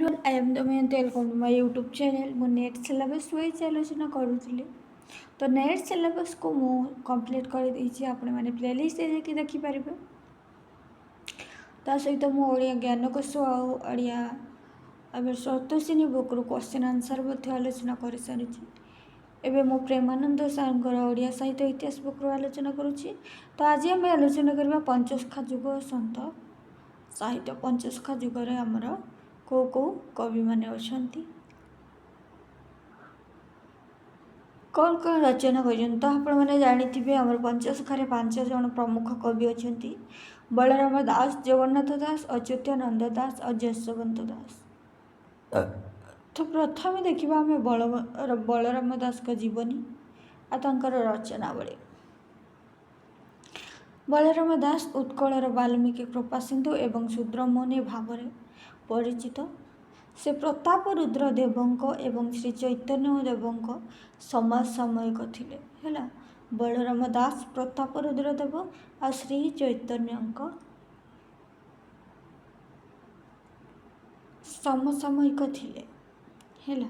I am Damayanti, welcome to my YouTube channel. मु NET syllabus wise आलोचना करूली। तो नेट सिलेबस को मु कंप्लीट कर देछि, आपण माने प्लेलिस्ट देखि देखि पारिबे। ता सहित मु ओडिया ज्ञानकोश ओडिया आबे सप्तश्रेणी बुक रू क्वेश्चन आंसर मध्य आलोचना कर सारिछि। एबे मु प्रेमानंद सारंकर ओडिया साहित्य इतिहास बुक रू आलोचना करूछि। तो आज आम आलोचना करबा पंचसखा युग सन्त साहित्य। पंचसखा युग रे हमर को कवि माने अछंती, कौन कौन रचना कर तो आपण मैंने जानी। आम पंचसखारे 5 जन प्रमुख कवि अच्छा: बलराम दास, जगन्नाथ दास, अच्युतानंद दास और जशवंत दास। तो प्रथम देखा आम बलराम दास का जीवनी और रचनावली। बलराम दास उत्कलर वाल्मीकि कृपा सिंधु एवं शूद्रमुनि भाव परिचित। से प्रताप रुद्र देवों एवं श्री चैतन्य देवों समसामयिक थिले। हैला, बलराम दास प्रताप रुद्र देव और श्री चैतन्य समसामयिक थिले। हैला,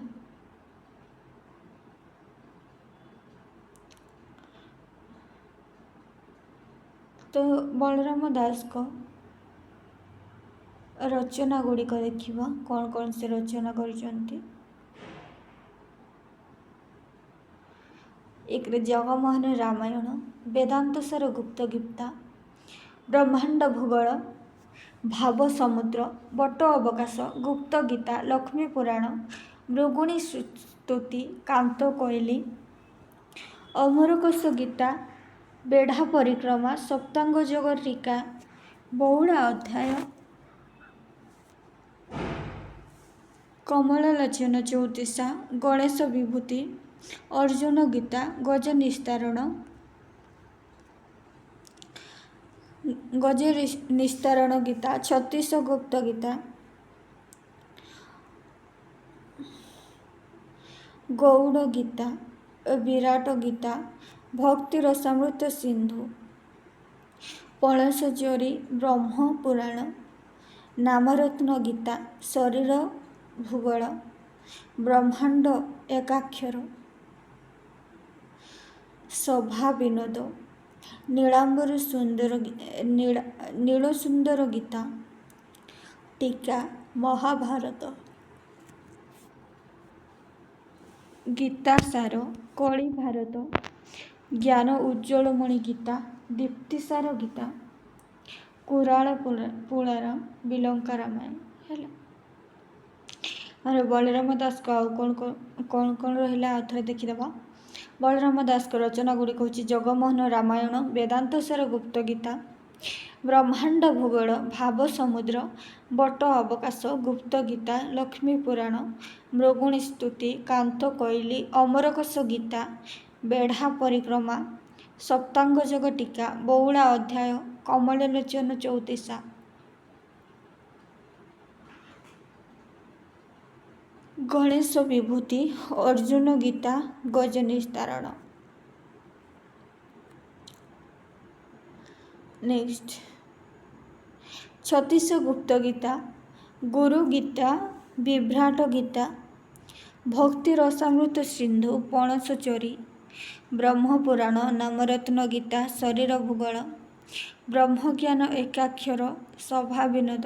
तो बलराम दास को रचना गुड़िक देखा कौन कौन से रचना कर। एक जगमोहन रामायण, वेदांत सार गुप्त गीता, ब्रह्मांड भूगोल, भाव समुद्र, बट अवकाश, गुप्त गीता, लक्ष्मी पुराण, मृगुणी स्तुति, कांत कोइली, अमरकोश गीता, बेढ़ा परिक्रमा, सप्तांग जोग टीका, बहुड़ा अध्याय, कमल लोचन चौतीसा, गणेश विभूति, अर्जुन गीता, गज निस्तारण गीता, 36 गुप्त गीता, गौड़ गीता, विराट गीता, भक्ति रसामृत सिंधु, पणसचोरी, ब्रह्म पुराण, नामरत्न गीता, शरीर भूगोल, ब्रह्मांड एकाक्षर, सभा विनोद, नीलांबर सुंदर, नील सुंदर गीता, टीका, महाभारत, गीता सार, कली भारत, ज्ञान उज्ज्वलमणि गीता, दीप्तिसार गीता, कुराल पुराण, बिलंका रामायण। है बलराम दास को आउ कौन कौन रहा थे देखीदे। बलराम दास को रचना गुड़िक हूँ जगमोहन रामायण, वेदांत सार गुप्त गीता, ब्रह्मांड भूगोल, भाव समुद्र, बट अवकाश, गुप्त गीता, लक्ष्मी पुराण, मृगुणी स्तुति, कांत कोइली, अमरकोश गीता, बेढ़ा परिक्रमा, सप्तांग जोग टीका, बहुड़ा अध्याय, कमल लोचन चौतीसा, गणेश विभूति, अर्जुन गीता, गज निस्तारण। नेक्स्ट 36 गुप्त गीता, गुरु गीता, विभ्राट गीता, भक्ति रसामृत सिंधु, पणसचोरी, ब्रह्म पुराण, नामरत्न गीता, शरीर भूगोल, ब्रह्मज्ञान एकाक्षर, सभा विनोद,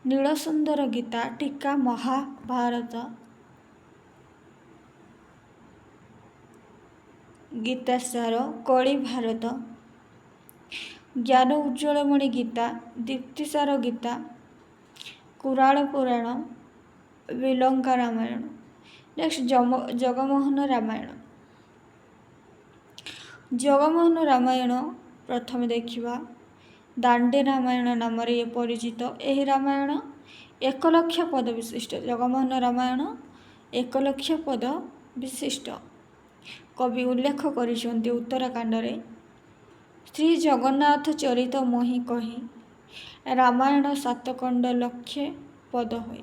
नील सुंदर गीता, टीका, महाभारत, गीता सार, कली भारत, ज्ञान उज्ज्वलमणि गीता, दीप्तिसार गीता, कुराल पुराण, बिलंका रामायण। नेक्स्ट जगमोहन रामायण। जगमोहन रामायण प्रथम देखा दांडी रामायण नाम ये परिचित। यह रामायण 1 लक्ष पद विशिष्ट। जगमोहन रामायण 1 लक्ष पद विशिष्ट। कवि उल्लेख कर उत्तराखंड रे श्री जगन्नाथ चरित मोहि कही रामायण 7 खंड लक्षे पद हुए।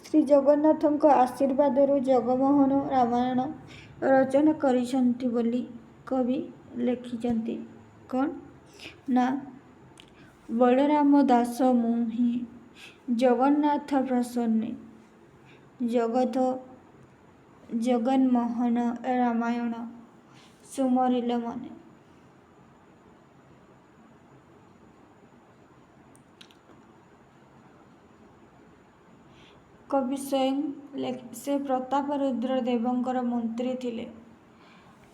श्री जगन्नाथ आशीर्वाद जगमोहन रामायण रचना करी बोली कवि लिखिं। कौन ना ବଳରାମ ଦାସ ମୁହିଁ ଜଗନ୍ନାଥ ପ୍ରସନ୍ନେ ଜଗନ୍ମୋହନ ରାମାୟଣ ସୁମରିଲ ମନେ। କବି ସ୍ୱୟଂ ସେ ପ୍ରତାପରୁଦ୍ର ଦେବଙ୍କର ମନ୍ତ୍ରୀ ଥିଲେ।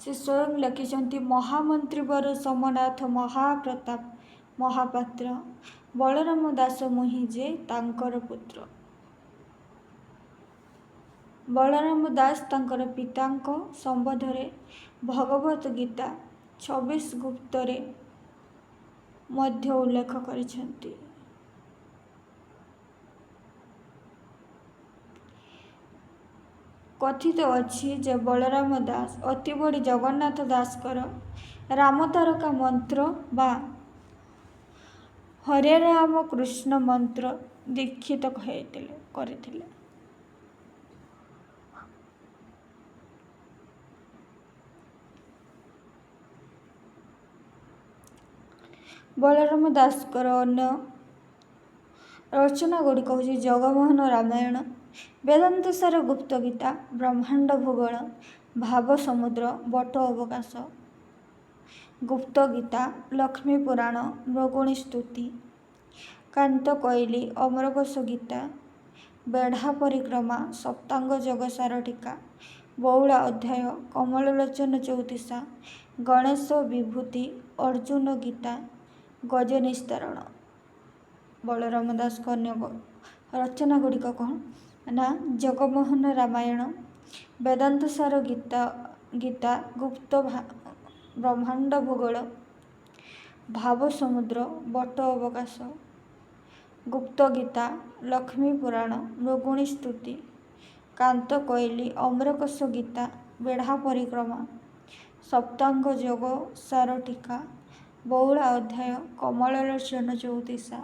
ସେ ସ୍ୱୟଂ ଲେଖିଛନ୍ତି ମହାମନ୍ତ୍ରୀ ବର ସୋମନାଥ ମହାପ୍ରତାପ ମହାପାତ୍ର ବଳରାମ ଦାସ ମୁହିଁ ଯେ ତାଙ୍କର ପୁତ୍ର। ବଳରାମ ଦାସ ତାଙ୍କର ପିତାଙ୍କ ସମ୍ବନ୍ଧରେ ଭଗବତ ଗୀତା 26 ଗୁପ୍ତରେ ମଧ୍ୟ ଉଲ୍ଲେଖ କରିଛନ୍ତି। କଥିତ ଅଛି ଯେ ବଳରାମ ଦାସ ଅତି ବଡ଼ି ଜଗନ୍ନାଥ ଦାସଙ୍କର ରାମ ତାରକା ମନ୍ତ୍ର ବା ହରେ ରାମ କୃଷ୍ଣ ମନ୍ତ୍ର ଦୀକ୍ଷିତ କରିଥିଲେ। ବଳରାମ ଦାସଙ୍କର ଅନ୍ୟ ରଚନା ଗୁଡ଼ିକ ହେଉଛି ଜଗମୋହନ ରାମାୟଣ, ବେଦାନ୍ତ ସାର ଗୁପ୍ତ ଗୀତା, ବ୍ରହ୍ମାଣ୍ଡ ଭୂଗୋଳ, ଭାବ ସମୁଦ୍ର, ବଟ ଅବକାଶ, ଗୁପ୍ତ ଗୀତା, ଲକ୍ଷ୍ମୀ ପୁରାଣ, ମୃଗୁଣୀ ସ୍ତୁତି, କାନ୍ତ କୋଇଲି, ଅମରକୋଷ ଗୀତା, ବେଢ଼ା ପରିକ୍ରମା, ସପ୍ତାଙ୍ଗ ଯୋଗସାର ଟୀକା, ବଉଳା ଅଧ୍ୟାୟ, କମଳଲୋଚନ ଚଉତିଶା, ଗଣେଶ ବିଭୂତି, ଅର୍ଜୁନ ଗୀତା, ଗଜ ନିସ୍ତାରଣ। ବଳରାମ ଦାସଙ୍କ ଅନ୍ୟ ରଚନା ଗୁଡ଼ିକ କ'ଣ ନା ଜଗମୋହନ ରାମାୟଣ, ବେଦାନ୍ତ ସାର ଗୀତା, ଗୁପ୍ତ ବ୍ରହ୍ମାଣ୍ଡ ଭୂଗୋଳ, ଭାବ ସମୁଦ୍ର, ବଟ ଅବକାଶ, ଗୁପ୍ତ ଗୀତା, ଲକ୍ଷ୍ମୀ ପୁରାଣ, ମୃଗୁଣୀ ସ୍ତୁତି, କାନ୍ତ କୋଇଲି, ଅମରକୋଷ ଗୀତା, ବେଢ଼ା ପରିକ୍ରମା, ସପ୍ତାଙ୍ଗ ଯୋଗ ସାର ଟୀକା, ବଉଳା ଅଧ୍ୟାୟ, କମଳଲୋଚନ ଚଉତିଶା,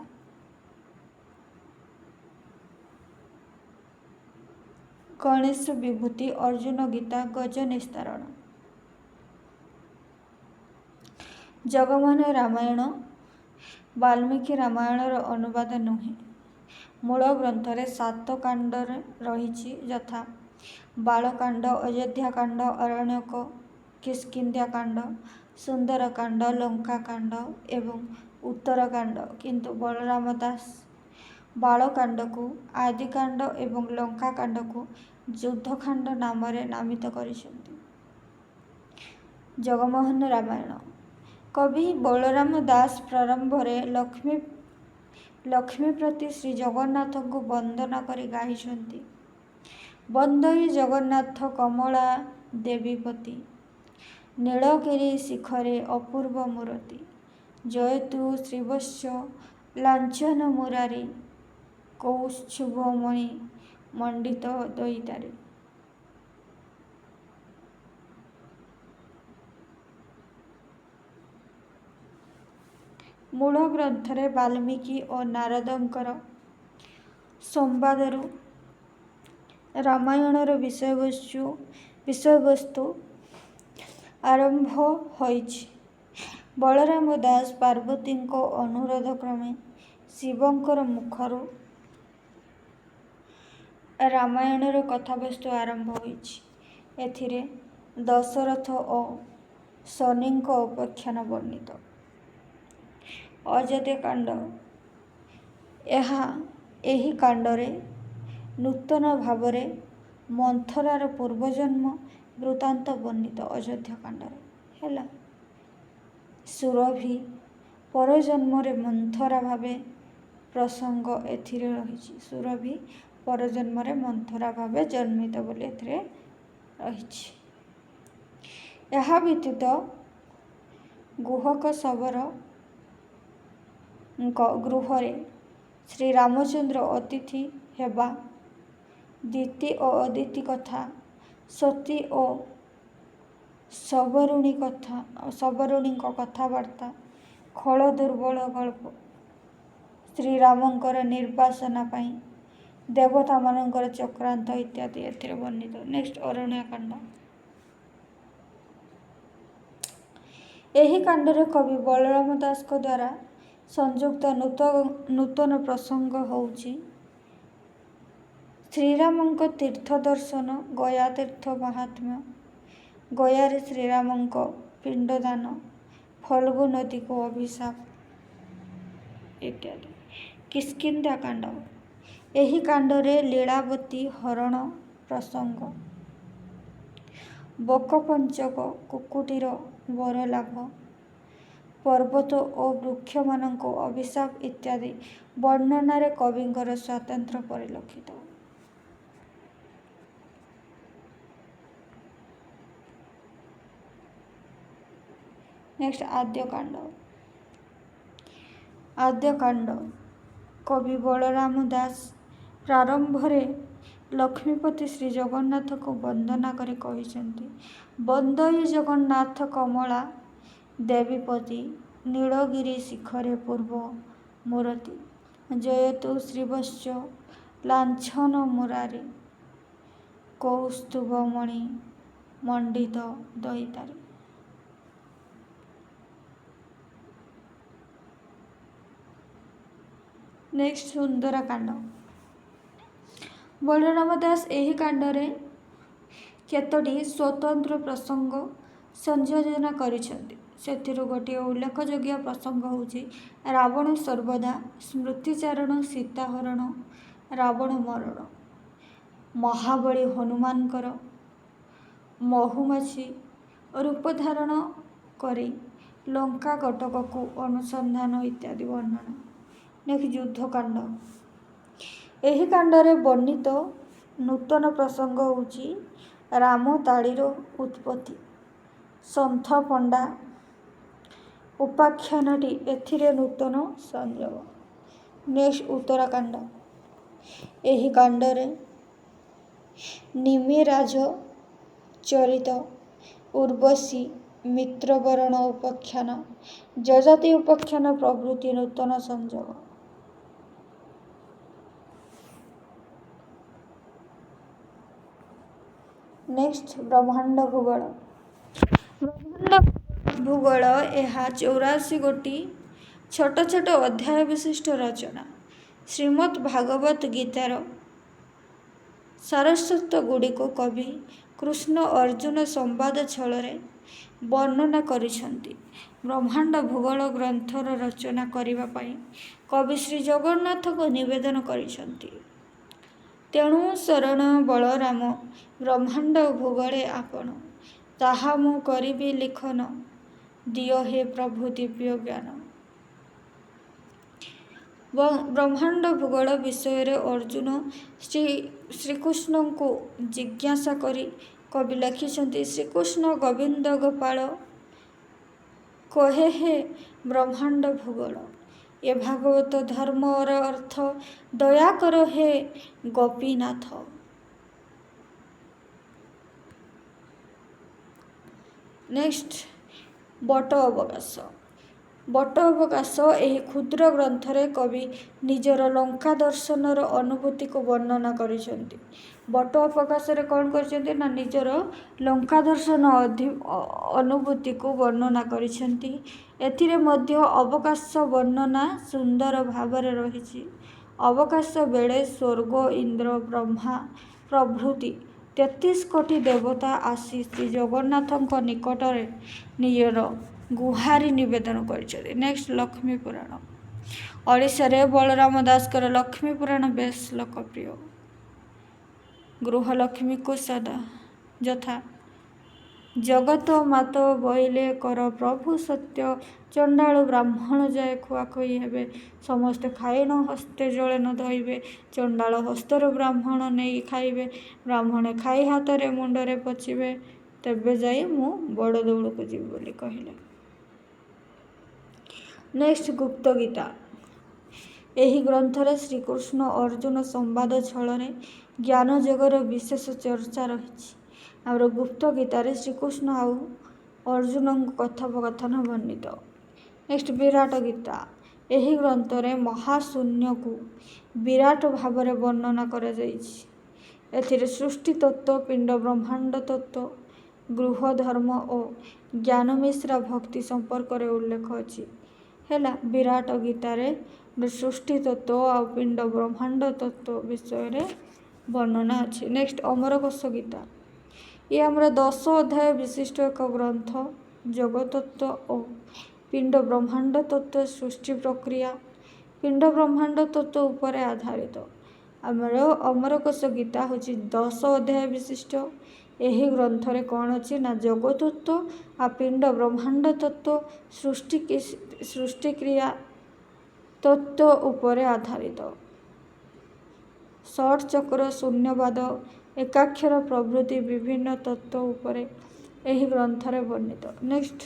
ଗଣେଶ ବିଭୂତି, ଅର୍ଜୁନ ଗୀତା, ଗଜ ନିସ୍ତାରଣ। ଜଗମୋହନ ରାମାୟଣ ବାଲ୍ମୀକି ରାମାୟଣର ଅନୁବାଦ ନୁହେଁ। ମୂଳ ଗ୍ରନ୍ଥରେ 7 କାଣ୍ଡରେ ରହିଛି ଯଥା ବାଳକାଣ୍ଡ, ଅଯୋଧ୍ୟାକାଣ୍ଡ, ଅରଣ୍ୟକ, କିଷ୍କିନ୍ଧ୍ୟାକାଣ୍ଡ, ସୁନ୍ଦରକାଣ୍ଡ, ଲଙ୍କାକାଣ୍ଡ ଏବଂ ଉତ୍ତରକାଣ୍ଡ, କିନ୍ତୁ ବଳରାମ ଦାସ ବାଳକାଣ୍ଡକୁ ଆଦିକାଣ୍ଡ ଏବଂ ଲଙ୍କାକାଣ୍ଡକୁ ଯୁଦ୍ଧକାଣ୍ଡ ନାମରେ ନାମିତ କରିଛନ୍ତି। ଜଗମୋହନ ରାମାୟଣ କବି ବଳରାମ ଦାସ ପ୍ରାରମ୍ଭରେ ଲକ୍ଷ୍ମୀ ପ୍ରତି ଶ୍ରୀ ଜଗନ୍ନାଥଙ୍କୁ ବନ୍ଦନା କରି ଗାଇଛନ୍ତି। ବନ୍ଦଇ ଜଗନ୍ନାଥ କମଳା ଦେବୀପତି, ନୀଳଗିରି ଶିଖରେ ଅପୂର୍ବ ମୂରତି, ଜୟତୁ ଶ୍ରୀବତ୍ସ ଲାଞ୍ଛନ ମୁରାରି, କୌସ୍ତୁଭମଣି ମଣ୍ଡିତ ଦଇତାରେ। ମୂଳ ଗ୍ରନ୍ଥରେ ବାଲ୍ମୀକି ଓ ନାରଦଙ୍କର ସମ୍ବାଦରୁ ରାମାୟଣର ବିଷୟବସ୍ତୁ ଆରମ୍ଭ ହୋଇଛି। ବଳରାମ ଦାସ ପାର୍ବତୀଙ୍କ ଅନୁରୋଧ କ୍ରମେ ଶିବଙ୍କର ମୁଖରୁ ରାମାୟଣର କଥାବସ୍ତୁ ଆରମ୍ଭ ହୋଇଛି। ଏଥିରେ ଦଶରଥ ଓ ଶନିଙ୍କ ଉପାଖ୍ୟାନ ବର୍ଣ୍ଣିତ। ଅଯୋଧ୍ୟାକାଣ୍ଡ ଏହି କାଣ୍ଡରେ ନୂତନ ଭାବରେ ମନ୍ଥରାର ପୂର୍ବଜନ୍ମ ବୃତ୍ତାନ୍ତ ବର୍ଣ୍ଣିତ। ଅଯୋଧ୍ୟାକାଣ୍ଡରେ ହେଲା ସୁରଭି ପରଜନ୍ମରେ ମନ୍ଥରା ଭାବେ ପ୍ରସଙ୍ଗ ଏଥିରେ ରହିଛି। ସୁରଭି ପରଜନ୍ମରେ ମନ୍ଥରା ଭାବେ ଜନ୍ମିତ ବୋଲି ଏଥିରେ ରହିଛି। ଏହା ବ୍ୟତୀତ ଗୁହକ ଶବରଙ୍କ ଗୃହରେ ଶ୍ରୀରାମଚନ୍ଦ୍ର ଅତିଥି ହେବା, ଦିତି ଓ ଅଦିତି କଥା, ସତୀ ଓ ଶବରୁଣୀଙ୍କ କଥାବାର୍ତ୍ତା, ଖଳ ଦୁର୍ବଳ ଗଳ୍ପ, ଶ୍ରୀରାମଙ୍କର ନିର୍ବାସନା ପାଇଁ ଦେବତାମାନଙ୍କର ଚକ୍ରାନ୍ତ ଇତ୍ୟାଦି ଏଥିରେ ବର୍ଣ୍ଣିତ। ନେକ୍ସଟ ଅରଣ୍ୟକାଣ୍ଡ। ଏହି କାଣ୍ଡରେ କବି ବଳରାମ ଦାସଙ୍କ ଦ୍ୱାରା ସଂଯୁକ୍ତ ନୂତନ ପ୍ରସଙ୍ଗ ହେଉଛି ଶ୍ରୀରାମଙ୍କ ତୀର୍ଥ ଦର୍ଶନ, ଗୟା ତୀର୍ଥ ମାହାତ୍ମ୍ୟ, ଗୟାରେ ଶ୍ରୀରାମଙ୍କ ପିଣ୍ଡଦାନ, ଫଲ୍ଗୁ ନଦୀକୁ ଅଭିଶାପ ଇତ୍ୟାଦି। କିଷ୍କିନ୍ଧ୍ୟା କାଣ୍ଡ। ଏହି କାଣ୍ଡରେ ଲୀଳାବତୀ ହରଣ ପ୍ରସଙ୍ଗ, ବକପଞ୍ଚକ, କୁକୁଟିର ବରଲାଭ, ପର୍ବତ ଓ ବୃକ୍ଷମାନଙ୍କ ଅଭିଶାପ ଇତ୍ୟାଦି ବର୍ଣ୍ଣନାରେ କବିଙ୍କର ସ୍ୱାତନ୍ତ୍ର୍ୟ ପରିଲକ୍ଷିତ। ନେକ୍ସଟ ଆଦ୍ୟକାଣ୍ଡ। ଆଦ୍ୟକାଣ୍ଡ କବି ବଳରାମ ଦାସ ପ୍ରାରମ୍ଭରେ ଲକ୍ଷ୍ମୀପତି ଶ୍ରୀ ଜଗନ୍ନାଥଙ୍କୁ ବନ୍ଦନା କରି କହିଛନ୍ତି, ବନ୍ଦଇ ଜଗନ୍ନାଥ କମଳା ଦେବୀପତି, ନୀଳଗିରି ଶିଖରେ ପୂର୍ବ ମୂରତି, ଜୟତୁ ଶ୍ରୀବତ୍ସ ଲାଞ୍ଛନ ମୁରାରି, କୌସ୍ତୁଭମଣି ମଣ୍ଡିତ ଦଇତାରି। ନେକ୍ସଟ ସୁନ୍ଦରକାଣ୍ଡ। ବଳରାମ ଦାସ ଏହି କାଣ୍ଡରେ କେତୋଟି ସ୍ୱତନ୍ତ୍ର ପ୍ରସଙ୍ଗ ସଂଯୋଜନା କରିଛନ୍ତି। ସେଥିରୁ ଗୋଟିଏ ଉଲ୍ଲେଖଯୋଗ୍ୟ ପ୍ରସଙ୍ଗ ହେଉଛି ରାବଣ ସର୍ବଦା, ସ୍ମୃତିଚାରଣ, ସୀତାହରଣ, ରାବଣ ମରଣ, ମହାବଳୀ ହନୁମାନଙ୍କର ମହୁମାଛି ରୂପ ଧାରଣ କରି ଲଙ୍କା କଟକକୁ ଅନୁସନ୍ଧାନ ଇତ୍ୟାଦି ବର୍ଣ୍ଣନା। ନେକ୍ସଟ ଯୁଦ୍ଧକାଣ୍ଡ। ଏହି କାଣ୍ଡରେ ବର୍ଣ୍ଣିତ ନୂତନ ପ୍ରସଙ୍ଗ ହେଉଛି ରାମତାଳିର ଉତ୍ପତ୍ତି, ସନ୍ଥପଣ୍ଡା ଉପାଖ୍ୟାନଟି ଏଥିରେ ନୂତନ ସଂଯୋଗ। ନେକ୍ସଟ ଉତ୍ତରାକାଣ୍ଡ। ଏହି କାଣ୍ଡରେ ନିମିରାଜ ଚରିତ, ଉର୍ବଶୀ, ମିତ୍ରବରଣ ଉପାଖ୍ୟାନ, ଯଯାତି ଉପାଖ୍ୟାନ ପ୍ରଭୃତି ନୂତନ ସଂଯୋଗ। ନେକ୍ସଟ ବ୍ରହ୍ମାଣ୍ଡ ଭୂଗୋଳ। ବ୍ରହ୍ମାଣ୍ଡ ଭୂଗୋଳ ଏହା 84 ଗୋଟି ଛୋଟ ଛୋଟ ଅଧ୍ୟାୟ ବିଶିଷ୍ଟ ରଚନା। ଶ୍ରୀମଦ୍ ଭାଗବତ ଗୀତାର ସାରସ୍ୱତ ଗୁଡ଼ିକୁ କବି କୃଷ୍ଣ ଅର୍ଜୁନ ସମ୍ବାଦ ଛଳରେ ବର୍ଣ୍ଣନା କରିଛନ୍ତି। ବ୍ରହ୍ମାଣ୍ଡ ଭୂଗୋଳ ଗ୍ରନ୍ଥର ରଚନା କରିବା ପାଇଁ କବି ଶ୍ରୀ ଜଗନ୍ନାଥଙ୍କୁ ନିବେଦନ କରିଛନ୍ତି। ତେଣୁ ଶରଣ ବଳରାମ ବ୍ରହ୍ମାଣ୍ଡ ଭୂଗୋଳେ ଆପଣ, ତାହା ମୁଁ କରିବି ଲିଖନ, ଦିଅ ହେ ପ୍ରଭୁ ଦିବ୍ୟ ଜ୍ଞାନ। ବ୍ରହ୍ମାଣ୍ଡ ଭୂଗୋଳ ବିଷୟରେ ଅର୍ଜୁନ ଶ୍ରୀକୃଷ୍ଣଙ୍କୁ ଜିଜ୍ଞାସା କରି କବି ଲେଖିଛନ୍ତି, ଶ୍ରୀକୃଷ୍ଣ ଗୋବିନ୍ଦ ଗୋପାଳ କହେ ହେ ବ୍ରହ୍ମାଣ୍ଡ ଭୂଗୋଳ, ଏ ଭାଗବତ ଧର୍ମର ଅର୍ଥ ଦୟାକର ହେ ଗୋପୀନାଥ। ନେକ୍ସଟ ବଟ ଅବକାଶ। ବଟ ଅବକାଶ ଏହି କ୍ଷୁଦ୍ର ଗ୍ରନ୍ଥରେ କବି ନିଜର ଲଙ୍କା ଦର୍ଶନର ଅନୁଭୂତିକୁ ବର୍ଣ୍ଣନା କରିଛନ୍ତି। ବଟ ଅବକାଶରେ କ'ଣ କରିଛନ୍ତି ନା ନିଜର ଲଙ୍କା ଦର୍ଶନ ଅନୁଭୂତିକୁ ବର୍ଣ୍ଣନା କରିଛନ୍ତି। ଏଥିରେ ମଧ୍ୟ ଅବକାଶ ବର୍ଣ୍ଣନା ସୁନ୍ଦର ଭାବରେ ରହିଛି। ଅବକାଶ ବେଳେ ସ୍ୱର୍ଗ, ଇନ୍ଦ୍ର, ବ୍ରହ୍ମା ପ୍ରଭୃତି 33 କୋଟି ଦେବତା ଆସି ଶ୍ରୀ ଜଗନ୍ନାଥଙ୍କ ନିକଟରେ ନିଜର ଗୁହାରି ନିବେଦନ କରିଛନ୍ତି। ନେକ୍ସଟ ଲକ୍ଷ୍ମୀ ପୁରାଣ। ଓଡ଼ିଶାରେ ବଳରାମ ଦାସଙ୍କର ଲକ୍ଷ୍ମୀ ପୁରାଣ ବେଶ ଲୋକପ୍ରିୟ। ଗୃହଲକ୍ଷ୍ମୀକୁ ସଦା ଯଥା ଜଗତ ମାତ ବୋଇଲେ କର ପ୍ରଭୁ ସତ୍ୟ, ଚଣ୍ଡାଳୁ ବ୍ରାହ୍ମଣ ଯାଏ ଖୁଆଖୋଇ ହେବେ, ସମସ୍ତେ ଖାଇଣ ହସ୍ତେ ଜଳେ ନ ଧୋଇବେ, ଚଣ୍ଡାଳ ହସ୍ତରୁ ବ୍ରାହ୍ମଣ ନେଇ ଖାଇବେ, ବ୍ରାହ୍ମଣେ ଖାଇ ହାତରେ ମୁଣ୍ଡରେ ପୋଛିବେ, ତେବେ ଯାଇ ମୁଁ ବଡ଼ ଦେଉଳକୁ ଯିବି ବୋଲି କହିଲେ। ନେକ୍ସଟ ଗୁପ୍ତ ଗୀତା। ଏହି ଗ୍ରନ୍ଥରେ ଶ୍ରୀକୃଷ୍ଣ ଅର୍ଜୁନ ସମ୍ବାଦ ଛଳରେ ଜ୍ଞାନ ଯୋଗର ବିଶେଷ ଚର୍ଚ୍ଚା ରହିଛି। ଆମର ଗୁପ୍ତ ଗୀତାରେ ଶ୍ରୀକୃଷ୍ଣ ଆଉ ଅର୍ଜୁନଙ୍କ କଥୋପକଥନ ବର୍ଣ୍ଣିତ। ନେକ୍ସଟ ବିରାଟ ଗୀତା। ଏହି ଗ୍ରନ୍ଥରେ ମହାଶୂନ୍ୟକୁ ବିରାଟ ଭାବରେ ବର୍ଣ୍ଣନା କରାଯାଇଛି। ଏଥିରେ ସୃଷ୍ଟି ତତ୍ତ୍ୱ, ପିଣ୍ଡ ବ୍ରହ୍ମାଣ୍ଡ ତତ୍ତ୍ୱ, ଗୃହ ଧର୍ମ ଓ ଜ୍ଞାନ ମିଶ୍ରା ଭକ୍ତି ସମ୍ପର୍କରେ ଉଲ୍ଲେଖ ଅଛି। ହେଲା। ବିରାଟ ଗୀତାରେ ସୃଷ୍ଟି ତତ୍ତ୍ୱ ଆଉ ପିଣ୍ଡ ବ୍ରହ୍ମାଣ୍ଡ ତତ୍ତ୍ୱ ବିଷୟରେ ବର୍ଣ୍ଣନା ଅଛି। ନେକ୍ସଟ ଅମରକୋଷ ଗୀତା, ଇଏ ଆମର 10 ଅଧ୍ୟାୟ ବିଶିଷ୍ଟ ଏକ ଗ୍ରନ୍ଥ। ଜଗତତ୍ତ୍ୱ ଓ ପିଣ୍ଡ ବ୍ରହ୍ମାଣ୍ଡ ତତ୍ତ୍ୱ, ସୃଷ୍ଟି ପ୍ରକ୍ରିୟା, ପିଣ୍ଡ ବ୍ରହ୍ମାଣ୍ଡ ତତ୍ତ୍ୱ ଉପରେ ଆଧାରିତ। ଆମର ଅମରକୋଷ ଗୀତା ହେଉଛି 10 ଅଧ୍ୟାୟ ବିଶିଷ୍ଟ। ଏହି ଗ୍ରନ୍ଥରେ କ'ଣ ଅଛି ନା ଜଗତତ୍ତ୍ୱ ଆଉ ପିଣ୍ଡ ବ୍ରହ୍ମାଣ୍ଡ ତତ୍ତ୍ୱ, ସୃଷ୍ଟିକ୍ରିୟା ତତ୍ତ୍ୱ ଉପରେ ଆଧାରିତ। ଷଟ ଚକ୍ର, ଶୂନ୍ୟବାଦ, ଏକାକ୍ଷର ପ୍ରଭୃତି ବିଭିନ୍ନ ତତ୍ତ୍ୱ ଉପରେ ଏହି ଗ୍ରନ୍ଥରେ ବର୍ଣ୍ଣିତ। ନେକ୍ସଟ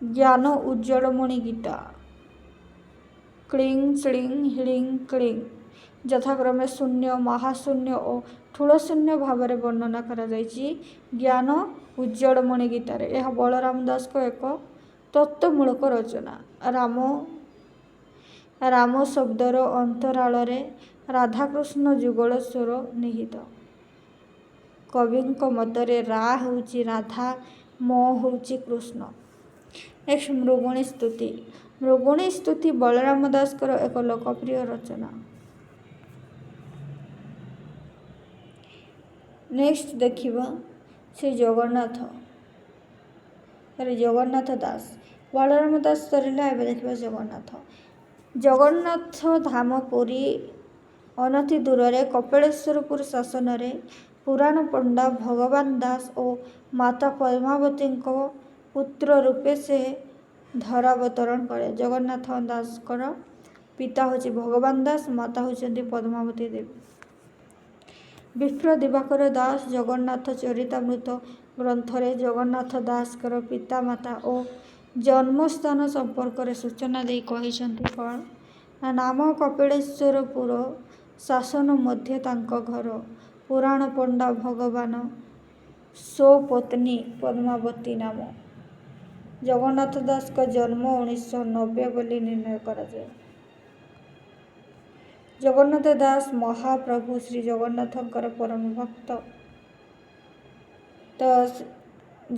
ଜ୍ଞାନ ଉଜ୍ଜଳମଣି ଗୀତା, କ୍ଳିଂ ଶ୍ଳିଂ ହ୍ଳିଂ କ୍ଳିଂ ଯଥାକ୍ରମେ ଶୂନ୍ୟ, ମହାଶୂନ୍ୟ ଓ ଠୁଳ ଶୂନ୍ୟ ଭାବରେ ବର୍ଣ୍ଣନା କରାଯାଇଛି ଜ୍ଞାନ ଉଜ୍ଜଳମଣି ଗୀତାରେ। ଏହା ବଳରାମ ଦାସଙ୍କ ଏକ ତତ୍ତ୍ୱମୂଳକ ରଚନା। ରାମ ଶବ୍ଦର ଅନ୍ତରାଳରେ ରାଧାକୃଷ୍ଣ ଯୁଗଳ ସ୍ୱର ନିହିତ। କବିଙ୍କ ମତରେ ରା ହେଉଛି ରାଧା, ମ ହେଉଛି କୃଷ୍ଣ। ନେକ୍ସଟ ମୃଗୁଣୀ ସ୍ତୁତି, ମୃଗୁଣୀ ସ୍ତୁତି ବଳରାମ ଦାସଙ୍କର ଏକ ଲୋକପ୍ରିୟ ରଚନା। ନେକ୍ସଟ ଦେଖିବା ଶ୍ରୀ ଜଗନ୍ନାଥ ଦାସ। ବଳରାମ ଦାସ ସରିଲା, ଏବେ ଦେଖିବା ଜଗନ୍ନାଥ। ଜଗନ୍ନାଥ ଧାମ ପୁରୀ ଅନତି ଦୂରରେ କପିଳେଶ୍ୱରପୁର ଶାସନରେ ପୁରାଣ ପଣ୍ଡା ଭଗବାନ ଦାସ ଓ ମାତା ପଦ୍ମାବତୀଙ୍କ ପୁତ୍ର ରୂପେ ସେ ଧରାବତରଣ କଲେ। ଜଗନ୍ନାଥ ଦାସଙ୍କର ପିତା ହେଉଛି ଭଗବାନ ଦାସ, ମାତା ହେଉଛନ୍ତି ପଦ୍ମାବତୀ ଦେବୀ। ବିପ୍ର ଦିବାକର ଦାସ ଜଗନ୍ନାଥ ଚରିତାମୃତ ଗ୍ରନ୍ଥରେ ଜଗନ୍ନାଥ ଦାସଙ୍କର ପିତାମାତା ଓ ଜନ୍ମସ୍ଥାନ ସମ୍ପର୍କରେ ସୂଚନା ଦେଇ କହିଛନ୍ତି କ'ଣ ନା ନାମ କପିଳେଶ୍ୱରପୁର, ଶାସନ ମଧ୍ୟ ତାଙ୍କ ଘର। ପୁରାଣ ପଣ୍ଡା ଭଗବାନ ସ୍ୱପତ୍ନୀ ପଦ୍ମାବତୀ ନାମ। ଜଗନ୍ନାଥ ଦାସଙ୍କ ଜନ୍ମ 1990 ବୋଲି ନିର୍ଣ୍ଣୟ କରାଯାଏ। ଜଗନ୍ନାଥ ଦାସ ମହାପ୍ରଭୁ ଶ୍ରୀ ଜଗନ୍ନାଥଙ୍କର ପରମ ଭକ୍ତ। ତ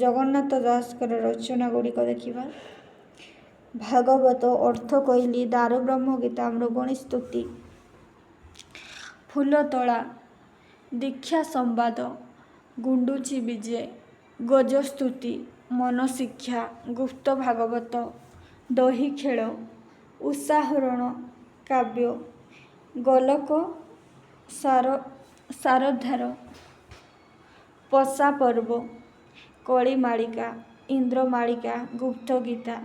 ଜଗନ୍ନାଥ ଦାସଙ୍କର ରଚନା ଗୁଡ଼ିକ ଦେଖିବା। ଭାଗବତ, ଅର୍ଥ କୋଇଲି, ଦାରୁବ୍ରହ୍ମ ଗୀତା, ମୃଗୁଣୀ ସ୍ତୁତି, ଫୁଲତୋଳା, ଦୀକ୍ଷା ସମ୍ବାଦ, ଗୁଣ୍ଡୁଚି ବିଜେ, ଗଜସ୍ତୁତି, ମନଶିକ୍ଷା, ଗୁପ୍ତ ଭାଗବତ, ଦହି ଖେଳ, ଉଷାହରଣ କାବ୍ୟ, ଗୋଲକ ସାରଧାର, ପଶା ପର୍ବ, କଳିମାଳିକା, ଇନ୍ଦ୍ରମାଳିକା, ଗୁପ୍ତ ଗୀତା,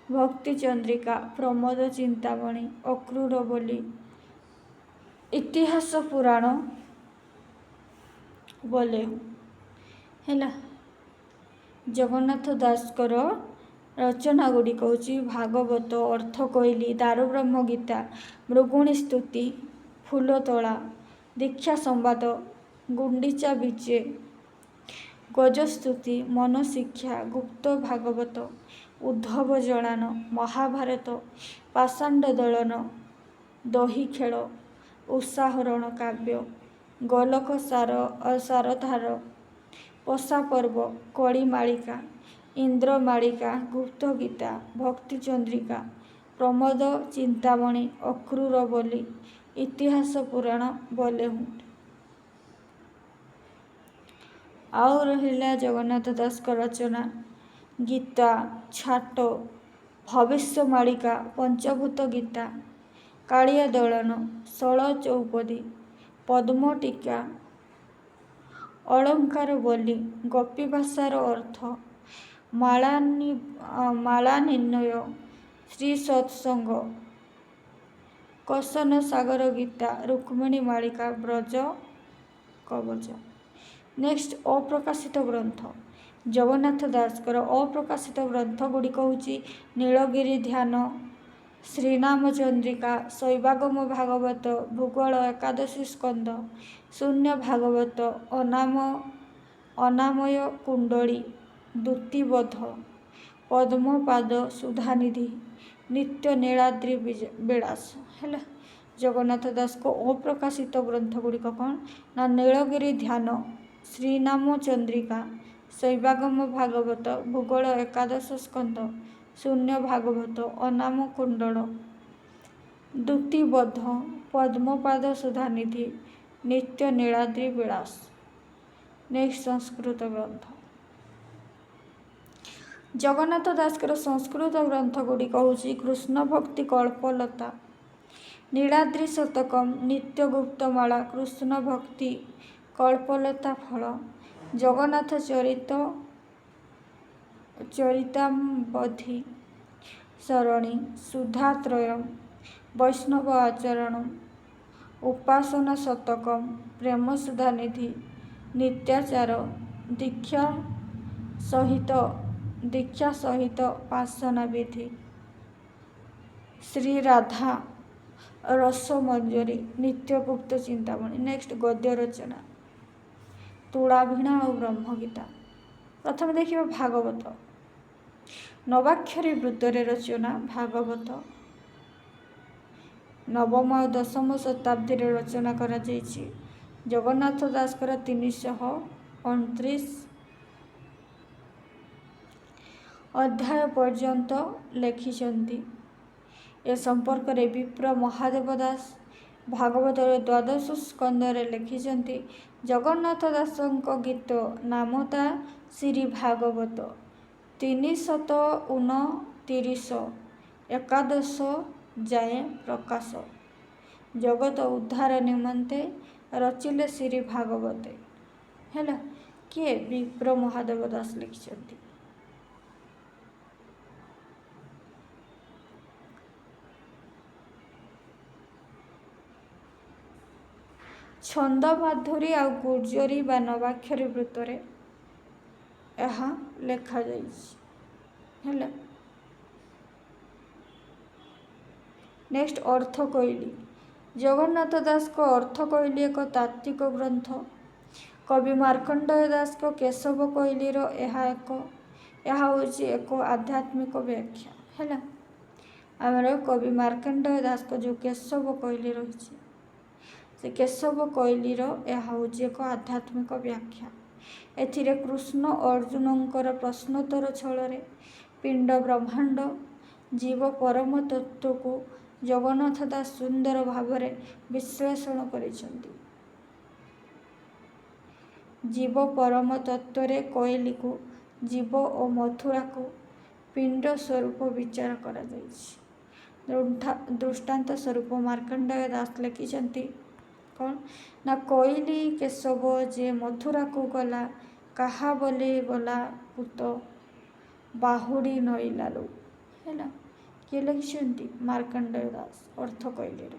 ଭକ୍ତି ଚନ୍ଦ୍ରିକା, ପ୍ରମୋଦ ଚିନ୍ତାମଣି, ଅକ୍ରୂର ବୋଲି, ଇତିହାସ ପୁରାଣ ବୋଲେ ହେଲା। ଜଗନ୍ନାଥ ଦାସଙ୍କର ରଚନା ଗୁଡ଼ିକ ହେଉଛି ଭାଗବତ, ଅର୍ଥ କୋଇଲି, ଦାରୁବ୍ରହ୍ମ ଗୀତା, ମୃଗୁଣୀ ସ୍ତୁତି, ଫୁଲତୋଳା, ଦୀକ୍ଷା ସମ୍ବାଦ, ଗୁଣ୍ଡିଚା ବିଜେ, ଗଜସ୍ତୁତି, ମନଶିକ୍ଷା, ଗୁପ୍ତ ଭାଗବତ, ଉଦ୍ଧବ ଜଳାନ, ମହାଭାରତ, ପାଷାଣ୍ଡ ଦଳନ, ଦହି ଖେଳ, ଉଷାହରଣ କାବ୍ୟ, ଗୋଲକ ସାରଧାର, ପଶା ପର୍ବ, କଳିମାଳିକା, ଇନ୍ଦ୍ରମାଳିକା, ଗୁପ୍ତ ଗୀତା, ଭକ୍ତି ଚନ୍ଦ୍ରିକା, ପ୍ରମୋଦ ଚିନ୍ତାମଣି, ଅକ୍ରୂର ବୋଲି, ଇତିହାସ ପୁରାଣ ବଲିଉଡ୍। ଆଉ ରହିଲା ଜଗନ୍ନାଥ ଦାସଙ୍କ ରଚନା ଗୀତା, ଛାଟ, ଭବିଷ୍ୟମାଳିକା, ପଞ୍ଚଭୂତ ଗୀତା, କାଳିଆ ଦଳନ, ଷୋଳ ଚଉପଦୀ, ପଦ୍ମ ଟୀକା, ଅଳଙ୍କାର ବୋଲି, ଗୋପୀଭାଷାର ଅର୍ଥ, ମାଳାନିର୍ଣ୍ଣୟ, ଶ୍ରୀ ସତ୍ସଙ୍ଗ, କୋଶନ ସାଗର ଗୀତା, ରୁକ୍ମିଣୀ ମାଳିକା, ବ୍ରଜ କବଚ। ନେକ୍ସଟ ଅପ୍ରକାଶିତ ଗ୍ରନ୍ଥ। ଜଗନ୍ନାଥ ଦାସଙ୍କର ଅପ୍ରକାଶିତ ଗ୍ରନ୍ଥ ଗୁଡ଼ିକ ହେଉଛି ନୀଳଗିରି ଧ୍ୟାନ, ଶ୍ରୀନାମ ଚନ୍ଦ୍ରିକା, ଶୈବାଗମ ଭାଗବତ, ଭୂଗୋଳ ଏକାଦଶୀ ସ୍କନ୍ଦ, ଶୂନ୍ୟ ଭାଗବତ, ଅନାମୟ କୁଣ୍ଡଳୀ, ଦ୍ୟୁତିବୋଧ, ପଦ୍ମପାଦ ସୁଧାନିଧି, ନିତ୍ୟ ନୀଳାଦ୍ରି ବିଳାସ। ହେଲା। ଜଗନ୍ନାଥ ଦାସଙ୍କ ଅପ୍ରକାଶିତ ଗ୍ରନ୍ଥ ଗୁଡ଼ିକ କ'ଣ ନା ନୀଳଗିରି ଧ୍ୟାନ, ଶ୍ରୀନାମ ଚନ୍ଦ୍ରିକା, ଶୈବାଗମ ଭାଗବତ, ଭୂଗୋଳ ଏକାଦଶ ସ୍କନ୍ଦ, ଶୂନ୍ୟ ଭାଗବତ, ଅନାମ କୁଣ୍ଡଳ, ଦୂତିବଦ୍ଧ, ପଦ୍ମପାଦ ସୁଧାନିଧି, ନିତ୍ୟ ନୀଳାଦ୍ରି ବିଳାସ। ନେକ୍ସଟ ସଂସ୍କୃତ ଗ୍ରନ୍ଥ। ଜଗନ୍ନାଥ ଦାସଙ୍କର ସଂସ୍କୃତ ଗ୍ରନ୍ଥ ଗୁଡ଼ିକ ହେଉଛି କୃଷ୍ଣ ଭକ୍ତି କଳ୍ପଲତା, ନୀଳାଦ୍ରି ଶତକମ୍, ନିତ୍ୟଗୁପ୍ତମାଳା, କୃଷ୍ଣ ଭକ୍ତି କଳ୍ପଲତା ଫଳ, ଜଗନ୍ନାଥ ଚରିତାମ୍ବଧି, ସରଣୀ, ସୁଧାତ୍ରୟମ୍, ବୈଷ୍ଣବ ଆଚରଣମ୍, ଉପାସନା ଶତକମ୍, ପ୍ରେମ ସୁଧାନିଧି, ନିତ୍ୟାଚାର, ଦୀକ୍ଷା ସହିତ ପାସନା ବିଧି, ଶ୍ରୀରାଧା ରସମଞ୍ଜରୀ, ନିତ୍ୟଗୁପ୍ତ ଚିନ୍ତାମଣି। ନେକ୍ସଟ ଗଦ୍ୟ ରଚନା। ତୁଳାଭିଣା ଆଉ ବ୍ରହ୍ମଗୀତା। ପ୍ରଥମେ ଦେଖିବା ଭାଗବତ। ନବାକ୍ଷରୀ ବୃତ୍ତରେ ରଚନା ଭାଗବତ ନବମ ଆଉ ଦଶମ ଶତାବ୍ଦୀରେ ରଚନା କରାଯାଇଛି। ଜଗନ୍ନାଥ ଦାସଙ୍କର 329 ଅଧ୍ୟାୟ ପର୍ଯ୍ୟନ୍ତ ଲେଖିଛନ୍ତି। ଏ ସମ୍ପର୍କରେ ବିପ୍ର ମହାଦେବ ଦାସ ଭାଗବତର 12ଶ ସ୍କନ୍ଧରେ ଲେଖିଛନ୍ତି। ଜଗନ୍ନାଥ ଦାସଙ୍କ ଗୀତ ନାମତା ଶ୍ରୀ ଭାଗବତ 329 ଏକାଦଶ ଯାଏଁ ପ୍ରକାଶ। ଜଗତ ଉଦ୍ଧାର ନିମନ୍ତେ ରଚିଲେ ଶ୍ରୀ ଭାଗବତେ। ହେଲା, କିଏ? ବିପ୍ର ମହାଦେବ ଦାସ ଲେଖିଛନ୍ତି। ଛନ୍ଦ ମାଧୁରୀ ଆଉ ଗୁର୍ଜରୀ ବା ନବାକ୍ଷରୀ ବୃତ୍ତରେ ଏହା ଲେଖାଯାଇଛି। ହେଲା, ନେକ୍ସଟ ଅର୍ଥକୋଇଲି। ଜଗନ୍ନାଥ ଦାସଙ୍କ ଅର୍ଥକୋଇଲି ଏକ ତାତ୍ତ୍ୱିକ ଗ୍ରନ୍ଥ। କବି ମାର୍କଣ୍ଡେୟ ଦାସଙ୍କ କେଶବ କୋଇଲିର ଏହା ହେଉଛି ଏକ ଆଧ୍ୟାତ୍ମିକ ବ୍ୟାଖ୍ୟା। ହେଲା, ଆମର କବି ମାର୍କଣ୍ଡେୟ ଦାସଙ୍କ ଯେଉଁ କେଶବ କୋଇଲି ରହିଛି, ସେ କେଶବ କୋଇଲିର ଏହା ହେଉଛି ଏକ ଆଧ୍ୟାତ୍ମିକ ବ୍ୟାଖ୍ୟା। ଏଥିରେ କୃଷ୍ଣ ଅର୍ଜୁନଙ୍କର ପ୍ରଶ୍ନୋତ୍ତର ଛଳରେ ପିଣ୍ଡ ବ୍ରହ୍ମାଣ୍ଡ ଜୀବ ପରମ ତତ୍ତ୍ୱକୁ ଜଗନ୍ନାଥ ଦାସ ସୁନ୍ଦର ଭାବରେ ବିଶ୍ଳେଷଣ କରିଛନ୍ତି। ଜୀବ ପରମ ତତ୍ତ୍ୱରେ କୋଇଲିକୁ ଜୀବ ଓ ମଥୁରାକୁ ପିଣ୍ଡ ସ୍ୱରୂପ ବିଚାର କରାଯାଇଛି। ଦୃଷ୍ଟାନ୍ତ ସ୍ୱରୂପ ମାର୍କଣ୍ଡେୟ ଦାସ ଲେଖିଛନ୍ତି କ'ଣ ନା, କୋଇଲି କେଶବ ଯେ ମଥୁରାକୁ ଗଲା, କାହା ବୋଲି ଗଲା ପୁତ ବାହୁଡ଼ି ନଇଲା ଲୋ। ହେଲା, କିଏ ଲେଖିଛନ୍ତି? ମାର୍କଣ୍ଡେୟ ଦାସ ଅର୍ଥ କୋଇଲିରେ।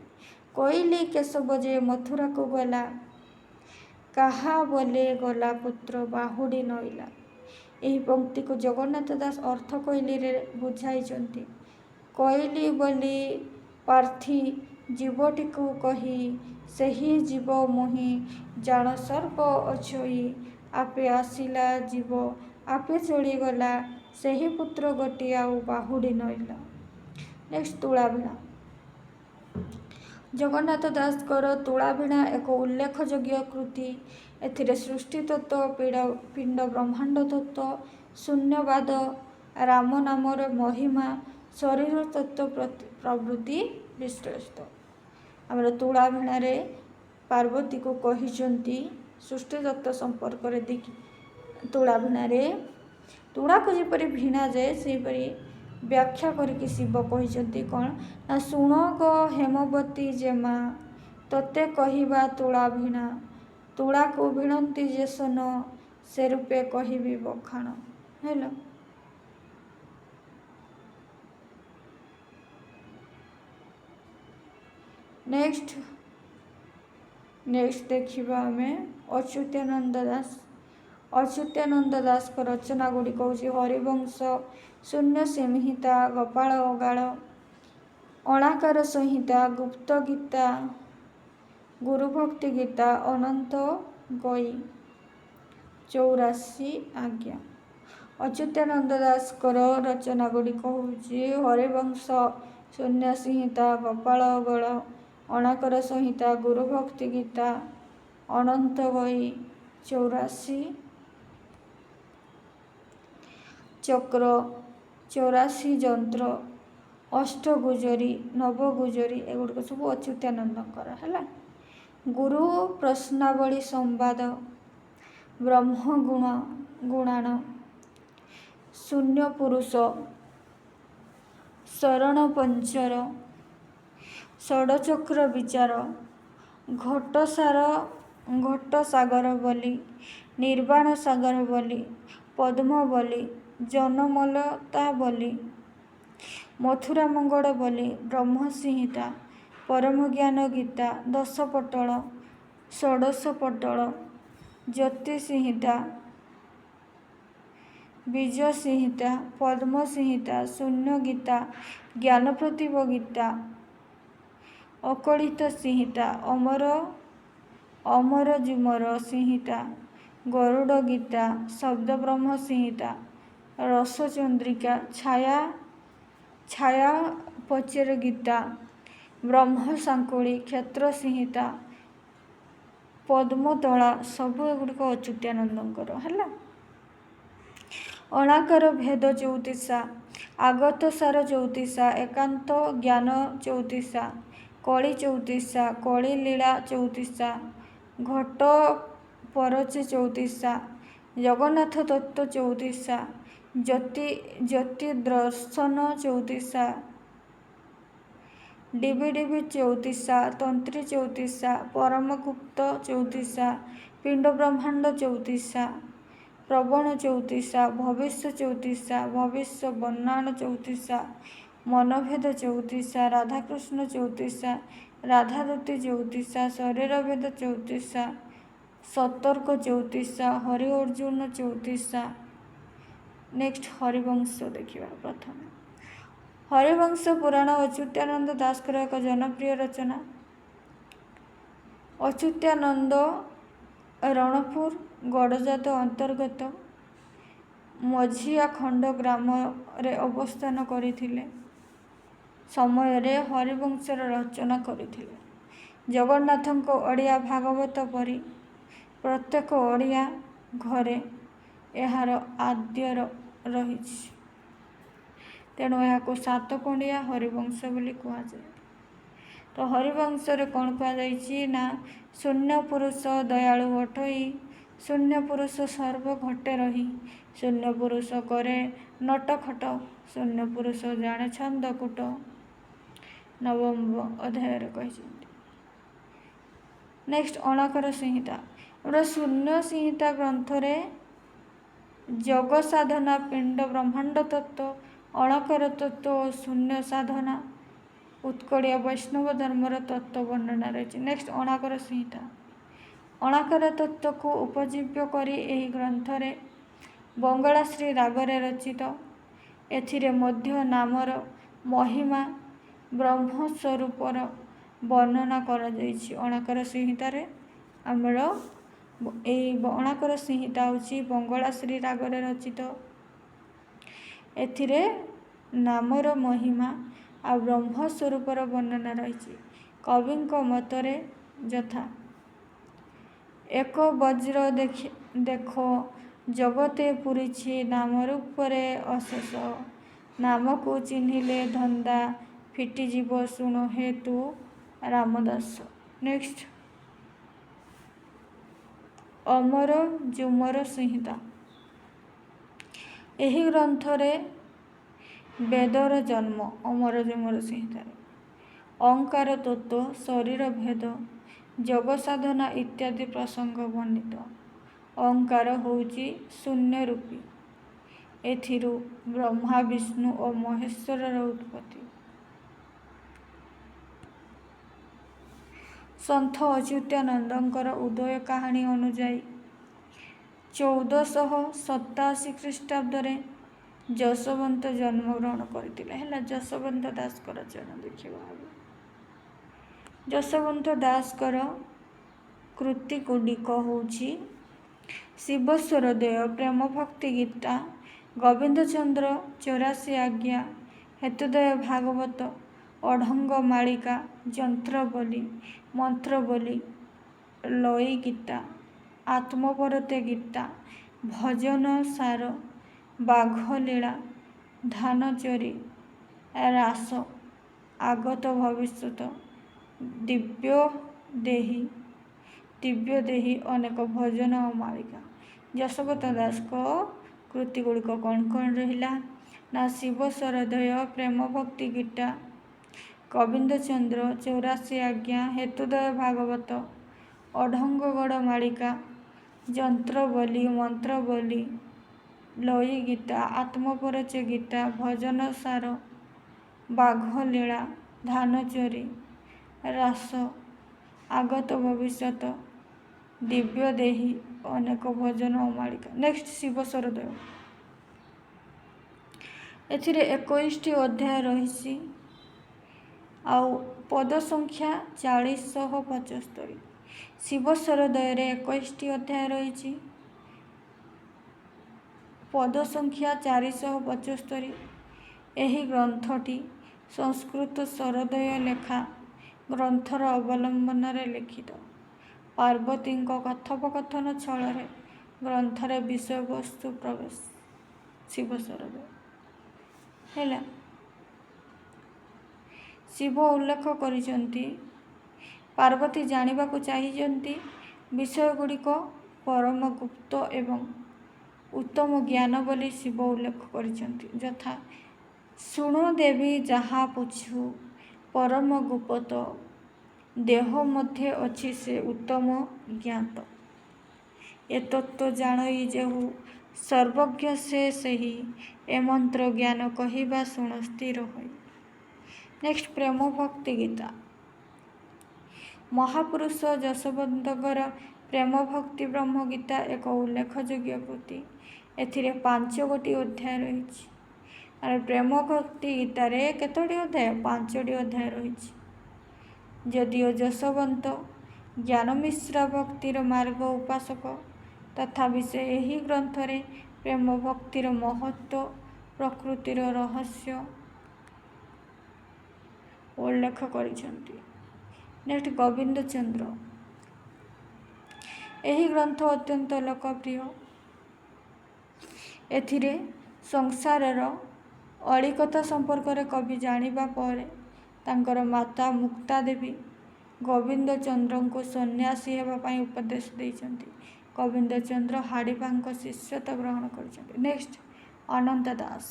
କୋଇଲି କେଶବ ଯେ ମଥୁରାକୁ ଗଲା, କାହା ବୋଲି ଗଲା ପୁତ୍ର ବାହୁଡ଼ି ନଇଲା। ଏହି ପଂକ୍ତିକୁ ଜଗନ୍ନାଥ ଦାସ ଅର୍ଥ କୋଇଲିରେ ବୁଝାଇଛନ୍ତି। କୋଇଲି ବୋଲି ପ୍ରାର୍ଥୀ ଜୀବଟିକୁ କହି, ସେହି ଜୀବ ମୁହିଁ ଜାଣ ସର୍ବ ଅଛଇ, ଆପେ ଆସିଲା ଜୀବ ଆପେ ଚଳିଗଲା, ସେହି ପୁତ୍ର ଗୋଟିଏ ଆଉ ବାହୁଡ଼ି ନଇଲା। ନେକ୍ସଟ ତୁଳାଭିଣା। ଜଗନ୍ନାଥ ଦାସଙ୍କର ତୁଳାଭିଣା ଏକ ଉଲ୍ଲେଖଯୋଗ୍ୟ କୃତି। ଏଥିରେ ସୃଷ୍ଟି ତତ୍ତ୍ୱ, ପିଣ୍ଡ ବ୍ରହ୍ମାଣ୍ଡ ତତ୍ତ୍ୱ, ଶୂନ୍ୟବାଦ, ରାମ ନାମର ମହିମା, ଶରୀର ତତ୍ତ୍ୱ ପ୍ରଭୃତି ବିଶ୍ଳେଷିତ। ଆମର ତୁଳାଭିଣାରେ ପାର୍ବତୀକୁ କହିଛନ୍ତି ସୃଷ୍ଟି ତତ୍ତ୍ୱ ସମ୍ପର୍କରେ। ତୁଳାଭିଣାରେ ତୁଳାକୁ ଯେପରି ଭିଣାଯାଏ ସେହିପରି ବ୍ୟାଖ୍ୟା କରିକି ଶିବ କହିଛନ୍ତି କ'ଣ ନା, ଶୁଣ ଗୋ ହେମବତୀ ଜେମା, ତୋତେ କହିବା ତୁଳାଭିଣା, ତୁଳାକୁ ଭିଣନ୍ତି ଯେ ସୋନ, ସେ ରୂପେ କହିବି ବଖାଣ। ହେଲା, ନେକ୍ସଟ ଦେଖିବା ଆମେ ଅଚ୍ୟୁତାନନ୍ଦ ଦାସ। ଅଚ୍ୟୁତାନନ୍ଦ ଦାସଙ୍କ ରଚନା ଗୁଡ଼ିକ ହେଉଛି ହରିବଂଶ, ଶୂନ୍ୟ ସଂହିତା, ଗୋପାଳ ଅଗାଳ, ଅଣାକାର ସଂହିତା, ଗୁପ୍ତ ଗୀତା, ଗୁରୁଭକ୍ତି ଗୀତା, ଅନନ୍ତ ଗଇ, 84 ଆଜ୍ଞା। ଅଚ୍ୟୁତାନନ୍ଦ ଦାସଙ୍କର ରଚନା ଗୁଡ଼ିକ ହେଉଛି ହରିବଂଶ, ଶୂନ୍ୟ ସଂହିତା, ଗୋପାଳ ଅଗାଳ, ଅଣାକାର ସଂହିତା, ଗୁରୁଭକ୍ତି ଗୀତା, ଅନନ୍ତ ଗଇ, 84 ଚକ୍ର, ଚୌରାଶୀ ଯନ୍ତ୍ର, ଅଷ୍ଟଗୁଜରୀ, ନବଗୁଜରୀ ଏଗୁଡ଼ିକ ସବୁ ଅଚ୍ୟୁତାନନ୍ଦଙ୍କର ହେଲା। ଗୁରୁ ପ୍ରଶ୍ନାବଳୀ ସମ୍ବାଦ, ବ୍ରହ୍ମଗୁଣ ଗୁଣାଣ, ଶୂନ୍ୟ ପୁରୁଷ, ଶରଣ ପଞ୍ଚର, ଷଡ଼ଚକ୍ର ବିଚାର, ଘଟସାଗର ବୋଲି, ନିର୍ବାଣ ସାଗର ବୋଲି, ପଦ୍ମ ବୋଲି, ଜନମଲତା ବୋଲି, ମଥୁରା ମଙ୍ଗଳ ବୋଲି, ବ୍ରହ୍ମସଂହିତା, ପରମଜ୍ଞାନ ଗୀତା, ଦଶପଟଳ, ଷୋଡ଼ଶପଟଳ, ଜ୍ୟୋତିଃସଂହିତା, ବୀଜସଂହିତା, ପଦ୍ମସଂହିତା, ଶୂନ୍ୟ ଗୀତା, ଜ୍ଞାନପ୍ରଦୀପ ଗୀତା, ଅକଳିତ ସଂହିତା, ଅମରଜୁମର ସଂହିତା, ଗରୁଡ଼ ଗୀତା, ଶବ୍ଦବ୍ରହ୍ମ ସଂହିତା, ରସଚନ୍ଦ୍ରିକା, ଛାୟାପଚର ଗୀତା, ବ୍ରହ୍ମସାଙ୍କୁଳି, କ୍ଷେତ୍ର ସଂହିତା, ପଦ୍ମତଳା ସବୁ ଏଗୁଡ଼ିକ ଅଚ୍ୟୁତାନନ୍ଦଙ୍କର ହେଲା। ଅଣାକାର ଭେଦ ଚଉତିସା, ଆଗତସାର ଚଉତିସା, ଏକାନ୍ତ ଜ୍ଞାନ ଚଉତିସା, କଳି ଚଉତିସା, କଳି ଲୀଳା ଚଉତିସା, ଘଟ ପରଚେ ଚଉତିସା, ଜଗନ୍ନାଥ ତତ୍ତ୍ୱ ଚଉତିସା, ଜ୍ୟୋତିଦର୍ଶନ ଚଉତିସା, ଡିବିଡିବି ଚଉତିସା, ତନ୍ତ୍ରୀ ଚଉତିସା, ପରମଗୁପ୍ତ ଚଉତିସା, ପିଣ୍ଡ ବ୍ରହ୍ମାଣ୍ଡ ଚଉତିସା, ପ୍ରବଣ ଚଉତିସା, ଭବିଷ୍ୟ ଚଉତିସା, ଭବିଷ୍ୟ ବର୍ଣ୍ଣାଣ ଚଉତିସା, ମନଭେଦ ଚଉତିସା, ରାଧାକୃଷ୍ଣ ଚଉତିସା, ରାଧାଦୂତୀ ଚଉତିସା, ଶରୀରଭେଦ ଚଉତିସା, ସତର୍କ ଚଉତିସା, ହରି ଅର୍ଜୁନ ଚଉତିସା। ନେକ୍ସଟ ହରିବଂଶ ଦେଖିବା। ପ୍ରଥମେ ହରିବଂଶ ପୁରାଣ ଅଚ୍ୟୁତାନନ୍ଦ ଦାସଙ୍କର ଏକ ଜନପ୍ରିୟ ରଚନା। ଅଚ୍ୟୁତାନନ୍ଦ ରଣପୁର ଗଡ଼ଜାତ ଅନ୍ତର୍ଗତ ମଝିଆଖଣ୍ଡ ଗ୍ରାମରେ ଅବସ୍ଥାନ କରିଥିଲେ ସମୟରେ ହରିବଂଶର ରଚନା କରିଥିଲେ। ଜଗନ୍ନାଥଙ୍କ ଓଡ଼ିଆ ଭାଗବତ ପରି ପ୍ରତ୍ୟେକ ଓଡ଼ିଆ ଘରେ ଏହାର ଆଦ୍ୟ ରହିଛି, ତେଣୁ ଏହାକୁ ସାତଖଣ୍ଡିଆ ହରିବଂଶ ବୋଲି କୁହାଯାଏ। ତ ହରିବଂଶରେ କ'ଣ କୁହାଯାଇଛି ନା, ଶୂନ୍ୟ ପୁରୁଷ ଦୟାଳୁ ଅଟଇ, ଶୂନ୍ୟ ପୁରୁଷ ସର୍ବ ଘଟେ ରହି, ଶୂନ୍ୟ ପୁରୁଷ କରେ ନଟଖଟ, ଶୂନ୍ୟ ପୁରୁଷ ଜାଣେ ଛନ୍ଦ କୂଟ। ନବମ ଅଧ୍ୟାୟରେ କହିଛନ୍ତି। ନେକ୍ସଟ ଅଣାକର ସଂହିତା। ଆମର ଶୂନ୍ୟ ସଂହିତା ଗ୍ରନ୍ଥରେ ଯୋଗ ସାଧନା, ପିଣ୍ଡ ବ୍ରହ୍ମାଣ୍ଡ ତତ୍ତ୍ୱ, ଅଣକର ତତ୍ତ୍ୱ ଓ ଶୂନ୍ୟ ସାଧନା, ଉତ୍କଳୀୟ ବୈଷ୍ଣବ ଧର୍ମର ତତ୍ତ୍ୱ ବର୍ଣ୍ଣନା ରହିଛି। ନେକ୍ସଟ ଅଣାକର ସଂହିତା। ଅଣାକର ତତ୍ତ୍ୱକୁ ଉପଜୀବ୍ୟ କରି ଏହି ଗ୍ରନ୍ଥରେ ବଙ୍ଗଳାଶ୍ରୀ ରାଗରେ ରଚିତ। ଏଥିରେ ମଧ୍ୟ ନାମର ମହିମା, ବ୍ରହ୍ମସ୍ୱରୂପର ବର୍ଣ୍ଣନା କରାଯାଇଛି। ଅଣାକର ସଂହିତାରେ ଆମର ଏହି ଅଣାକର ସଂହିତା ହେଉଛି ବଙ୍ଗଳାଶ୍ରୀ ରାଗରେ ରଚିତ। ଏଥିରେ ନାମର ମହିମା ଆଉ ବ୍ରହ୍ମସ୍ୱରୂପର ବର୍ଣ୍ଣନା ରହିଛି। କବିଙ୍କ ମତରେ ଯଥା: ଏକ ବଜ୍ର ଦେଖ ଜଗତେ ପୂରିଛି, ନାମ ରୂପରେ ଅଶେଷ, ନାମକୁ ଚିହ୍ନିଲେ ଧନ୍ଦା ଫିଟିଯିବ, ଶୁଣ ହେ ତୁ ରାମଦାସ। ନେକ୍ସଟ ଅମରଜୁମର ସଂହିତା। ଏହି ଗ୍ରନ୍ଥରେ ବେଦର ଜନ୍ମ। ଅମରଜୁମର ସଂହିତାରେ ଅଙ୍କାର ତତ୍ତ୍ୱ, ଶରୀର ଭେଦ, ଯୋଗ ସାଧନା ଇତ୍ୟାଦି ପ୍ରସଙ୍ଗ ବର୍ଣ୍ଣିତ। ଅଙ୍କାର ହେଉଛି ଶୂନ୍ୟ ରୂପୀ। ଏଥିରୁ ବ୍ରହ୍ମା, ବିଷ୍ଣୁ ଓ ମହେଶ୍ୱରର ଉତ୍ପତ୍ତି। ସନ୍ଥ ଅଚ୍ୟୁତାନନ୍ଦଙ୍କର ଉଦୟ କାହାଣୀ ଅନୁଯାୟୀ 1487 ଖ୍ରୀଷ୍ଟାବ୍ଦରେ ଯଶୋବନ୍ତ ଜନ୍ମଗ୍ରହଣ କରିଥିଲେ ହେଲା। ଯଶୋବନ୍ତ ଦାସଙ୍କ ରଚନା ଦେଖିବା। ଯଶୋବନ୍ତ ଦାସଙ୍କର କୃତିଗୁଡ଼ିକ ହେଉଛି ଶିବସ୍ୱରଦୟ, ପ୍ରେମ ଭକ୍ତି ଗୀତା, ଗୋବିନ୍ଦଚନ୍ଦ୍ର, 84 ଆଜ୍ଞା, ହେତୁଦୟ ଭାଗବତ, ଅଢଙ୍ଗ ମାଳିକା, ଯନ୍ତ୍ରବଲି, ମନ୍ତ୍ରବଲି, ଲଈ ଗୀତା, ଆତ୍ମପରତେ ଗୀତା, ଭଜନ ସାର, ବାଘ ଲୀଳା, ଧାନ ଚୋରି, ରାସ, ଆଗତ ଭବିଷ୍ୟତ, ଦିବ୍ୟ ଦେହି ଅନେକ ଭଜନ ଓ ମାଳିକା। ଯଶୋବନ୍ତ ଦାସଙ୍କ କୃତି ଗୁଡ଼ିକ କ'ଣ ରହିଲା ନା ଶିବ ସରଦୟ, ପ୍ରେମ ଭକ୍ତି ଗୀତା, ଗୋବିନ୍ଦ ଚନ୍ଦ୍ର, 84 ଆଜ୍ଞା, ହେତୁଦୟ ଭାଗବତ, ଅଢଙ୍ଗଗଡ଼ ମାଳିକା, ଯନ୍ତ୍ରବଲି, ମନ୍ତ୍ରବଲି, ଲୟୀ ଗୀତା, ଆତ୍ମପରିଚୟ ଗୀତା, ଭଜନ ସାର, ବାଘ ଲୀଳା, ଧାନ ଚୋରି, ରାସ, ଆଗତ ଭବିଷ୍ୟତ, ଦିବ୍ୟ ଦେହି ଅନେକ ଭଜନ ଓ ମାଳିକା। ନେକ୍ସଟ ଶିବ ସରଦୟ। ଏଥିରେ 21ଟି ଅଧ୍ୟାୟ ରହିଛି ଆଉ ପଦ ସଂଖ୍ୟା 475। ଶିବ ସରଦୟରେ 21ଟି ଅଧ୍ୟାୟ ରହିଛି, ପଦ ସଂଖ୍ୟା 475। ଏହି ଗ୍ରନ୍ଥଟି ସଂସ୍କୃତ ସରଦୟ ଲେଖା ଗ୍ରନ୍ଥର ଅବଲମ୍ବନରେ ଲିଖିତ। ପାର୍ବତୀଙ୍କ କଥୋପକଥନ ଛଳରେ ଗ୍ରନ୍ଥରେ ବିଷୟବସ୍ତୁ ପ୍ରବେଶ। ଶିବ ସରଦୟ ହେଲା। ଶିବ ଉଲ୍ଲେଖ କରିଛନ୍ତି, ପାର୍ବତୀ ଜାଣିବାକୁ ଚାହିଁଛନ୍ତି ବିଷୟଗୁଡ଼ିକ ପରମ ଗୁପ୍ତ ଏବଂ ଉତ୍ତମ ଜ୍ଞାନ ବୋଲି ଶିବ ଉଲ୍ଲେଖ କରିଛନ୍ତି। ଯଥା ଶୁଣ ଦେବୀ ଯାହା ପୁଛୁ ପରମ ଗୁପ୍ତ, ଦେହ ମଧ୍ୟ ଅଛି ସେ ଉତ୍ତମ ଜ୍ଞାତ। ଏ ତତ୍ତ୍ୱ ଜାଣଇ ଯେହୁ ସର୍ବଜ୍ଞ ସେ ସେହି, ଏ ମନ୍ତ୍ର ଜ୍ଞାନ କହିବା ଶୁଣ ସ୍ଥିର ହୋଇ। ନେକ୍ସଟ ପ୍ରେମ ଭକ୍ତି ଗୀତା। ମହାପୁରୁଷ ଯଶୋବନ୍ତଙ୍କର ପ୍ରେମ ଭକ୍ତି ବ୍ରହ୍ମ ଗୀତା ଏକ ଉଲ୍ଲେଖଯୋଗ୍ୟ କୃତି। ଏଥିରେ 5 ଅଧ୍ୟାୟ ରହିଛି। ଆଉ ପ୍ରେମ ଭକ୍ତି ଗୀତାରେ କେତୋଟି ଅଧ୍ୟାୟ? 5ଟି ଅଧ୍ୟାୟ ରହିଛି। ଯଦିଓ ଯଶୋବନ୍ତ ଜ୍ଞାନମିଶ୍ରା ଭକ୍ତିର ମାର୍ଗ ଉପାସକ, ତଥାପି ସେ ଏହି ଗ୍ରନ୍ଥରେ ପ୍ରେମ ଭକ୍ତିର ମହତ୍ତ୍ୱ, ପ୍ରକୃତିର ରହସ୍ୟ ଉଲ୍ଲେଖ କରିଛନ୍ତି। ନେକ୍ସଟ ଗୋବିନ୍ଦ ଚନ୍ଦ୍ର। ଏହି ଗ୍ରନ୍ଥ ଅତ୍ୟନ୍ତ ଲୋକପ୍ରିୟ। ଏଥିରେ ସଂସାରର ଅଳିକତା ସମ୍ପର୍କରେ କବି ଜାଣିବା ପରେ ତାଙ୍କର ମାତା ମୁକ୍ତା ଦେବୀ ଗୋବିନ୍ଦ ଚନ୍ଦ୍ରଙ୍କୁ ସନ୍ନ୍ୟାସୀ ହେବା ପାଇଁ ଉପଦେଶ ଦେଇଛନ୍ତି। ଗୋବିନ୍ଦ ଚନ୍ଦ୍ର ହାଡ଼ିଭାଙ୍କ ଶିଷ୍ୟତ୍ୱ ଗ୍ରହଣ କରିଛନ୍ତି। ନେକ୍ସଟ ଅନନ୍ତ ଦାସ।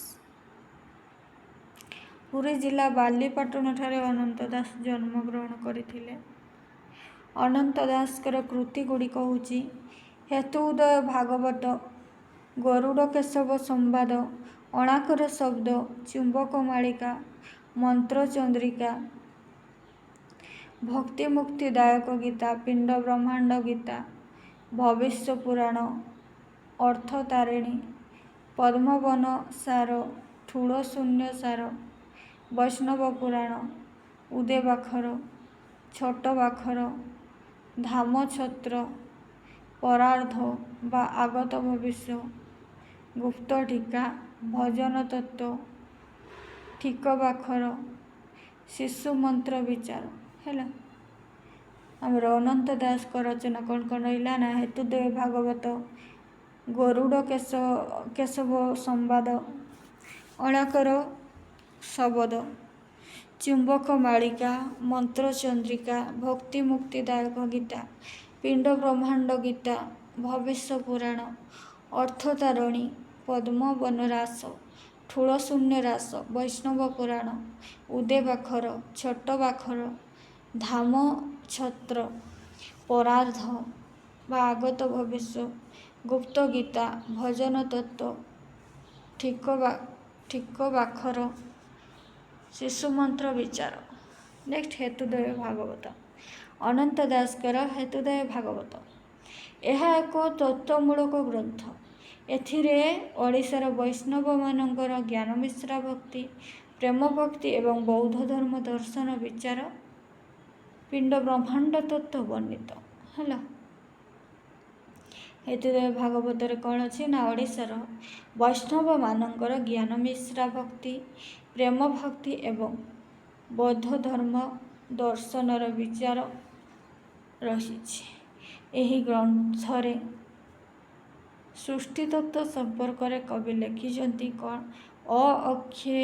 ପୁରୀ ଜିଲ୍ଲା ବାଲିପାଟଣଠାରେ ଅନନ୍ତ ଦାସ ଜନ୍ମଗ୍ରହଣ କରିଥିଲେ। ଅନନ୍ତ ଦାସଙ୍କର କୃତି ଗୁଡ଼ିକ ହେଉଛି ହେତୁ ଉଦୟ ଭାଗବତ, ଗରୁଡ଼ କେଶବ ସମ୍ବାଦ, ଅଣାକର ଶବ୍ଦ, ଚୁମ୍ବକ ମାଳିକା, ମନ୍ତ୍ର ଚନ୍ଦ୍ରିକା, ଭକ୍ତି ମୁକ୍ତି ଦାୟକ ଗୀତା, ପିଣ୍ଡ ବ୍ରହ୍ମାଣ୍ଡ ଗୀତା, ଭବିଷ୍ୟ ପୁରାଣ, ଅର୍ଥ ତାରିଣୀ, ପଦ୍ମବନ ସାର, ଠୁଳ ଶୂନ୍ୟ ସାର, ବୈଷ୍ଣବ ପୁରାଣ, ଉଦେ ବାଖର, ଛୋଟ ବାଖର, ଧାମ ଛତ୍ର, ପରାର୍ଦ୍ଧ ବା ଆଗତ ଭବିଷ୍ୟ, ଗୁପ୍ତ ଟୀକା, ଭଜନ ତତ୍ତ୍ୱ, ଠିକ ବାଖର, ଶିଶୁ ମନ୍ତ୍ର ବିଚାର ହେଲା। ଆମର ଅନନ୍ତ ଦାସଙ୍କ ରଚନା କ'ଣ ରହିଲା ନା ହେତୁଦୟ ଭାଗବତ, ଗରୁଡ଼ କେଶବ ସମ୍ବାଦ, ଅଣାକର ଶବଦ, ଚୁମ୍ବକ ମାଳିକା, ମନ୍ତ୍ର ଚନ୍ଦ୍ରିକା, ଭକ୍ତି ମୁକ୍ତି ଦାୟକ ଗୀତା, ପିଣ୍ଡ ବ୍ରହ୍ମାଣ୍ଡ ଗୀତା, ଭବିଷ୍ୟ ପୁରାଣ, ଅର୍ଥ ତାରିଣୀ, ପଦ୍ମ ବନ ରାସ, ଠୁଳ ଶୂନ୍ୟ ରାସ, ବୈଷ୍ଣବ ପୁରାଣ, ଉଦେ ବାଖର, ଛୋଟ ବାଖର, ଧାମ ଛତ୍ର, ପରାର୍ଦ୍ଧ ବା ଆଗତ ଭବିଷ୍ୟ, ଗୁପ୍ତ ଗୀତା, ଭଜନ ତତ୍ତ୍ୱ, ଠିକ ବାଖର, ଶିଶୁ ମନ୍ତ୍ର ବିଚାର। ନେକ୍ସଟ ହେତୁଦୟ ଭାଗବତ। ଅନନ୍ତ ଦାସଙ୍କର ହେତୁଦୟ ଭାଗବତ। ଏହା ଏକ ତତ୍ତ୍ୱମୂଳକ ଗ୍ରନ୍ଥ। ଏଥିରେ ଓଡ଼ିଶାର ବୈଷ୍ଣବମାନଙ୍କର ଜ୍ଞାନମିଶ୍ରା ଭକ୍ତି, ପ୍ରେମ ଭକ୍ତି ଏବଂ ବୌଦ୍ଧ ଧର୍ମ ଦର୍ଶନ ବିଚାର, ପିଣ୍ଡ ବ୍ରହ୍ମାଣ୍ଡ ତତ୍ତ୍ୱ ବର୍ଣ୍ଣିତ ହେଲା। ହେତୁଦୟ ଭାଗବତରେ କ'ଣ ଅଛି ନା ଓଡ଼ିଶାର ବୈଷ୍ଣବମାନଙ୍କର ଜ୍ଞାନମିଶ୍ରା ଭକ୍ତି, ପ୍ରେମ ଭକ୍ତି ଏବଂ ବୌଦ୍ଧ ଧର୍ମ ଦର୍ଶନର ବିଚାର ରହିଛି। ଏହି ଗ୍ରନ୍ଥରେ ସୃଷ୍ଟି ତତ୍ତ୍ୱ ସମ୍ପର୍କରେ କବି ଲେଖିଛନ୍ତି କ'ଣ? ଅକ୍ଷେ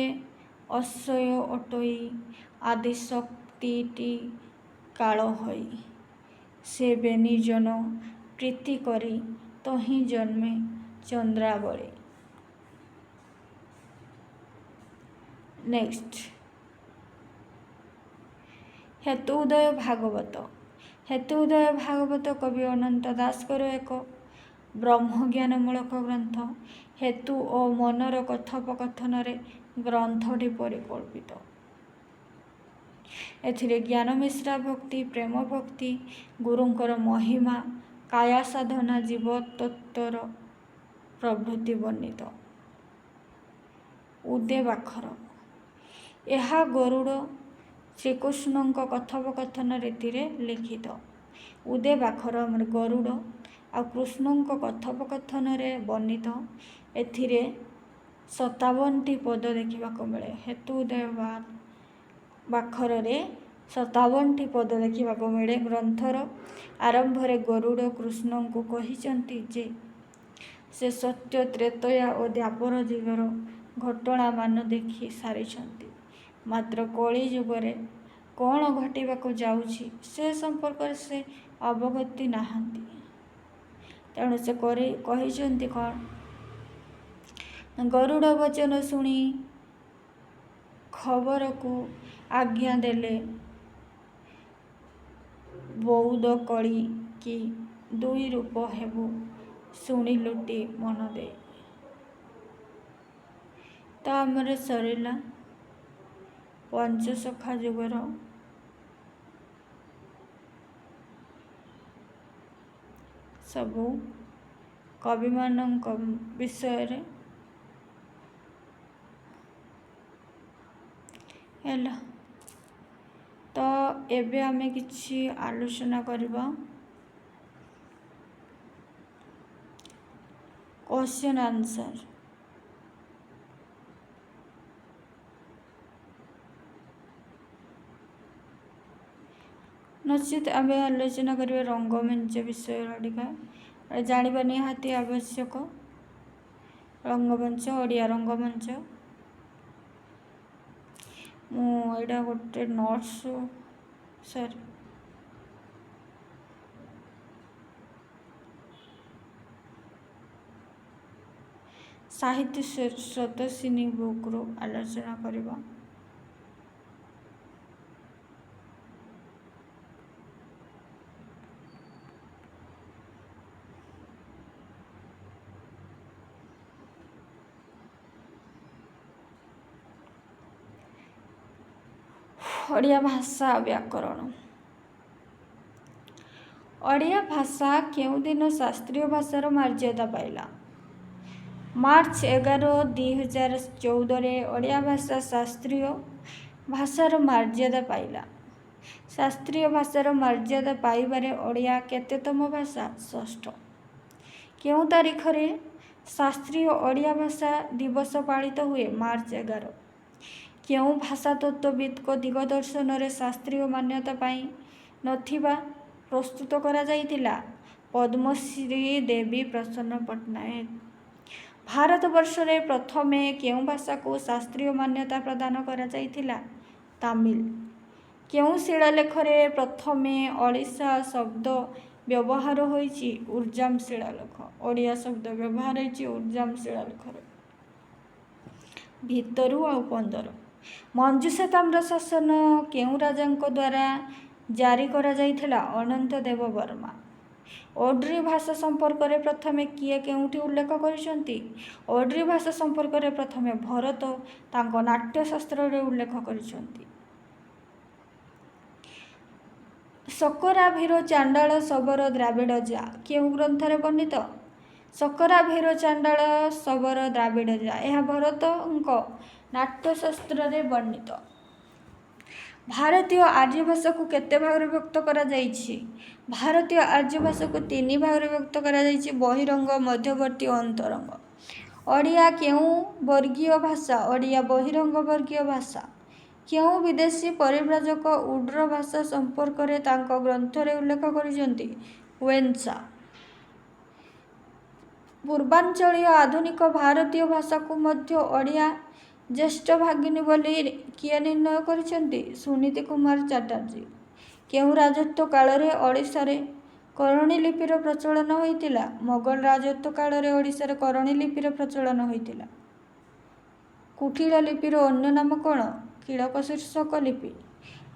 ଅସୟ ଅଟଇ ଆଦି ଶକ୍ତିଟି କାଳ ହୋଇ ସେ ବେନିଜନ ପ୍ରୀତି କରି ତହିଁ ଜନ୍ମେ ଚନ୍ଦ୍ରାବଳୀ। ନେକ୍ସଟ ହେତୁ ଉଦୟ ଭାଗବତ। ହେତୁ ଉଦୟ ଭାଗବତ କବି ଅନନ୍ତ ଦାସଙ୍କର ଏକ ବ୍ରହ୍ମଜ୍ଞାନମୂଳକ ଗ୍ରନ୍ଥ। ହେତୁ ଓ ମନର କଥୋପକଥନରେ ଗ୍ରନ୍ଥଟି ପରିକଳ୍ପିତ। ଏଥିରେ ଜ୍ଞାନ ମିଶ୍ରା ଭକ୍ତି, ପ୍ରେମ ଭକ୍ତି, ଗୁରୁଙ୍କର ମହିମା, କାୟା ସାଧନା, ଜୀବତତ୍ତ୍ୱର ପ୍ରଭୃତି ବର୍ଣ୍ଣିତ। ଉଦେବାଖର। ଏହା ଗରୁଡ଼ ଶ୍ରୀକୃଷ୍ଣଙ୍କ କଥୋପକଥନ ରୀତିରେ ଲିଖିତ। ଉଦେବାଖର ଆମର ଗରୁଡ଼ ଆଉ କୃଷ୍ଣଙ୍କ କଥୋପକଥନରେ ବର୍ଣ୍ଣିତ। ଏଥିରେ 57ଟି ପଦ ଦେଖିବାକୁ ମିଳେ। ହେତୁ ଉଦୟ ବାଖରରେ 57ଟି ପଦ ଦେଖିବାକୁ ମିଳେ। ଗ୍ରନ୍ଥର ଆରମ୍ଭରେ ଗରୁଡ଼ କୃଷ୍ଣଙ୍କୁ କହିଛନ୍ତି ଯେ ସେ ସତ୍ୟ, ତ୍ରେତୟା ଓ ଦ୍ୱାପର ଯୁଗର ଘଟଣାମାନ ଦେଖି ସାରିଛନ୍ତି, ମାତ୍ର କଳି ଯୁଗରେ କ'ଣ ଘଟିବାକୁ ଯାଉଛି ସେ ସମ୍ପର୍କରେ ସେ ଅବଗତ ନାହାନ୍ତି। ତେଣୁ ସେ କହିଛନ୍ତି କ'ଣ? ଗରୁଡ଼ ବଚନ ଶୁଣି ଖବରକୁ ଆଜ୍ଞା ଦେଲେ ବଉଦ କଳି କି ଦୁଇ ରୂପ ହେବୁ ଶୁଣି ଲୁଟି ମନ ଦେଇ। ତ ଆମର ସରିଲା ପଞ୍ଚସଖା ଯୁଗର ସବୁ କବିମାନଙ୍କ ବିଷୟରେ ହେଲା। ତ ଏବେ ଆମେ କିଛି ଆଲୋଚନା କରିବା କ୍ୱେଶ୍ଚନ୍ ଆନ୍ସର। ନଚେତ ଆମେ ଆଲୋଚନା କରିବା ରଙ୍ଗମଞ୍ଚ ବିଷୟରେ ଟିକେ ଜାଣିବା ନିହାତି ଆବଶ୍ୟକ। ରଙ୍ଗମଞ୍ଚ, ଓଡ଼ିଆ ରଙ୍ଗମଞ୍ଚ। ମୁଁ ଏଇଟା ଗୋଟେ ନୋଟ୍ସ ସାହିତ୍ୟ ସ୍ରୋତସ୍ୱିନୀ ବୁକ୍ରୁ ଆଲୋଚନା କରିବା। ଓଡ଼ିଆ ଭାଷା ବ୍ୟାକରଣ। ଓଡ଼ିଆ ଭାଷା କେଉଁଦିନ ଶାସ୍ତ୍ରୀୟ ଭାଷାର ମର୍ଯ୍ୟାଦା ପାଇଲା? ମାର୍ଚ୍ଚ 11, 2014ରେ ଓଡ଼ିଆ ଭାଷା ଶାସ୍ତ୍ରୀୟ ଭାଷାର ମର୍ଯ୍ୟାଦା ପାଇଲା। ଶାସ୍ତ୍ରୀୟ ଭାଷାର ମର୍ଯ୍ୟାଦା ପାଇବାରେ ଓଡ଼ିଆ କେତେତମ ଭାଷା? ଷଷ୍ଠ। କେଉଁ ତାରିଖରେ ଶାସ୍ତ୍ରୀୟ ଓଡ଼ିଆ ଭାଷା ଦିବସ ପାଳିତ ହୁଏ? ମାର୍ଚ୍ଚ 11। କେଉଁ ଭାଷାତତ୍ତ୍ୱବିତ୍ଙ୍କ ଦିଗଦର୍ଶନରେ ଶାସ୍ତ୍ରୀୟ ମାନ୍ୟତା ପାଇ ନଥିବା ପ୍ରସ୍ତୁତ କରାଯାଇଥିଲା? ପଦ୍ମଶ୍ରୀ ଦେବୀ ପ୍ରସନ୍ନ ପଟ୍ଟନାୟକ। ଭାରତବର୍ଷରେ ପ୍ରଥମେ କେଉଁ ଭାଷାକୁ ଶାସ୍ତ୍ରୀୟ ମାନ୍ୟତା ପ୍ରଦାନ କରାଯାଇଥିଲା? ତାମିଲ। କେଉଁ ଶିଳାଲେଖରେ ପ୍ରଥମେ ଓଡ଼ିଶା ଶବ୍ଦ ବ୍ୟବହାର ହୋଇଛି? ଉର୍ଜାମ ଶିଳାଲେଖ। ଓଡ଼ିଆ ଶବ୍ଦ ବ୍ୟବହାର ହୋଇଛି ଉର୍ଜାମ ଶିଳାଲେଖରେ। ଭିତରୁ ଆଉ 15। ମଞ୍ଜୁଷା ତାମ୍ରଶାସନ କେଉଁ ରାଜାଙ୍କ ଦ୍ୱାରା ଜାରି କରାଯାଇଥିଲା? ଅନନ୍ତ ଦେବ ବର୍ମା। ଓଡ୍ରି ଭାଷା ସମ୍ପର୍କରେ ପ୍ରଥମେ କିଏ କେଉଁଠି ଉଲ୍ଲେଖ କରିଛନ୍ତି? ଓଡ୍ରି ଭାଷା ସମ୍ପର୍କରେ ପ୍ରଥମେ ଭରତ ତାଙ୍କ ନାଟ୍ୟଶାସ୍ତ୍ରରେ ଉଲ୍ଲେଖ କରିଛନ୍ତି। ଶକରାଭୀର ଚାଣ୍ଡାଳ ଶବର ଦ୍ରାବିଡ଼ ଯା କେଉଁ ଗ୍ରନ୍ଥରେ ବର୍ଣ୍ଣିତ? ଶକରାଭୀର ଚାଣ୍ଡାଳ ଶବର ଦ୍ରାବିଡ଼ ଯା ଏହା ଭରତଙ୍କ ନାଟ୍ୟଶାସ୍ତ୍ରରେ ବର୍ଣ୍ଣିତ। ଭାରତୀୟ ଆର୍ଯ୍ୟ ଭାଷାକୁ କେତେ ଭାଗରେ ବିଭକ୍ତ କରାଯାଇଛି? ଭାରତୀୟ ଆର୍ଯ୍ୟ ଭାଷାକୁ 3 ଭାଗରେ ବିଭକ୍ତ କରାଯାଇଛି: ବହିରଙ୍ଗ, ମଧ୍ୟବର୍ତ୍ତୀ ଓ ଅନ୍ତରଙ୍ଗ। ଓଡ଼ିଆ କେଉଁ ବର୍ଗୀୟ ଭାଷା? ଓଡ଼ିଆ ବହିରଙ୍ଗ ବର୍ଗୀୟ ଭାଷା। କେଉଁ ବିଦେଶୀ ପରିବ୍ରାଜକ ଉଡ୍ର ଭାଷା ସମ୍ପର୍କରେ ତାଙ୍କ ଗ୍ରନ୍ଥରେ ଉଲ୍ଲେଖ କରିଛନ୍ତି? ହୁଏନ୍ସା। ପୂର୍ବାଞ୍ଚଳୀୟ ଆଧୁନିକ ଭାରତୀୟ ଭାଷାକୁ ମଧ୍ୟ ଓଡ଼ିଆ ଜ୍ୟେଷ୍ଠ ଭାଗିନୀ ବୋଲି କିଏ ନିର୍ଣ୍ଣୟ କରିଛନ୍ତି? ସୁନୀତି କୁମାର ଚାଟାର୍ଜୀ। କେଉଁ ରାଜତ୍ୱ କାଳରେ ଓଡ଼ିଶାରେ କରଣୀ ଲିପିର ପ୍ରଚଳନ ହୋଇଥିଲା? ମୋଗଲ ରାଜତ୍ୱ କାଳରେ ଓଡ଼ିଶାରେ କରଣୀ ଲିପିର ପ୍ରଚଳନ ହୋଇଥିଲା। କୁଟିଳ ଲିପିର ଅନ୍ୟ ନାମ କ'ଣ? କିଳକ ଶୀର୍ଷକ ଲିପି।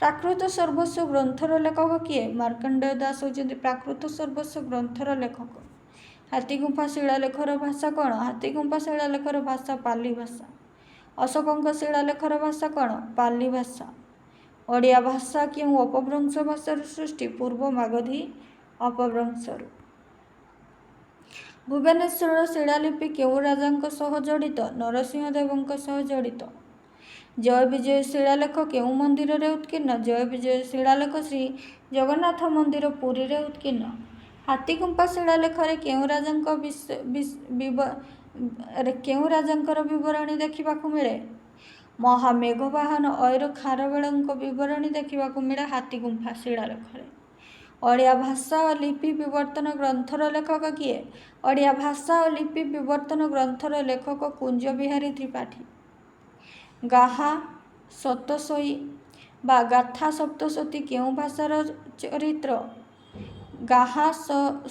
ପ୍ରାକୃତ ସର୍ବସ୍ୱ ଗ୍ରନ୍ଥର ଲେଖକ କିଏ? ମାର୍କଣ୍ଡେୟ ଦାସ ହେଉଛନ୍ତି ପ୍ରାକୃତ ସର୍ବସ୍ୱ ଗ୍ରନ୍ଥର ଲେଖକ। ହାତୀଗୁମ୍ଫା ଶିଳାଲେଖର ଭାଷା କ'ଣ? ହାତୀଗୁମ୍ଫା ଶିଳାଲେଖର ଭାଷା ପାଲି ଭାଷା। ଅଶୋକଙ୍କ ଶିଳାଲେଖର ଭାଷା କ'ଣ? ପାଲି ଭାଷା। ଓଡ଼ିଆ ଭାଷା କେଉଁ ଅପଭ୍ରଂଶ ଭାଷାରୁ ସୃଷ୍ଟି? ପୂର୍ବ ମାଗଧୀ ଅପଭ୍ରଂଶରୁ। ଭୁବନେଶ୍ୱରର ଶିଳାଲିପି କେଉଁ ରାଜାଙ୍କ ସହ ଜଡ଼ିତ? ନରସିଂହ ଦେବଙ୍କ ସହ ଜଡ଼ିତ। ଜୟ ବିଜୟ ଶିଳାଲେଖ କେଉଁ ମନ୍ଦିରରେ ଉତ୍କୀର୍ଣ୍ଣ? ଜୟ ବିଜୟ ଶିଳାଲେଖ ଶ୍ରୀ ଜଗନ୍ନାଥ ମନ୍ଦିର ପୁରୀରେ ଉତ୍କୀର୍ଣ୍ଣ। ହାତୀଗୁମ୍ଫା ଶିଳାଲେଖରେ କେଉଁ ରାଜାଙ୍କର ବିବରଣୀ ଦେଖିବାକୁ ମିଳେ? ମହାମେଘବାହନ ଐର ଖାରବେଳଙ୍କ ବିବରଣୀ ଦେଖିବାକୁ ମିଳେ ହାତୀଗୁମ୍ଫା ଶିଳାଲେଖରେ। ଓଡ଼ିଆ ଭାଷା ଓ ଲିପି ବିବର୍ତ୍ତନ ଗ୍ରନ୍ଥର ଲେଖକ କିଏ? ଓଡ଼ିଆ ଭାଷା ଓ ଲିପି ବିବର୍ତ୍ତନ ଗ୍ରନ୍ଥର ଲେଖକ କୁଞ୍ଜ ବିହାରୀ ତ୍ରିପାଠୀ। ଗାଥା ସପ୍ତଶତୀ ବା ଗାଥା ସପ୍ତଶତୀ କେଉଁ ଭାଷାର ଚରିତ୍ର? ଗାଥା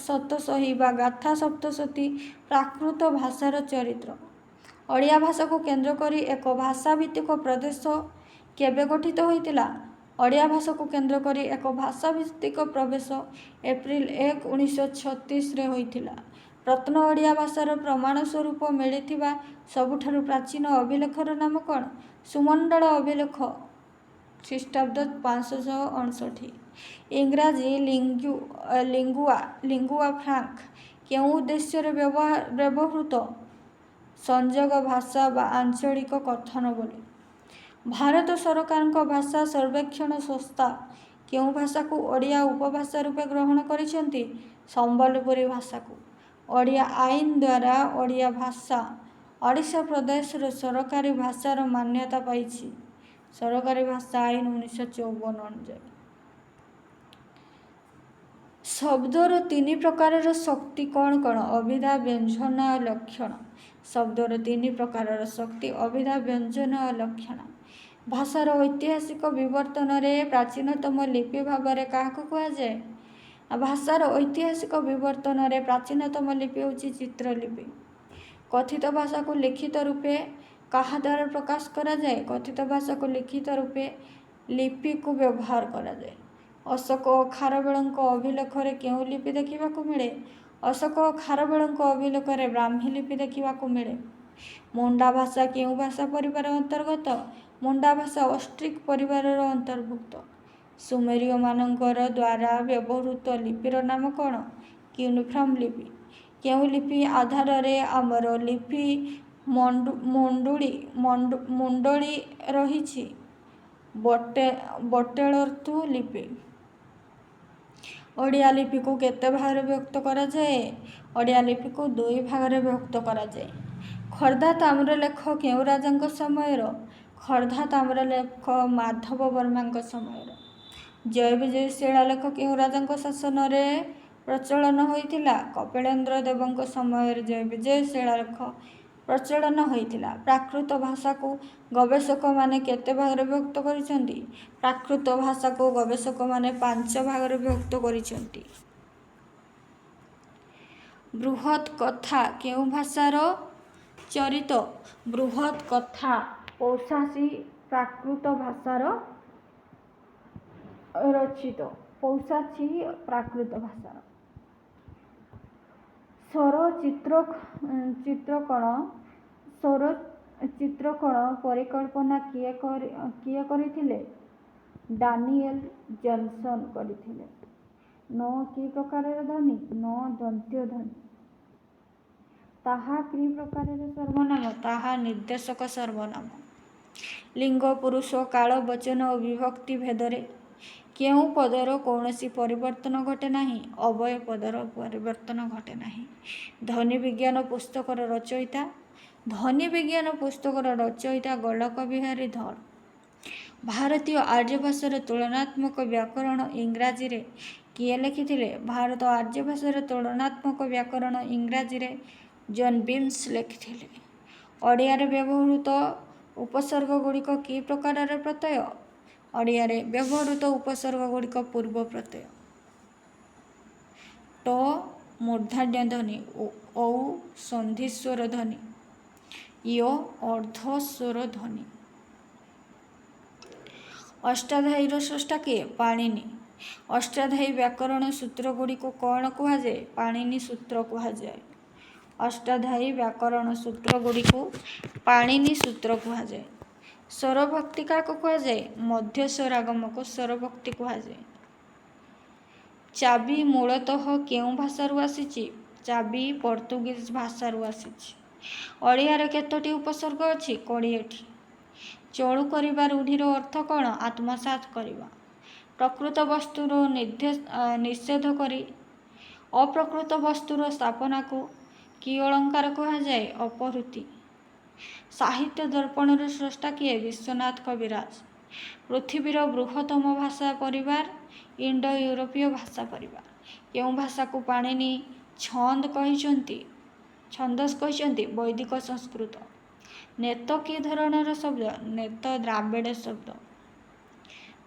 ସପ୍ତଶତୀ ବା ଗାଥା ସପ୍ତଶତୀ ପ୍ରାକୃତ ଭାଷାର ଚରିତ୍ର। ଓଡ଼ିଆ ଭାଷାକୁ କେନ୍ଦ୍ର କରି ଏକ ଭାଷାଭିତ୍ତିକ ପ୍ରଦେଶ କେବେ ଗଠିତ ହୋଇଥିଲା? ଓଡ଼ିଆ ଭାଷାକୁ କେନ୍ଦ୍ର କରି ଏକ ଭାଷାଭିତ୍ତିକ ପ୍ରଦେଶ ଏପ୍ରିଲ 1, 1936ରେ ହୋଇଥିଲା। ରତ୍ନ ଓଡ଼ିଆ ଭାଷାର ପ୍ରମାଣ ସ୍ୱରୂପ ମିଳିଥିବା ସବୁଠାରୁ ପ୍ରାଚୀନ ଅଭିଲେଖର ନାମ କ'ଣ? ସୁମଣ୍ଡଳ ଅଭିଲେଖ ଖ୍ରୀଷ୍ଟାବ୍ଦ 559। ଇଂରାଜୀ ଲିଙ୍ଗୁଆ ଫ୍ରାଙ୍କ କେଉଁ ଉଦ୍ଦେଶ୍ୟରେ ବ୍ୟବହୃତ? ସଂଯୋଗ ଭାଷା ବା ଆଞ୍ଚଳିକ କଥନ ବୋଲି। ଭାରତ ସରକାରଙ୍କ ଭାଷା ସର୍ବେକ୍ଷଣ ସଂସ୍ଥା କେଉଁ ଭାଷାକୁ ଓଡ଼ିଆ ଉପଭାଷା ରୂପେ ଗ୍ରହଣ କରିଛନ୍ତି? ସମ୍ବଲପୁରୀ ଭାଷାକୁ। ଓଡ଼ିଆ ଆଇନ ଦ୍ୱାରା ଓଡ଼ିଆ ଭାଷା ଓଡ଼ିଶା ପ୍ରଦେଶର ସରକାରୀ ଭାଷାର ମାନ୍ୟତା ପାଇଛି। ସରକାରୀ ଭାଷା ଆଇନ 1954 ଅନୁଯାୟୀ। ଶବ୍ଦର ତିନି ପ୍ରକାରର ଶକ୍ତି କ'ଣ କ'ଣ? ଅଭିଧା, ବ୍ୟଞ୍ଜନ ଓ ଲକ୍ଷଣ। ଶବ୍ଦର ତିନି ପ୍ରକାରର ଶକ୍ତି ଅଭିଧା, ବ୍ୟଞ୍ଜନ ଓ ଲକ୍ଷଣ। ଭାଷାର ଐତିହାସିକ ବିବର୍ତ୍ତନରେ ପ୍ରାଚୀନତମ ଲିପି ଭାବରେ କାହାକୁ କୁହାଯାଏ? ଭାଷାର ଐତିହାସିକ ବିବର୍ତ୍ତନରେ ପ୍ରାଚୀନତମ ଲିପି ହେଉଛି ଚିତ୍ରଲିପି। କଥିତ ଭାଷାକୁ ଲିଖିତ ରୂପେ କାହା ଦ୍ୱାରା ପ୍ରକାଶ କରାଯାଏ? କଥିତ ଭାଷାକୁ ଲିଖିତ ରୂପେ ଲିପିକୁ ବ୍ୟବହାର କରାଯାଏ। ଅଶୋକ ଓ ଖାରବେଳଙ୍କ ଅଭିଲେଖରେ କେଉଁ ଲିପି ଦେଖିବାକୁ ମିଳେ? ଅଶୋକ ଓ ଖାରବେଳଙ୍କ ଅଭିଲେଖରେ ବ୍ରାହ୍ମୀ ଲିପି ଦେଖିବାକୁ ମିଳେ। ମୁଣ୍ଡା ଭାଷା କେଉଁ ଭାଷା ପରିବାର ଅନ୍ତର୍ଗତ? ମୁଣ୍ଡା ଭାଷା ଅଷ୍ଟ୍ରିକ ପରିବାରର ଅନ୍ତର୍ଭୁକ୍ତ। ସୁମେରୀୟମାନଙ୍କର ଦ୍ୱାରା ବ୍ୟବହୃତ ଲିପିର ନାମ କ'ଣ? କ୍ୟୁନିଫର୍ମ ଲିପି। କେଉଁ ଲିପି ଆଧାରରେ ଆମର ଲିପି ମଣ୍ଡଳୀ ରହିଛି? ବଟେଳର୍ଥୁ ଲିପି। ଓଡ଼ିଆ ଲିପିକୁ କେତେ ଭାଗରେ ବିଭକ୍ତ କରାଯାଏ? ଓଡ଼ିଆ ଲିପିକୁ 2 ଭାଗରେ ବିଭକ୍ତ କରାଯାଏ। ଖୋର୍ଦ୍ଧା ତାମ୍ରଲେଖ କେଉଁ ରାଜାଙ୍କ ସମୟର? ଖୋର୍ଦ୍ଧା ତାମ୍ରଲେଖ ମାଧବ ବର୍ମାଙ୍କ ସମୟର। ଜୟ ବିଜୟ ଶିଳାଲେଖ କେଉଁ ରାଜାଙ୍କ ଶାସନରେ ପ୍ରଚଳନ ହୋଇଥିଲା? କପିଳେନ୍ଦ୍ର ଦେବଙ୍କ ସମୟରେ ଜୟ ବିଜୟ ଶିଳାଲେଖ ପ୍ରଚଳନ ହୋଇଥିଲା। ପ୍ରାକୃତ ଭାଷାକୁ ଗବେଷକମାନେ କେତେ ଭାଗରେ ବିଭକ୍ତ କରିଛନ୍ତି? ପ୍ରାକୃତ ଭାଷାକୁ ଗବେଷକମାନେ 5 ଭାଗରେ ବିଭକ୍ତ କରିଛନ୍ତି। ବୃହତ୍ କଥା କେଉଁ ଭାଷାର ଚରିତ? ବୃହତ୍ କଥା ପୌଷାଶୀ ପ୍ରାକୃତ ଭାଷାର ରଚିତ। ପୌଷାଶୀ ପ୍ରାକୃତ ଭାଷାର। ସୌର ଚିତ୍ରକଣ ପରିକଳ୍ପନା କିଏ କରିଥିଲେ? ଡାନିଏଲ ଜନସନ କରିଥିଲେ। ନ କି ପ୍ରକାରର ଧ୍ୱନି? ନ ଦନ୍ତ୍ୟ ଧ୍ୱନି। ତାହା କି ପ୍ରକାରର ସର୍ବନାମ? ତାହା ନିର୍ଦ୍ଦେଶକ ସର୍ବନାମ। ଲିଙ୍ଗ, ପୁରୁଷ, କାଳ, ବଚନ ଓ ବିଭକ୍ତି ଭେଦରେ କେଉଁ ପଦର କୌଣସି ପରିବର୍ତ୍ତନ ଘଟେ ନାହିଁ? ଅବୟ ପଦର ପରିବର୍ତ୍ତନ ଘଟେ ନାହିଁ। ଧ୍ୱନି ବିଜ୍ଞାନ ପୁସ୍ତକର ରଚୟିତା? ଧ୍ୱନି ବିଜ୍ଞାନ ପୁସ୍ତକର ରଚୟିତା ଗୋଲକ ବିହାରୀ ଧଳ। ଭାରତୀୟ ଆର୍ଯ୍ୟ ଭାଷାର ତୁଳନାତ୍ମକ ବ୍ୟାକରଣ ଇଂରାଜୀରେ କିଏ ଲେଖିଥିଲେ? ଭାରତ ଆର୍ଯ୍ୟ ଭାଷାର ତୁଳନାତ୍ମକ ବ୍ୟାକରଣ ଇଂରାଜୀରେ ଜନ୍ ବିମ୍ସ ଲେଖିଥିଲେ। ଓଡ଼ିଆରେ ବ୍ୟବହୃତ ଉପସର୍ଗ ଗୁଡ଼ିକ କି ପ୍ରକାରର ପ୍ରତ୍ୟୟ? ଓଡ଼ିଆରେ ବ୍ୟବହୃତ ଉପସର୍ଗ ଗୁଡ଼ିକ ପୂର୍ବ ପ୍ରତ୍ୟୟ। ଟ ମୂର୍ଦ୍ଧନ୍ୟ ଧ୍ୱନି, ଔ ସନ୍ଧିସ୍ୱର ଧ୍ୱନି, ୟ ଅର୍ଦ୍ଧସ୍ୱର ଧ୍ୱନି। ଅଷ୍ଟାଧ୍ୟାୟୀର ସ୍ରଷ୍ଟା କିଏ? ପାଣିନି। ଅଷ୍ଟାଧ୍ୟାୟୀ ବ୍ୟାକରଣ ସୂତ୍ର ଗୁଡ଼ିକୁ କ'ଣ କୁହାଯାଏ? ପାଣିନି ସୂତ୍ର କୁହାଯାଏ। ଅଷ୍ଟାଧ୍ୟାୟୀ ବ୍ୟାକରଣ ସୂତ୍ର ଗୁଡ଼ିକୁ ପାଣିନି ସୂତ୍ର କୁହାଯାଏ। ସ୍ୱରଭକ୍ତି କାହାକୁ କୁହାଯାଏ? ମଧ୍ୟସ୍ୱରାଗମକୁ ସ୍ୱରଭକ୍ତି କୁହାଯାଏ। ଚାବି ମୂଳତଃ କେଉଁ ଭାଷାରୁ ଆସିଛି? ଚାବି ପର୍ତ୍ତୁଗୀଜ ଭାଷାରୁ ଆସିଛି। ଓଡ଼ିଆରେ କେତୋଟି ଉପସର୍ଗ ଅଛି? 20ଟି। ଚଳୁ କରିବା ରୂଢ଼ିର ଅର୍ଥ କ'ଣ? ଆତ୍ମସାତ କରିବା। ପ୍ରକୃତ ବସ୍ତୁର ନିଷେଧ କରି ଅପ୍ରକୃତ ବସ୍ତୁର ସ୍ଥାପନାକୁ କି ଅଳଙ୍କାର କୁହାଯାଏ? ଅପହୃତି। ସାହିତ୍ୟ ଦର୍ପଣର ସ୍ରଷ୍ଟା କିଏ? ବିଶ୍ୱନାଥ କବିରାଜ। ପୃଥିବୀର ବୃହତ୍ତମ ଭାଷା ପରିବାର? ଇଣ୍ଡୋ ୟୁରୋପୀୟ ଭାଷା ପରିବାର। କେଉଁ ଭାଷାକୁ ପାଣିନି ଛନ୍ଦସ କହିଛନ୍ତି? ବୈଦିକ ସଂସ୍କୃତ। ନେତ କି ଧରଣର ଶବ୍ଦ? ନେତ ଦ୍ରାବିଡ଼ ଶବ୍ଦ।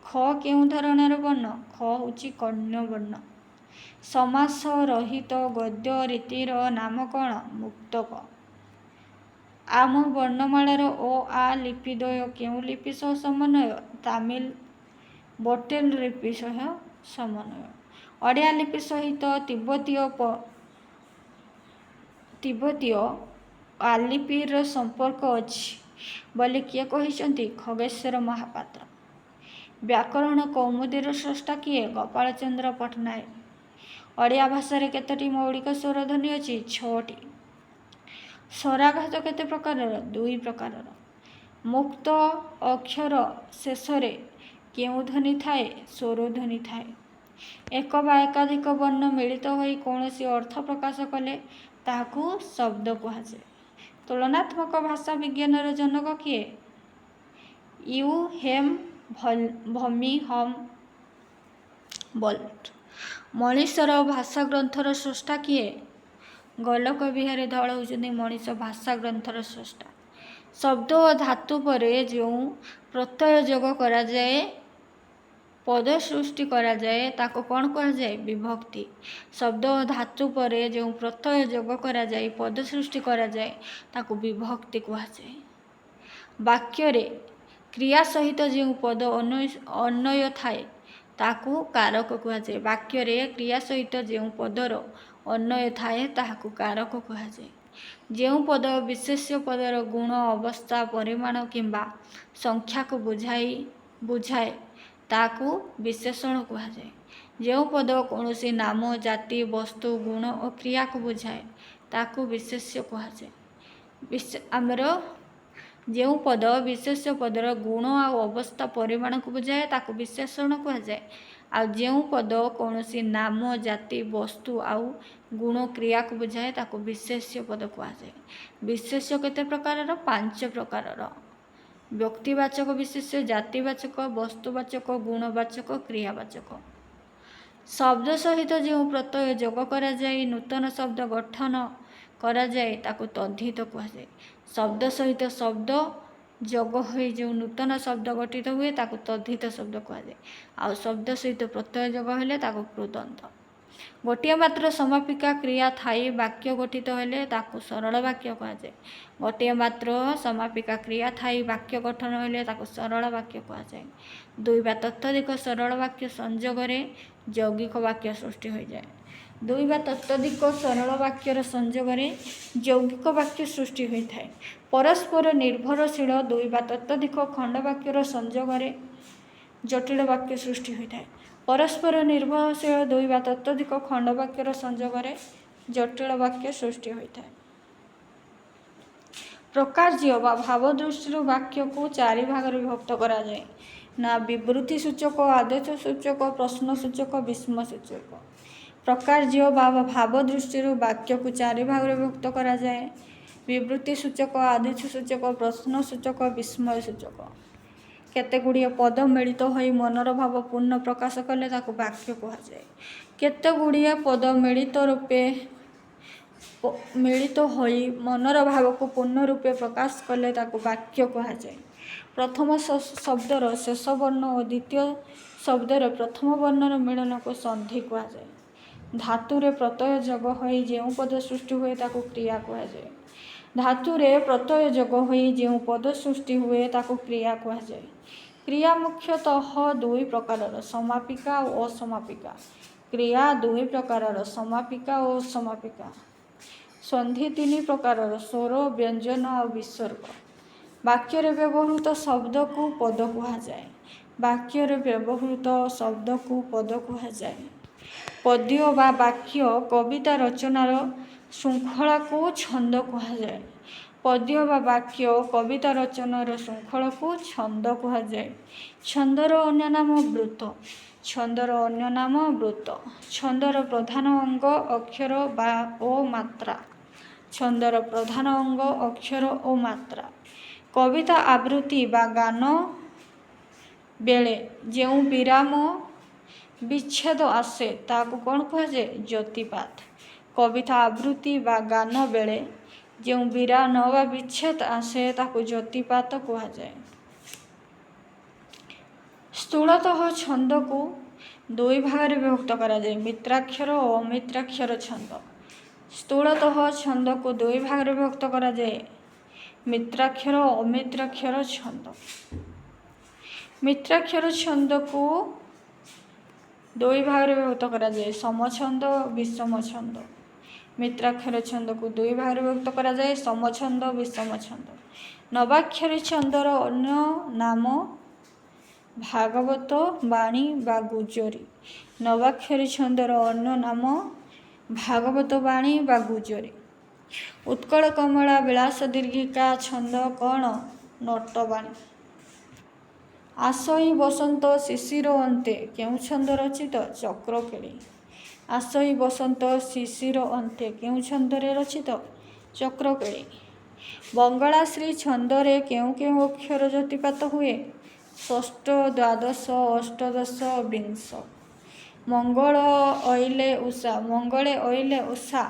ଖ କେଉଁ ଧରଣର ବର୍ଣ୍ଣ? ଖ ହେଉଛି କର୍ଣ୍ଣ ବର୍ଣ୍ଣ। ସମାସ ରହିତ ଗଦ୍ୟ ରୀତିର ନାମ କ'ଣ? ମୁକ୍ତକ। ଆମ ବର୍ଣ୍ଣମାଳାର ଅ ଆ ଲିପିଦ୍ୱୟ କେଉଁ ଲିପି ସହ ସମନ୍ୱୟ? ତାମିଲ ବଟେଲ ଲିପି ସହ ସମନ୍ୱୟ। ଓଡ଼ିଆ ଲିପି ସହିତ ତିବ୍ବତୀୟ ଆଲିପିର ସମ୍ପର୍କ ଅଛି ବୋଲି କିଏ କହିଛନ୍ତି? ଖଗେଶ୍ୱର ମହାପାତ୍ର। ବ୍ୟାକରଣ କୌମୁଦୀର ସ୍ରଷ୍ଟା କିଏ? ଗୋପାଳଚନ୍ଦ୍ର ପଟ୍ଟନାୟକ। ଓଡ଼ିଆ ଭାଷାରେ କେତୋଟି ମୌଳିକ ସ୍ୱର ଧ୍ୱନି ଅଛି? 6ଟି। ସ୍ୱରାଘାତ କେତେ ପ୍ରକାରର? 2 ପ୍ରକାରର। ମୁକ୍ତ ଅକ୍ଷର ଶେଷରେ କେଉଁ ଧ୍ୱନି ଥାଏ? ସ୍ୱର ଧ୍ୱନି ଥାଏ। ଏକ ବା ଏକାଧିକ ବର୍ଣ୍ଣ ମିଳିତ ହୋଇ କୌଣସି ଅର୍ଥ ପ୍ରକାଶ କଲେ ତାହାକୁ ଶବ୍ଦ କୁହାଯାଏ। ତୁଳନାତ୍ମକ ଭାଷା ବିଜ୍ଞାନର ଜନକ କିଏ? ୱିଲ୍ହେଲ୍ମ ଭନି ହମ୍ବଲଟ୍। ମଣିଷର ଭାଷା ଗ୍ରନ୍ଥର ସ୍ରଷ୍ଟା କିଏ? ଗୋଲକ ବିହାରୀ ଧଳ ହେଉଛନ୍ତି ମଣିଷ ଭାଷା ଗ୍ରନ୍ଥର ସ୍ରଷ୍ଟା। ଶବ୍ଦ ଓ ଧାତୁ ପରେ ଯେଉଁ ପ୍ରତ୍ୟୟ ଯୋଗ କରାଯାଏ, ପଦ ସୃଷ୍ଟି କରାଯାଏ, ତାକୁ କ'ଣ କୁହାଯାଏ? ବିଭକ୍ତି। ଶବ୍ଦ ଓ ଧାତୁ ପରେ ଯେଉଁ ପ୍ରତ୍ୟୟ ଯୋଗ କରାଯାଇ ପଦ ସୃଷ୍ଟି କରାଯାଏ, ତାକୁ ବିଭକ୍ତି କୁହାଯାଏ। ବାକ୍ୟରେ କ୍ରିୟା ସହିତ ଯେଉଁ ପଦ ଅନ୍ୱୟ ଥାଏ, ତାକୁ କାରକ କୁହାଯାଏ। ବାକ୍ୟରେ କ୍ରିୟା ସହିତ ଯେଉଁ ପଦର ଅନ୍ୱୟ ଥାଏ, ତାହାକୁ କାରକ କୁହାଯାଏ। ଯେଉଁ ପଦ ବିଶେଷ୍ୟ ପଦର ଗୁଣ, ଅବସ୍ଥା, ପରିମାଣ କିମ୍ବା ସଂଖ୍ୟାକୁ ବୁଝାଏ, ତାକୁ ବିଶେଷଣ କୁହାଯାଏ। ଯେଉଁ ପଦ କୌଣସି ନାମ, ଜାତି, ବସ୍ତୁ, ଗୁଣ ଓ କ୍ରିୟାକୁ ବୁଝାଏ, ତାକୁ ବିଶେଷ୍ୟ କୁହାଯାଏ। ଯେଉଁ ପଦ ବିଶେଷ୍ୟ ପଦର ଗୁଣ ଆଉ ଅବସ୍ଥା, ପରିମାଣକୁ ବୁଝାଏ, ତାକୁ ବିଶେଷଣ କୁହାଯାଏ। ଆଉ ଯେଉଁ ପଦ କୌଣସି ନାମ, ଜାତି, ବସ୍ତୁ ଆଉ ଗୁଣ, କ୍ରିୟାକୁ ବୁଝାଏ, ତାକୁ ବିଶେଷ୍ୟ ପଦ କୁହାଯାଏ। ବିଶେଷ୍ୟ କେତେ ପ୍ରକାରର? 5 ପ୍ରକାରର। ବ୍ୟକ୍ତିବାଚକ ବିଶେଷ୍ୟ, ଜାତିବାଚକ, ବସ୍ତୁବାଚକ, ଗୁଣବାଚକ, କ୍ରିୟାବାଚକ। ଶବ୍ଦ ସହିତ ଯେଉଁ ପ୍ରତ୍ୟୟ ଯୋଗ କରାଯାଇ ନୂତନ ଶବ୍ଦ ଗଠନ କରାଯାଏ, ତାକୁ ତଦ୍ଧିତ କୁହାଯାଏ। ଶବ୍ଦ ସହିତ ଶବ୍ଦ ଯୋଗ ହୋଇ ଯେଉଁ ନୂତନ ଶବ୍ଦ ଗଠିତ ହୁଏ, ତାକୁ ତଦ୍ଧିତ ଶବ୍ଦ କୁହାଯାଏ। ଆଉ ଶବ୍ଦ ସହିତ ପ୍ରତ୍ୟୟ ଯୋଗ ହେଲେ ତାକୁ କୃଦନ୍ତ। ଗୋଟିଏ ମାତ୍ର ସମାପିକା କ୍ରିୟା ଥାଇ ବାକ୍ୟ ଗଠିତ ହେଲେ ତାକୁ ସରଳ ବାକ୍ୟ କୁହାଯାଏ। ଗୋଟିଏ ମାତ୍ର ସମାପିକା କ୍ରିୟା ଥାଇ ବାକ୍ୟ ଗଠନ ହେଲେ ତାକୁ ସରଳ ବାକ୍ୟ କୁହାଯାଏ। 2 ବା ତତୋଧିକ ସରଳ ବାକ୍ୟ ସଂଯୋଗରେ ଯୌଗିକ ବାକ୍ୟ ସୃଷ୍ଟି ହୋଇଯାଏ। 2 ବା ତତୋଧିକ ସରଳ ବାକ୍ୟର ସଂଯୋଗରେ ଯୌଗିକ ବାକ୍ୟ ସୃଷ୍ଟି ହୋଇଥାଏ। ପରସ୍ପର ନିର୍ଭରଶୀଳ 2 ବା ତତୋଧିକ ଖଣ୍ଡ ବାକ୍ୟର ସଂଯୋଗରେ ଜଟିଳ ବାକ୍ୟ ସୃଷ୍ଟି ହୋଇଥାଏ। ପରସ୍ପର ନିର୍ଭରଶୀଳ 2 ବା ତତୋଧିକ ଖଣ୍ଡ ବାକ୍ୟର ସଂଯୋଗରେ ଜଟିଳ ବାକ୍ୟ ସୃଷ୍ଟି ହୋଇଥାଏ। ପ୍ରକାର୍ଯ୍ୟ ବା ଭାବ ଦୃଷ୍ଟିରୁ ବାକ୍ୟକୁ 4 ଭାଗରେ ବିଭକ୍ତ କରାଯାଏ। ନା ବିବୃତ୍ତି ସୂଚକ, ଆଦେଶ ସୂଚକ, ପ୍ରଶ୍ନ ସୂଚକ, ବିସ୍ମୟ ସୂଚକ। ପ୍ରକାର୍ଯ୍ୟ ବା ଭାବ ଦୃଷ୍ଟିରୁ ବାକ୍ୟକୁ 4 ଭାଗରେ ବିଭକ୍ତ କରାଯାଏ। ବିବୃତ୍ତି ସୂଚକ, ଆଦେଶ ସୂଚକ, ପ୍ରଶ୍ନ ସୂଚକ, ବିସ୍ମୟ ସୂଚକ। କେତେଗୁଡ଼ିଏ ପଦ ମିଳିତ ହୋଇ ମନର ଭାବ ପୂର୍ଣ୍ଣ ପ୍ରକାଶ କଲେ ତାକୁ ବାକ୍ୟ କୁହାଯାଏ। କେତେଗୁଡ଼ିଏ ପଦ ମିଳିତ ରୂପେ ମିଳିତ ହୋଇ ମନର ଭାବକୁ ପୂର୍ଣ୍ଣ ରୂପେ ପ୍ରକାଶ କଲେ ତାକୁ ବାକ୍ୟ କୁହାଯାଏ। ପ୍ରଥମ ଶବ୍ଦର ଶେଷ ବର୍ଣ୍ଣ ଓ ଦ୍ୱିତୀୟ ଶବ୍ଦର ପ୍ରଥମ ବର୍ଣ୍ଣର ମିଳନକୁ ସନ୍ଧି କୁହାଯାଏ। ଧାତୁରେ ପ୍ରତ୍ୟୟ ଯୋଗ ହୋଇ ଯେଉଁ ପଦ ସୃଷ୍ଟି ହୁଏ ତାକୁ କ୍ରିୟା କୁହାଯାଏ। ଧାତୁରେ ପ୍ରତ୍ୟୟ ଯୋଗ ହୋଇ ଯେଉଁ ପଦ ସୃଷ୍ଟି ହୁଏ ତାକୁ କ୍ରିୟା କୁହାଯାଏ। କ୍ରିୟା ମୁଖ୍ୟତଃ ଦୁଇ ପ୍ରକାରର, ସମାପିକା ଓ ଅସମାପିକା। କ୍ରିୟା ଦୁଇ ପ୍ରକାରର, ସମାପିକା ଓ ଅସମାପିକା। ସନ୍ଧି ତିନି ପ୍ରକାରର, ସ୍ୱର, ବ୍ୟଞ୍ଜନ ଆଉ ବିସର୍ଗ। ବାକ୍ୟରେ ବ୍ୟବହୃତ ଶବ୍ଦକୁ ପଦ କୁହାଯାଏ। ବାକ୍ୟରେ ବ୍ୟବହୃତ ଶବ୍ଦକୁ ପଦ କୁହାଯାଏ। ପଦ୍ୟ ବା ବାକ୍ୟ କବିତା ରଚନାର ଶୃଙ୍ଖଳାକୁ ଛନ୍ଦ କୁହାଯାଏ। ପଦ୍ୟ ବା ବାକ୍ୟ କବିତା ରଚନାର ଶୃଙ୍ଖଳାକୁ ଛନ୍ଦ କୁହାଯାଏ। ଛନ୍ଦର ଅନ୍ୟ ନାମ ବୃତ୍ତ। ଛନ୍ଦର ଅନ୍ୟ ନାମ ବୃତ୍ତ। ଛନ୍ଦର ପ୍ରଧାନ ଅଙ୍ଗ ଅକ୍ଷର ଓ ମାତ୍ରା। ଛନ୍ଦର ପ୍ରଧାନ ଅଙ୍ଗ ଅକ୍ଷର ଓ ମାତ୍ରା। କବିତା ଆବୃତ୍ତି ବା ଗାନ ବେଳେ ଯେଉଁ ବିରାମ ବିଚ୍ଛେଦ ଆସେ ତାକୁ କ'ଣ କୁହାଯାଏ? ଜ୍ୟୋତିପାତ। କବିତା ଆବୃତ୍ତି ବା ଗାନ ବେଳେ ଯେଉଁ ବିରାମ ବା ବିଚ୍ଛେଦ ଆସେ ତାକୁ ଜ୍ୟୋତିପାତ କୁହାଯାଏ। ସ୍ଥୂଳତଃ ଛନ୍ଦକୁ ଦୁଇ ଭାଗରେ ବିଭକ୍ତ କରାଯାଏ, ମିତ୍ରାକ୍ଷର ଓ ଅମିତ୍ରାକ୍ଷର ଛନ୍ଦ। ସ୍ଥୂଳତଃ ଛନ୍ଦକୁ ଦୁଇ ଭାଗରେ ବିଭକ୍ତ କରାଯାଏ, ମିତ୍ରାକ୍ଷର ଓ ଅମିତ୍ରାକ୍ଷର ଛନ୍ଦ। ମିତ୍ରାକ୍ଷର ଛନ୍ଦକୁ ଦୁଇ ଭାଗରେ ବିଭକ୍ତ କରାଯାଏ, ସମଛନ୍ଦ ଓ ବିଷମ ଛନ୍ଦ। ମିତ୍ରାକ୍ଷର ଛନ୍ଦକୁ ଦୁଇ ଭାଗରେ ବିଭକ୍ତ କରାଯାଏ, ସମଛନ୍ଦ, ବିଷମ ଛନ୍ଦ। ନବାକ୍ଷରୀ ଛନ୍ଦର ଅନ୍ୟ ନାମ ଭାଗବତ, ବାଣୀ ବା ଗୁଜରୀ। ନବାକ୍ଷରୀ ଛନ୍ଦର ଅନ୍ୟ ନାମ ଭାଗବତ, ବାଣୀ ବା ଗୁଜରୀ। ଉତ୍କଳ କମଳା ବିଳାସ ଦୀର୍ଘିକା ଛନ୍ଦ କ'ଣ? ନଟବାଣୀ। ଆସଇ ବସନ୍ତ ଶିଶିର ଅନ୍ତେ କେଉଁ ଛନ୍ଦ ରଚିତ? ଚକ୍ରକେଳି। ଆସଇ ବସନ୍ତ ଶିଶିର ଅନ୍ତେ କେଉଁ ଛନ୍ଦରେ ରଚିତ? ଚକ୍ରକେଳି। ବଙ୍ଗଳାଶ୍ରୀ ଛନ୍ଦରେ କେଉଁ କେଉଁ ଅକ୍ଷର ଜ୍ୟୋତିପାତ ହୁଏ? ଷଷ୍ଠ, ଦ୍ୱାଦଶ, ଅଷ୍ଟଦଶ, ବିଂଶ। ମଙ୍ଗଳ ଅଇଲେ ଉଷା। ମଙ୍ଗଳେ ଅଇଲେ ଉଷା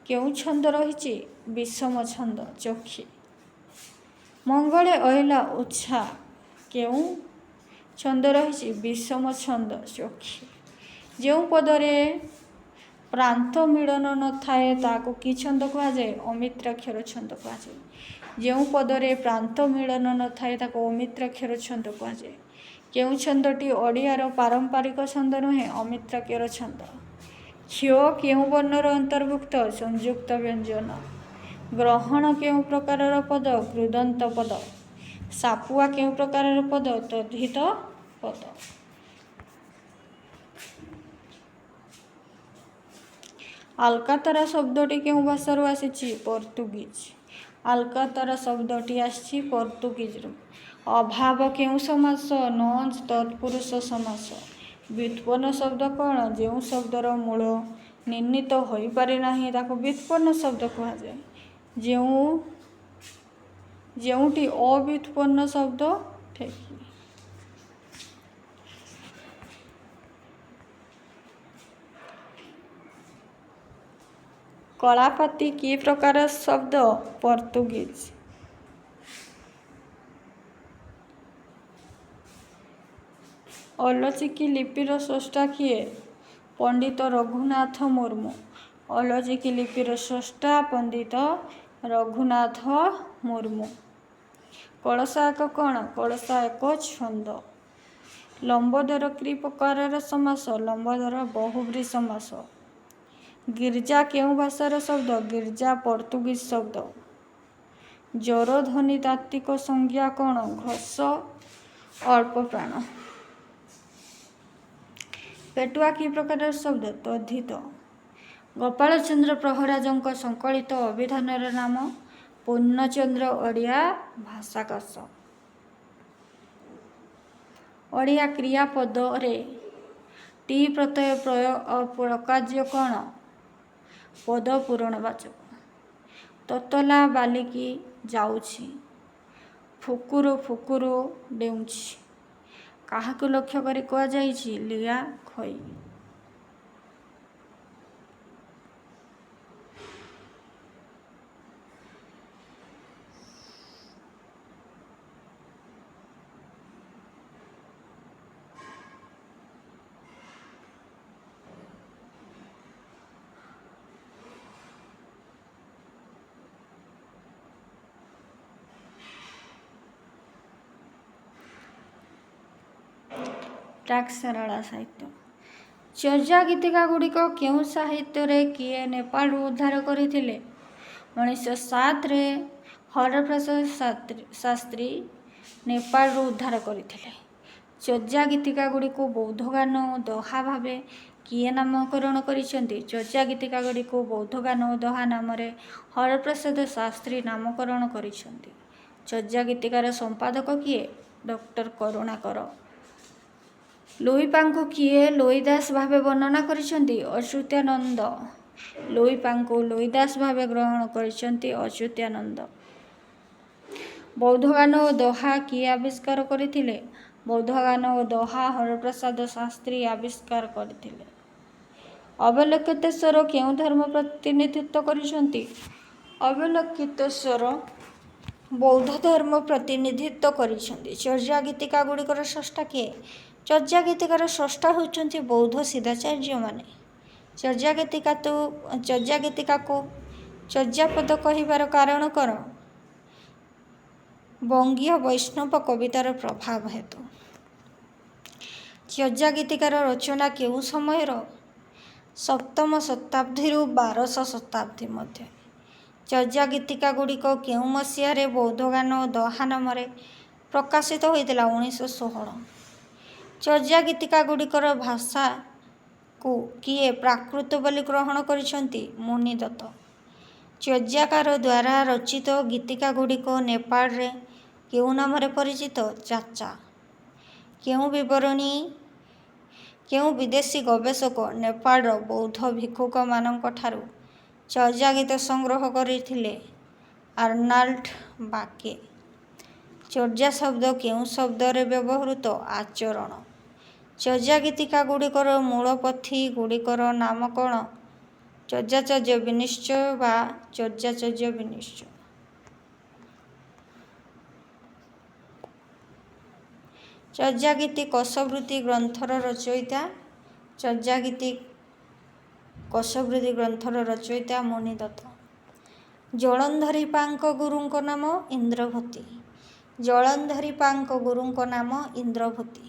କେଉଁ ଛନ୍ଦ ରହିଛି? ବିଷମ ଛନ୍ଦ, ଚକ୍ଷୀ। ମଙ୍ଗଳେ ଅଇଲା ଉଷା କେଉଁ ଛନ୍ଦ ରହିଛି? ବିଷମ ଛନ୍ଦ, ଚକ୍ଷୀ। ଯେଉଁ ପଦରେ ପ୍ରାନ୍ତ ମିଳନ ନଥାଏ ତାକୁ କି ଛନ୍ଦ କୁହାଯାଏ? ଅମିତ୍ରାକ୍ଷର ଛନ୍ଦ କୁହାଯାଏ। ଯେଉଁ ପଦରେ ପ୍ରାନ୍ତ ମିଳନ ନଥାଏ ତାକୁ ଅମିତ୍ରାକ୍ଷର ଛନ୍ଦ କୁହାଯାଏ। କେଉଁ ଛନ୍ଦଟି ଓଡ଼ିଆର ପାରମ୍ପରିକ ଛନ୍ଦ ନୁହେଁ? ଅମିତ୍ରାକ୍ଷର ଛନ୍ଦ। କ୍ଷ କେଉଁ ବର୍ଣ୍ଣର ଅନ୍ତର୍ଭୁକ୍ତ? ସଂଯୁକ୍ତ ବ୍ୟଞ୍ଜନ। ଗ୍ରହଣ କେଉଁ ପ୍ରକାରର ପଦ? କୃଦନ୍ତ ପଦ। ସାପୁଆ କେଉଁ ପ୍ରକାରର ପଦ? ତଦ୍ଧିତ ପଦ। ଆଲକାତରା ଶବ୍ଦଟି କେଉଁ ଭାଷାରୁ ଆସିଛି? ପର୍ତ୍ତୁଗୀଜ। ଆଲକାତରା ଶବ୍ଦଟି ଆସିଛି ପର୍ତ୍ତୁଗୀଜରୁ। ଅଭାବ କେଉଁ ସମାସ? ନଞ୍ଚ ତତ୍ପୁରୁଷ ସମାସ। ବ୍ୟୁତ୍ପନ୍ନ ଶବ୍ଦ କ'ଣ? ଯେଉଁ ଶବ୍ଦର ମୂଳ ନିର୍ଣ୍ଣିତ ହୋଇପାରେ ନାହିଁ ତାକୁ ବ୍ୟୁତ୍ପନ୍ନ ଶବ୍ଦ କୁହାଯାଏ। ଯେଉଁଟି ଅବ୍ୟୁତ୍ପନ୍ନ ଶବ୍ଦ ଠେକି। କଳାପାତି କି ପ୍ରକାର ଶବ୍ଦ? ପର୍ତ୍ତୁଗୀଜ। ଅଲଚିକି ଲିପିର ସ୍ରଷ୍ଟା କିଏ? ପଣ୍ଡିତ ରଘୁନାଥ ମୁର୍ମୁ। ଅଲଚିକି ଲିପିର ସ୍ରଷ୍ଟା ପଣ୍ଡିତ ରଘୁନାଥ ମୁର୍ମୁ। କଳସା ଏକ କ'ଣ? କଳସା ଏକ ଛନ୍ଦ। ଲମ୍ବୋଦର କି ପ୍ରକାରର ସମାସ? ଲମ୍ବୋଦର ବହୁବ୍ରୀହି ସମାସ। ଗିର୍ଜା କେଉଁ ଭାଷାର ଶବ୍ଦ? ଗିର୍ଜା ପର୍ତ୍ତୁଗୀଜ ଶବ୍ଦ। ଜର ଧ୍ୱନି ତାତ୍ତ୍ୱିକ ସଂଜ୍ଞା କ'ଣ? ଘୋଷ, ଅଳ୍ପ ପ୍ରାଣ। ପେଟୁଆ କି ପ୍ରକାରର ଶବ୍ଦ? ତଦ୍ଧିତ। ଗୋପାଳଚନ୍ଦ୍ର ପ୍ରହରାଜଙ୍କ ସଂକଳିତ ଅଭିଧାନର ନାମ? ପୂର୍ଣ୍ଣଚନ୍ଦ୍ର ଓଡ଼ିଆ ଭାଷାକୋଷ। ଓଡ଼ିଆ କ୍ରିୟାପଦରେ ଟି ପ୍ରତ୍ୟୟ ପ୍ରକାର୍ଯ୍ୟ କ'ଣ? ପଦ ପୂରଣବାଚକ। ତତଲା ବାଲିକି ଯାଉଛି। ଫୁକୁରୁ ଫୁକୁରୁ ଡେଉଁଛି। କାହାକୁ ଲକ୍ଷ୍ୟ କରି କୁହାଯାଇଛି? ଲିଆ ଖଇ। ଟାକ୍ସ ସାରଳା ସାହିତ୍ୟ। ଚର୍ଯା ଗୀତିକା ଗୁଡ଼ିକ କେଉଁ ସାହିତ୍ୟରେ କିଏ ନେପାଳରୁ ଉଦ୍ଧାର କରିଥିଲେ? 1907ରେ ହରପ୍ରସାଦ ଶାସ୍ତ୍ରୀ ନେପାଳରୁ ଉଦ୍ଧାର କରିଥିଲେ। ଚର୍ଯା ଗୀତିକା ଗୁଡ଼ିକୁ ବୌଦ୍ଧ ଗାନ ଓ ଦୋହା ଭାବେ କିଏ ନାମକରଣ କରିଛନ୍ତି? ଚର୍ଯା ଗୀତିକା ଗୁଡ଼ିକୁ ବୌଦ୍ଧ ଗାନ ଓ ଦୋହା ନାମରେ ହରପ୍ରସାଦ ଶାସ୍ତ୍ରୀ ନାମକରଣ କରିଛନ୍ତି। ଚର୍ଯା ଗୀତିକାର ସମ୍ପାଦକ କିଏ? ଡକ୍ଟର କରୁଣାକର। ଲୁଇପାଙ୍କୁ କିଏ ଲୋଇଦାସ ଭାବେ ବର୍ଣ୍ଣନା କରିଛନ୍ତି? ଅଚ୍ୟୁତାନନ୍ଦ। ଲୁଇପାଙ୍କୁ ଲୋଇଦାସ ଭାବେ ଗ୍ରହଣ କରିଛନ୍ତି ଅଚ୍ୟୁତାନନ୍ଦ। ବୌଦ୍ଧ ଗାନ ଓ ଦୋହା କିଏ ଆବିଷ୍କାର କରିଥିଲେ? ବୌଦ୍ଧ ଗାନ ଓ ଦୋହା ହରପ୍ରସାଦ ଶାସ୍ତ୍ରୀ ଆବିଷ୍କାର କରିଥିଲେ। ଅବଲୋକିତେଶ୍ୱର କେଉଁ ଧର୍ମ ପ୍ରତିନିଧିତ୍ୱ କରିଛନ୍ତି? ଅବଲୋକିତେଶ୍ୱର ବୌଦ୍ଧ ଧର୍ମ ପ୍ରତିନିଧିତ୍ୱ କରିଛନ୍ତି। ଚର୍ଯା ଗୀତିକା ଗୁଡ଼ିକର ସ୍ରଷ୍ଟା କିଏ? ଚର୍ଯା ଗୀତିକାର ସ୍ରଷ୍ଟା ହେଉଛନ୍ତି ବୌଦ୍ଧ ସିଦ୍ଧାଚାର୍ଯ୍ୟମାନେ। ଚର୍ଯା ଗୀତିକାକୁ ଚର୍ଯାପଦ କହିବାର କାରଣ କ'ଣ? ବଙ୍ଗୀୟ ବୈଷ୍ଣବ କବିତାର ପ୍ରଭାବ ହେତୁ। ଚର୍ଯା ଗୀତିକାର ରଚନା କେଉଁ ସମୟର? 7ମ ଶତାବ୍ଦୀରୁ 12ଶ ଶତାବ୍ଦୀ ମଧ୍ୟରେ। ଚର୍ଯା ଗୀତିକା ଗୁଡ଼ିକ କେଉଁ ମସିହାରେ ବୌଦ୍ଧ ଗାନ ଓ ଦୋହା ନାମରେ ପ୍ରକାଶିତ ହୋଇଥିଲା? 1916। ଚର୍ଯା ଗୀତିକା ଗୁଡ଼ିକର ଭାଷାକୁ କିଏ ପ୍ରାକୃତ ବୋଲି ଗ୍ରହଣ କରିଛନ୍ତି? ମୁନିଦତ୍ତ। ଚର୍ଯାକାର ଦ୍ୱାରା ରଚିତ ଗୀତିକା ଗୁଡ଼ିକ ନେପାଳରେ କେଉଁ ନାମରେ ପରିଚିତ? ଚାଚା। କେଉଁ ବିଦେଶୀ ଗବେଷକ ନେପାଳର ବୌଦ୍ଧ ଭିକ୍ଷୁକମାନଙ୍କଠାରୁ ଚର୍ଯା ଗୀତ ସଂଗ୍ରହ କରିଥିଲେ? ଆର୍ନାଲ୍ଡ ବାକେ। ଚର୍ଯା ଶବ୍ଦ କେଉଁ ଶବ୍ଦରେ ବ୍ୟବହୃତ? ଆଚରଣ। ଚର୍ଯା ଗୀତିକା ଗୁଡ଼ିକର ମୂଳ ପୋଥି ଗୁଡ଼ିକର ନାମ କ'ଣ? ଚର୍ଯାଚର୍ଯ୍ୟ ବିନିଶ୍ଚୟ ବା ଚର୍ଯାଚର୍ଯ୍ୟ ବିନିଶ୍ଚୟ। ଚର୍ଯାଗୀତି କୋଶବୃତ୍ତି ଗ୍ରନ୍ଥର ରଚୟିତା? ଚର୍ଯାଗୀତି କୋଶବୃତ୍ତି ଗ୍ରନ୍ଥର ରଚୟିତା ମୁନିଦତ୍ତ। ଜଳନ୍ଧରୀପାଙ୍କ ଗୁରୁଙ୍କ ନାମ? ଇନ୍ଦ୍ରଭୂତି। ଜଳନ୍ଧରୀପାଙ୍କ ଗୁରୁଙ୍କ ନାମ ଇନ୍ଦ୍ରଭୂତି।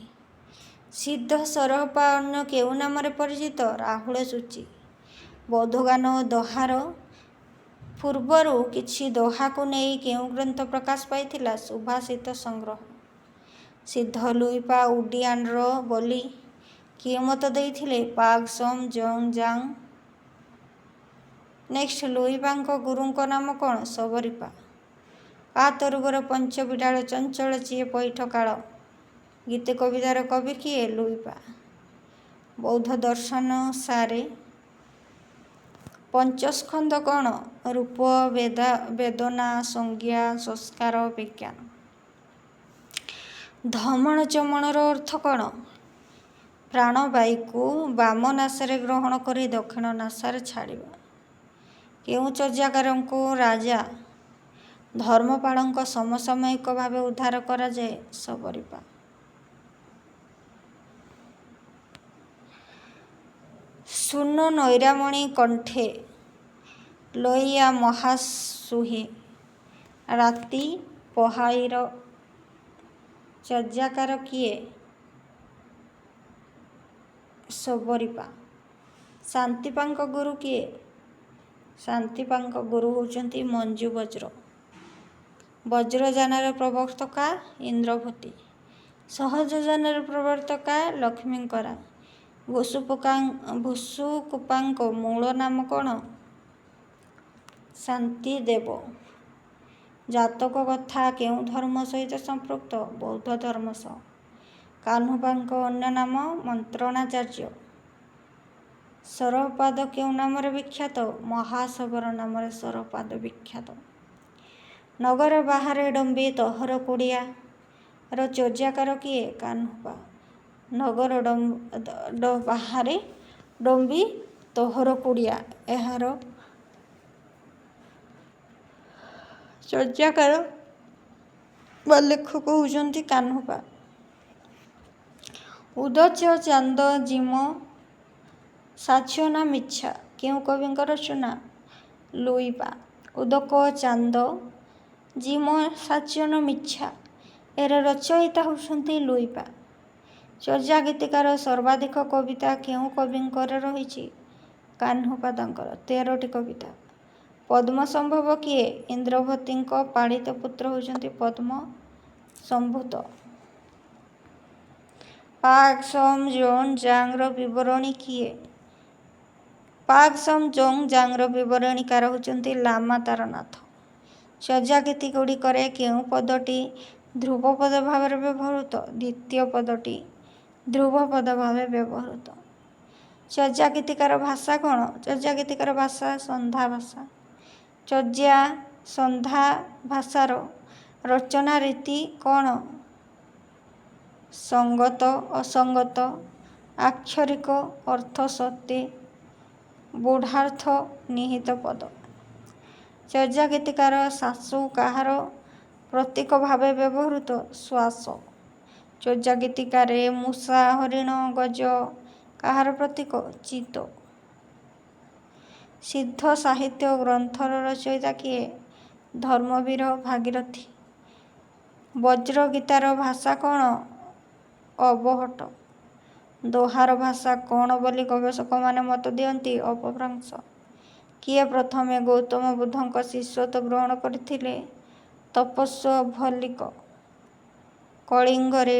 ସିଦ୍ଧ ସରହପା ଅନ୍ୟ କେଉଁ ନାମରେ ପରିଚିତ? ରାହୁଳ ସୂଚୀ। ବୌଦ୍ଧ ଗାନ ଓ ଦୋହାର ପୂର୍ବରୁ କିଛି ଦୋହାକୁ ନେଇ କେଉଁ ଗ୍ରନ୍ଥ ପ୍ରକାଶ ପାଇଥିଲା? ସୁଭାଷିତ ସଂଗ୍ରହ। ସିଦ୍ଧ ଲୁଇପା ଉଡିଆନ୍ର ବୋଲି କିଏ ମତ ଦେଇଥିଲେ? ପାଗ୍ ସୋମ୍ ଜୋଙ୍ଗଜାଙ୍ଗ। ନେକ୍ସଟ, ଲୁଇପାଙ୍କ ଗୁରୁଙ୍କ ନାମ କ'ଣ? ସବରିପା। କା ତରୁବର ପଞ୍ଚ ବିଡ଼ାଳ ଚଞ୍ଚଳ ଚିଏ ପଇଠ କାଳ। ଗୀତି କବିତାର କବି କିଏ? ଲୁଇପା। ବୌଦ୍ଧ ଦର୍ଶନସାରେ ପଞ୍ଚସ୍କନ୍ଧ କ'ଣ? ରୂପ, ବେଦନା, ସଂଜ୍ଞା, ସଂସ୍କାର, ବିଜ୍ଞାନ। ଧମଣ ଚମଣର ଅର୍ଥ କ'ଣ? ପ୍ରାଣବାୟୁକୁ ବାମ ନାସାରେ ଗ୍ରହଣ କରି ଦକ୍ଷିଣ ନାସାରେ ଛାଡ଼ିବା। କେଉଁ ଚର୍ଯାକାରଙ୍କୁ ରାଜା ଧର୍ମପାଳଙ୍କ ସମସାମୟିକ ଭାବେ ଉଦ୍ଧାର କରାଯାଏ? ସବରିପା। ଶୂନ ନୈରାମଣୀ କଣ୍ଠେ ଲୋଇୟା ମହାସୁହେ ରାତି ପହାଇର ଚର୍ଯାକାର କିଏ? ସବରିପା। ଶାନ୍ତିପାଙ୍କ ଗୁରୁ କିଏ? ଶାନ୍ତିପାଙ୍କ ଗୁରୁ ହେଉଛନ୍ତି ମଞ୍ଜୁ ବଜ୍ର। ବଜ୍ରଯାନର ପ୍ରବର୍ତ୍ତକା? ଇନ୍ଦ୍ରଭୂତି। ସହଜଯାନର ପ୍ରବର୍ତ୍ତକା? ଲକ୍ଷ୍ମୀଙ୍କରା। ଭୂସୁକୁପାଙ୍କ ମୂଳ ନାମ କ'ଣ? ଶାନ୍ତିଦେବ। ଜାତକ କଥା କେଉଁ ଧର୍ମ ସହିତ ସମ୍ପୃକ୍ତ? ବୌଦ୍ଧ ଧର୍ମ ସହ। କାହ୍ନୁପାଙ୍କ ଅନ୍ୟ ନାମ? ମନ୍ତ୍ରଣାଚାର୍ଯ୍ୟ। ସରହପାଦ କେଉଁ ନାମରେ ବିଖ୍ୟାତ? ମହାସବର ନାମରେ ସରହପାଦ ବିଖ୍ୟାତ। ନଗର ବାହାରେ ଡମ୍ବି ତୋହର କୁଡ଼ିଆ ର ଚର୍ଯାକାର କିଏ? କାହ୍ନୁପା। ନଗର ବାହାରେ ଡମ୍ବି ତୋହର କୁଡ଼ିଆ, ଏହାର ଚର୍ଯାକାର ବା ଲେଖକ ହେଉଛନ୍ତି କାହ୍ନୁପା। ଉଦଚ ଚାନ୍ଦ ଜିମ ସାଚ୍ୟନା ମିଚ୍ଛା କେଉଁ କବିଙ୍କ ରଚନା? ଲୁଇପା। ଉଦକ ଚାନ୍ଦ ଜିମ ସାଚ୍ୟନ ମିଚ୍ଛା ଏହାର ରଚୟିତା ହେଉଛନ୍ତି ଲୁଇପା। ଚର୍ଯ୍ୟା ଗୀତିକାର ସର୍ବାଧିକ କବିତା କେଉଁ କବିଙ୍କର ରହିଛି? କାହ୍ନୁପାଦାଙ୍କର 13ଟି କବିତା। ପଦ୍ମସମ୍ଭବ କିଏ? ଇନ୍ଦ୍ରଭତୀଙ୍କ ପାଳିତ ପୁତ୍ର ହେଉଛନ୍ତି ପଦ୍ମସମ୍ଭୂତ। ପାକ୍ ସମ୍ ଜୋନ୍ ଜାଙ୍ଗ୍ର ବିବରଣୀ କିଏ? ପାକ୍ ସମ୍ ଜୋନ୍ ଜାଙ୍ଗ୍ର ବିବରଣୀକାର ହେଉଛନ୍ତି ଲାମା ତାରନାଥ। ଚର୍ଯ୍ୟା ଗୀତିଗୁଡ଼ିକରେ କେଉଁ ପଦଟି ଧ୍ରୁବପଦ ଭାବରେ ବ୍ୟବହୃତ? ଦ୍ୱିତୀୟ ପଦଟି ଧ୍ରୁବପଦ ଭାବେ ବ୍ୟବହୃତ। ଚର୍ଯ୍ୟା ଗୀତିକାର ଭାଷା କ'ଣ? ଚର୍ଯ୍ୟା ଗୀତିକାର ଭାଷା ସନ୍ଧ୍ୟା ଭାଷା। ଚର୍ଯ୍ୟା ସନ୍ଧ୍ୟା ଭାଷାର ରଚନା ରୀତି କ'ଣ? ସଙ୍ଗତ, ଅସଙ୍ଗତ, ଆକ୍ଷରିକ, ଅର୍ଥ ସତ୍ତ୍ୱେ, ଗୂଢ଼ାର୍ଥ, ନିହିତ ପଦ। ଚର୍ଯ୍ୟା ଗୀତିକାର ଶାଶୁ କାହାର ପ୍ରତୀକ ଭାବେ ବ୍ୟବହୃତ? ଶ୍ୱାସ। ଚର୍ଯ୍ୟା ଗୀତିକାରେ ମୂଷା, ହରିଣ, ଗଜ କାହାର ପ୍ରତୀକ? ଚିତ୍ତ। ସିଦ୍ଧ ସାହିତ୍ୟ ଗ୍ରନ୍ଥର ରଚୟିତା କିଏ? ଧର୍ମବୀର ଭାଗୀରଥୀ। ବଜ୍ର ଗୀତାର ଭାଷା କ'ଣ? ଅବହଟ୍ଟ। ଦୋହାର ଭାଷା କ'ଣ ବୋଲି ଗବେଷକମାନେ ମତ ଦିଅନ୍ତି? ଅପଭ୍ରଂଶ। କିଏ ପ୍ରଥମେ ଗୌତମ ବୁଦ୍ଧଙ୍କ ଶିଷ୍ୟତ୍ୱ ଗ୍ରହଣ କରିଥିଲେ? ତପସ୍ୱୀ ଭଲ୍ଲୀକ। କଳିଙ୍ଗରେ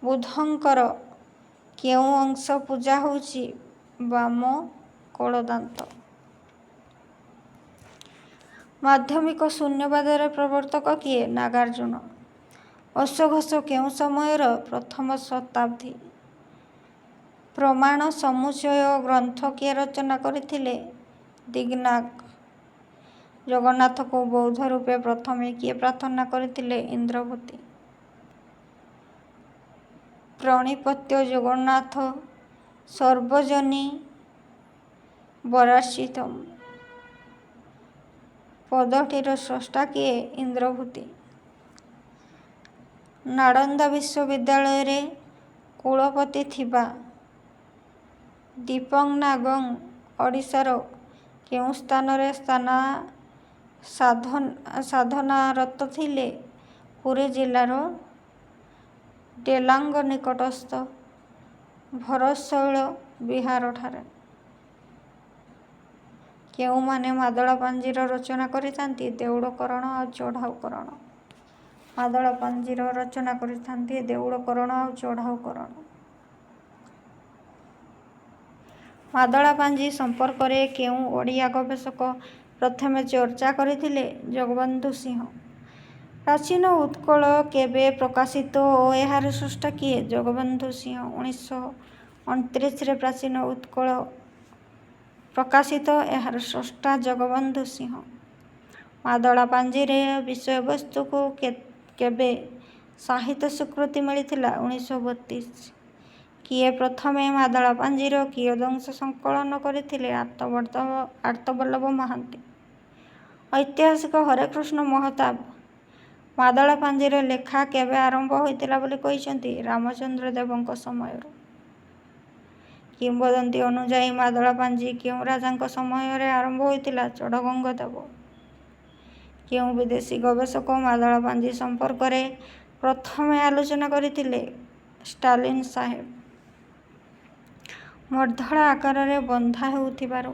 ବୁଦ୍ଧଙ୍କର କେଉଁ ଅଂଶ ପୂଜା ହେଉଛି? ବାମ କଳଦାନ୍ତ। ମାଧ୍ୟମିକ ଶୂନ୍ୟବାଦର ପ୍ରବର୍ତ୍ତକ କିଏ? ନାଗାର୍ଜୁନ। ଅଶ୍ୱଘୋଷ କେଉଁ ସମୟର? ପ୍ରଥମ ଶତାବ୍ଦୀ। ପ୍ରମାଣ ସମୁଚ୍ଚୟ ଗ୍ରନ୍ଥ କିଏ ରଚନା କରିଥିଲେ? ଦିଗ୍‌ନାଗ। ଜଗନ୍ନାଥଙ୍କୁ ବୌଦ୍ଧ ରୂପେ ପ୍ରଥମେ କିଏ ପ୍ରାର୍ଥନା କରିଥିଲେ? ଇନ୍ଦ୍ରଭୂତି। ପ୍ରଣିପତ୍ୟ ଜଗନ୍ନାଥ ସର୍ବଜନୀ ବରାଶ୍ରିତମ୍ ପଦଟିର ସ୍ରଷ୍ଟା କିଏ? ଇନ୍ଦ୍ରଭୂତି। ନାଳନ୍ଦା ବିଶ୍ୱବିଦ୍ୟାଳୟରେ କୁଳପତି ଥିବା ଦୀପଙ୍ଗ୍‌ନାଗ ଓଡ଼ିଶାର କେଉଁ ସ୍ଥାନରେ ସାଧନାରତ ଥିଲେ? ପୁରୀ ଜିଲ୍ଲାର ଡେଲାଙ୍ଗ ନିକଟସ୍ଥ ଭରତଶୈଳ ବିହାରଠାରେ। କେଉଁମାନେ ମାଦଳା ପାଞ୍ଜିର ରଚନା କରିଥାନ୍ତି? ଦେଉଳ କରଣ ଆଉ ଚଢ଼ାଉ କରଣ। ମାଦଳା ପାଞ୍ଜିର ରଚନା କରିଥାନ୍ତି ଦେଉଳ କରଣ ଆଉ ଚଢ଼ାଉ କରଣ। ମାଦଳା ପାଞ୍ଜି ସମ୍ପର୍କରେ କେଉଁ ଓଡ଼ିଆ ଗବେଷକ ପ୍ରଥମେ ଚର୍ଚ୍ଚା କରିଥିଲେ? ଜଗବନ୍ଧୁ ସିଂହ। ପ୍ରାଚୀନ ଉତ୍କଳ କେବେ ପ୍ରକାଶିତ ଓ ଏହାର ସ୍ରଷ୍ଟା କିଏ? ଜଗବନ୍ଧୁ ସିଂହ। 1929ରେ ପ୍ରାଚୀନ ଉତ୍କଳ ପ୍ରକାଶିତ। ଏହାର ସ୍ରଷ୍ଟା ଜଗବନ୍ଧୁ ସିଂହ। ମାଦଳା ପାଞ୍ଜିର ବିଷୟବସ୍ତୁକୁ କେବେ ସାହିତ୍ୟ ସ୍ୱୀକୃତି ମିଳିଥିଲା? 1932। କିଏ ପ୍ରଥମେ ମାଦଳା ପାଞ୍ଜିର କିୟଦଂଶ ସଂକଳନ କରିଥିଲେ? ଆର୍ତ୍ତବଲ୍ଲଭ ମହାନ୍ତି। ଐତିହାସିକ ହରେକୃଷ୍ଣ ମହତାବ ମାଦଳା ପାଞ୍ଜିର ଲେଖା କେବେ ଆରମ୍ଭ ହୋଇଥିଲା ବୋଲି କହିଛନ୍ତି? ରାମଚନ୍ଦ୍ର ଦେବଙ୍କ ସମୟରୁ। କିମ୍ବଦନ୍ତୀ ଅନୁଯାୟୀ ମାଦଳା ପାଞ୍ଜି କେଉଁ ରାଜାଙ୍କ ସମୟରେ ଆରମ୍ଭ ହୋଇଥିଲା? ଚଢ଼ଗଙ୍ଗ ଦେବ। କେଉଁ ବିଦେଶୀ ଗବେଷକ ମାଦଳା ପାଞ୍ଜି ସମ୍ପର୍କରେ ପ୍ରଥମେ ଆଲୋଚନା କରିଥିଲେ? ଷ୍ଟାଲିନ୍ ସାହେବ। ମର୍ଦ୍ଦଳା ଆକାରରେ ବନ୍ଧା ହେଉଥିବାରୁ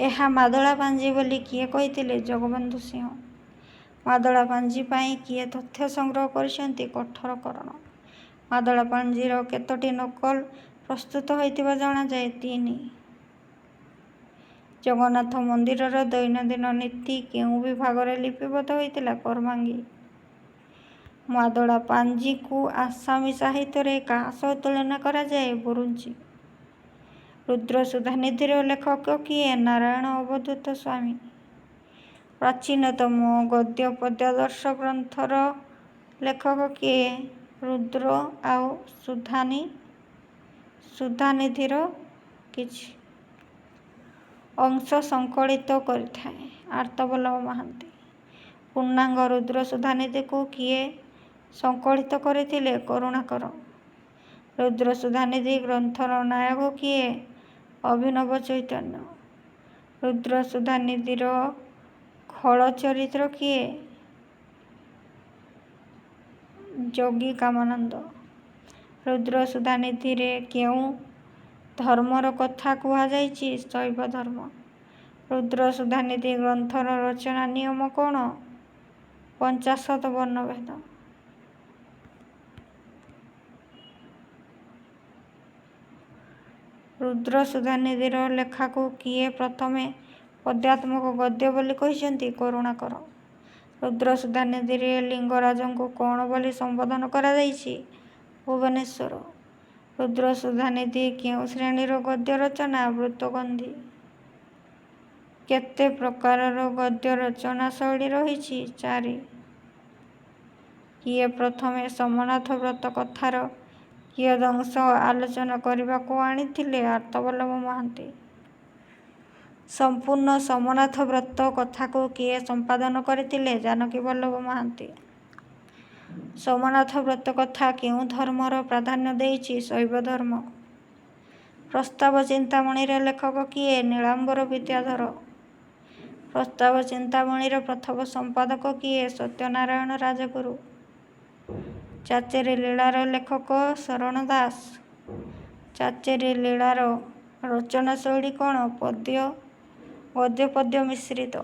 ଏହା ମାଦଳା ପାଞ୍ଜି ବୋଲି କିଏ କହିଥିଲେ? ଜଗବନ୍ଧୁ ସିଂହ। ମାଦଳା ପାଞ୍ଜି ପାଇଁ କିଏ ତଥ୍ୟ ସଂଗ୍ରହ କରିଛନ୍ତି? କଠୋରକରଣ। ମାଦଳା ପାଞ୍ଜିର କେତୋଟି ନକଲ ପ୍ରସ୍ତୁତ ହୋଇଥିବା ଜଣାଯାଏ? 3। ଜଗନ୍ନାଥ ମନ୍ଦିରର ଦୈନନ୍ଦିନ ନୀତି କେଉଁ ବିଭାଗରେ ଲିପିବଦ୍ଧ ହୋଇଥିଲା? କର୍ମାଙ୍ଗୀ। ମାଦଳା ପାଞ୍ଜିକୁ ଆସାମୀ ସାହିତ୍ୟରେ କାହା ସହ ତୁଳନା କରାଯାଏ? ବୁରୁଞ୍ଜି। ରୁଦ୍ର ସୁଧାନିଧିର ଲେଖକ କିଏ? ନାରାୟଣ ଅବଧୂତ ସ୍ୱାମୀ। ପ୍ରାଚୀନତମ ଗଦ୍ୟ ପଦ୍ୟାଦର୍ଶ ଗ୍ରନ୍ଥର ଲେଖକ କିଏ? ରୁଦ୍ର ଆଉ ସୁଧାନିଧିର କିଛି ଅଂଶ ସଂକଳିତ କରିଥାଏ ଆର୍ତ୍ତବଲ୍ଲଭ ମହାନ୍ତି। ପୂର୍ଣ୍ଣାଙ୍ଗ ରୁଦ୍ର ସୁଧାନିଧିକୁ କିଏ ସଂକଳିତ କରିଥିଲେ? କରୁଣାକର। ରୁଦ୍ର ସୁଧାନିଧି ଗ୍ରନ୍ଥର ନାୟକ କିଏ? ଅଭିନବ ଚୈତନ୍ୟ। ରୁଦ୍ର ସୁଧାନିଧିର ଖଳ ଚରିତ୍ର କିଏ? ଯୋଗୀ କାମାନନ୍ଦ। ରୁଦ୍ର ସୁଧାନିଧିରେ କେଉଁ ଧର୍ମର କଥା କୁହାଯାଇଛି? ଶୈବ ଧର୍ମ। ରୁଦ୍ର ସୁଧାନିଧି ଗ୍ରନ୍ଥର ରଚନା ନିୟମ କ'ଣ? 50 ବର୍ଣ୍ଣଭେଦ। ରୁଦ୍ର ସୁଧାନିଧିର ଲେଖାକୁ କିଏ ପ୍ରଥମେ ପଦ୍ୟାତ୍ମକ ଗଦ୍ୟ ବୋଲି କହିଛନ୍ତି? କରୁଣାକର। ରୁଦ୍ର ସୁଧାନିଧିରେ ଲିଙ୍ଗରାଜଙ୍କୁ କ'ଣ ବୋଲି ସମ୍ବୋଧନ କରାଯାଇଛି? ଭୁବନେଶ୍ୱର। ରୁଦ୍ର ସୁଧାନିଧି କେଉଁ ଶ୍ରେଣୀର ଗଦ୍ୟ ରଚନା? ବୃତ୍ତଗନ୍ଧି। କେତେ ପ୍ରକାରର ଗଦ୍ୟ ରଚନା ଶୈଳୀ ରହିଛି? 4। କିଏ ପ୍ରଥମେ ସୋମନାଥ ବ୍ରତ କଥାର କିୟଦଂଶ ଆଲୋଚନା କରିବାକୁ ଆଣିଥିଲେ? ଆର୍ତ୍ତବଲ୍ଲଭ ମହାନ୍ତି। ସମ୍ପୂର୍ଣ୍ଣ ସୋମନାଥ ବ୍ରତ କଥାକୁ କିଏ ସମ୍ପାଦନ କରିଥିଲେ? ଜାନକୀ ବଲ୍ଲଭ ମହାନ୍ତି। ସୋମନାଥ ବ୍ରତ କଥା କେଉଁ ଧର୍ମର ପ୍ରାଧାନ୍ୟ ଦେଇଛି? ଶୈବ ଧର୍ମ। ପ୍ରସ୍ତାବ ଚିନ୍ତାମଣିର ଲେଖକ କିଏ? ନୀଳାମ୍ବର ବିଦ୍ୟାଧର। ପ୍ରସ୍ତାବ ଚିନ୍ତାମଣିର ପ୍ରଥମ ସମ୍ପାଦକ କିଏ? ସତ୍ୟନାରାୟଣ ରାଜଗୁରୁ। ଚାଚେରୀ ଲୀଳାର ଲେଖକ ଶରଣ ଦାସ। ଚାଚେରୀ ଲୀଳାର ରଚନା ଶୈଳୀ କ'ଣ? ପଦ୍ୟ, ଗଦ୍ୟ ପଦ୍ୟ ମିଶ୍ରିତ।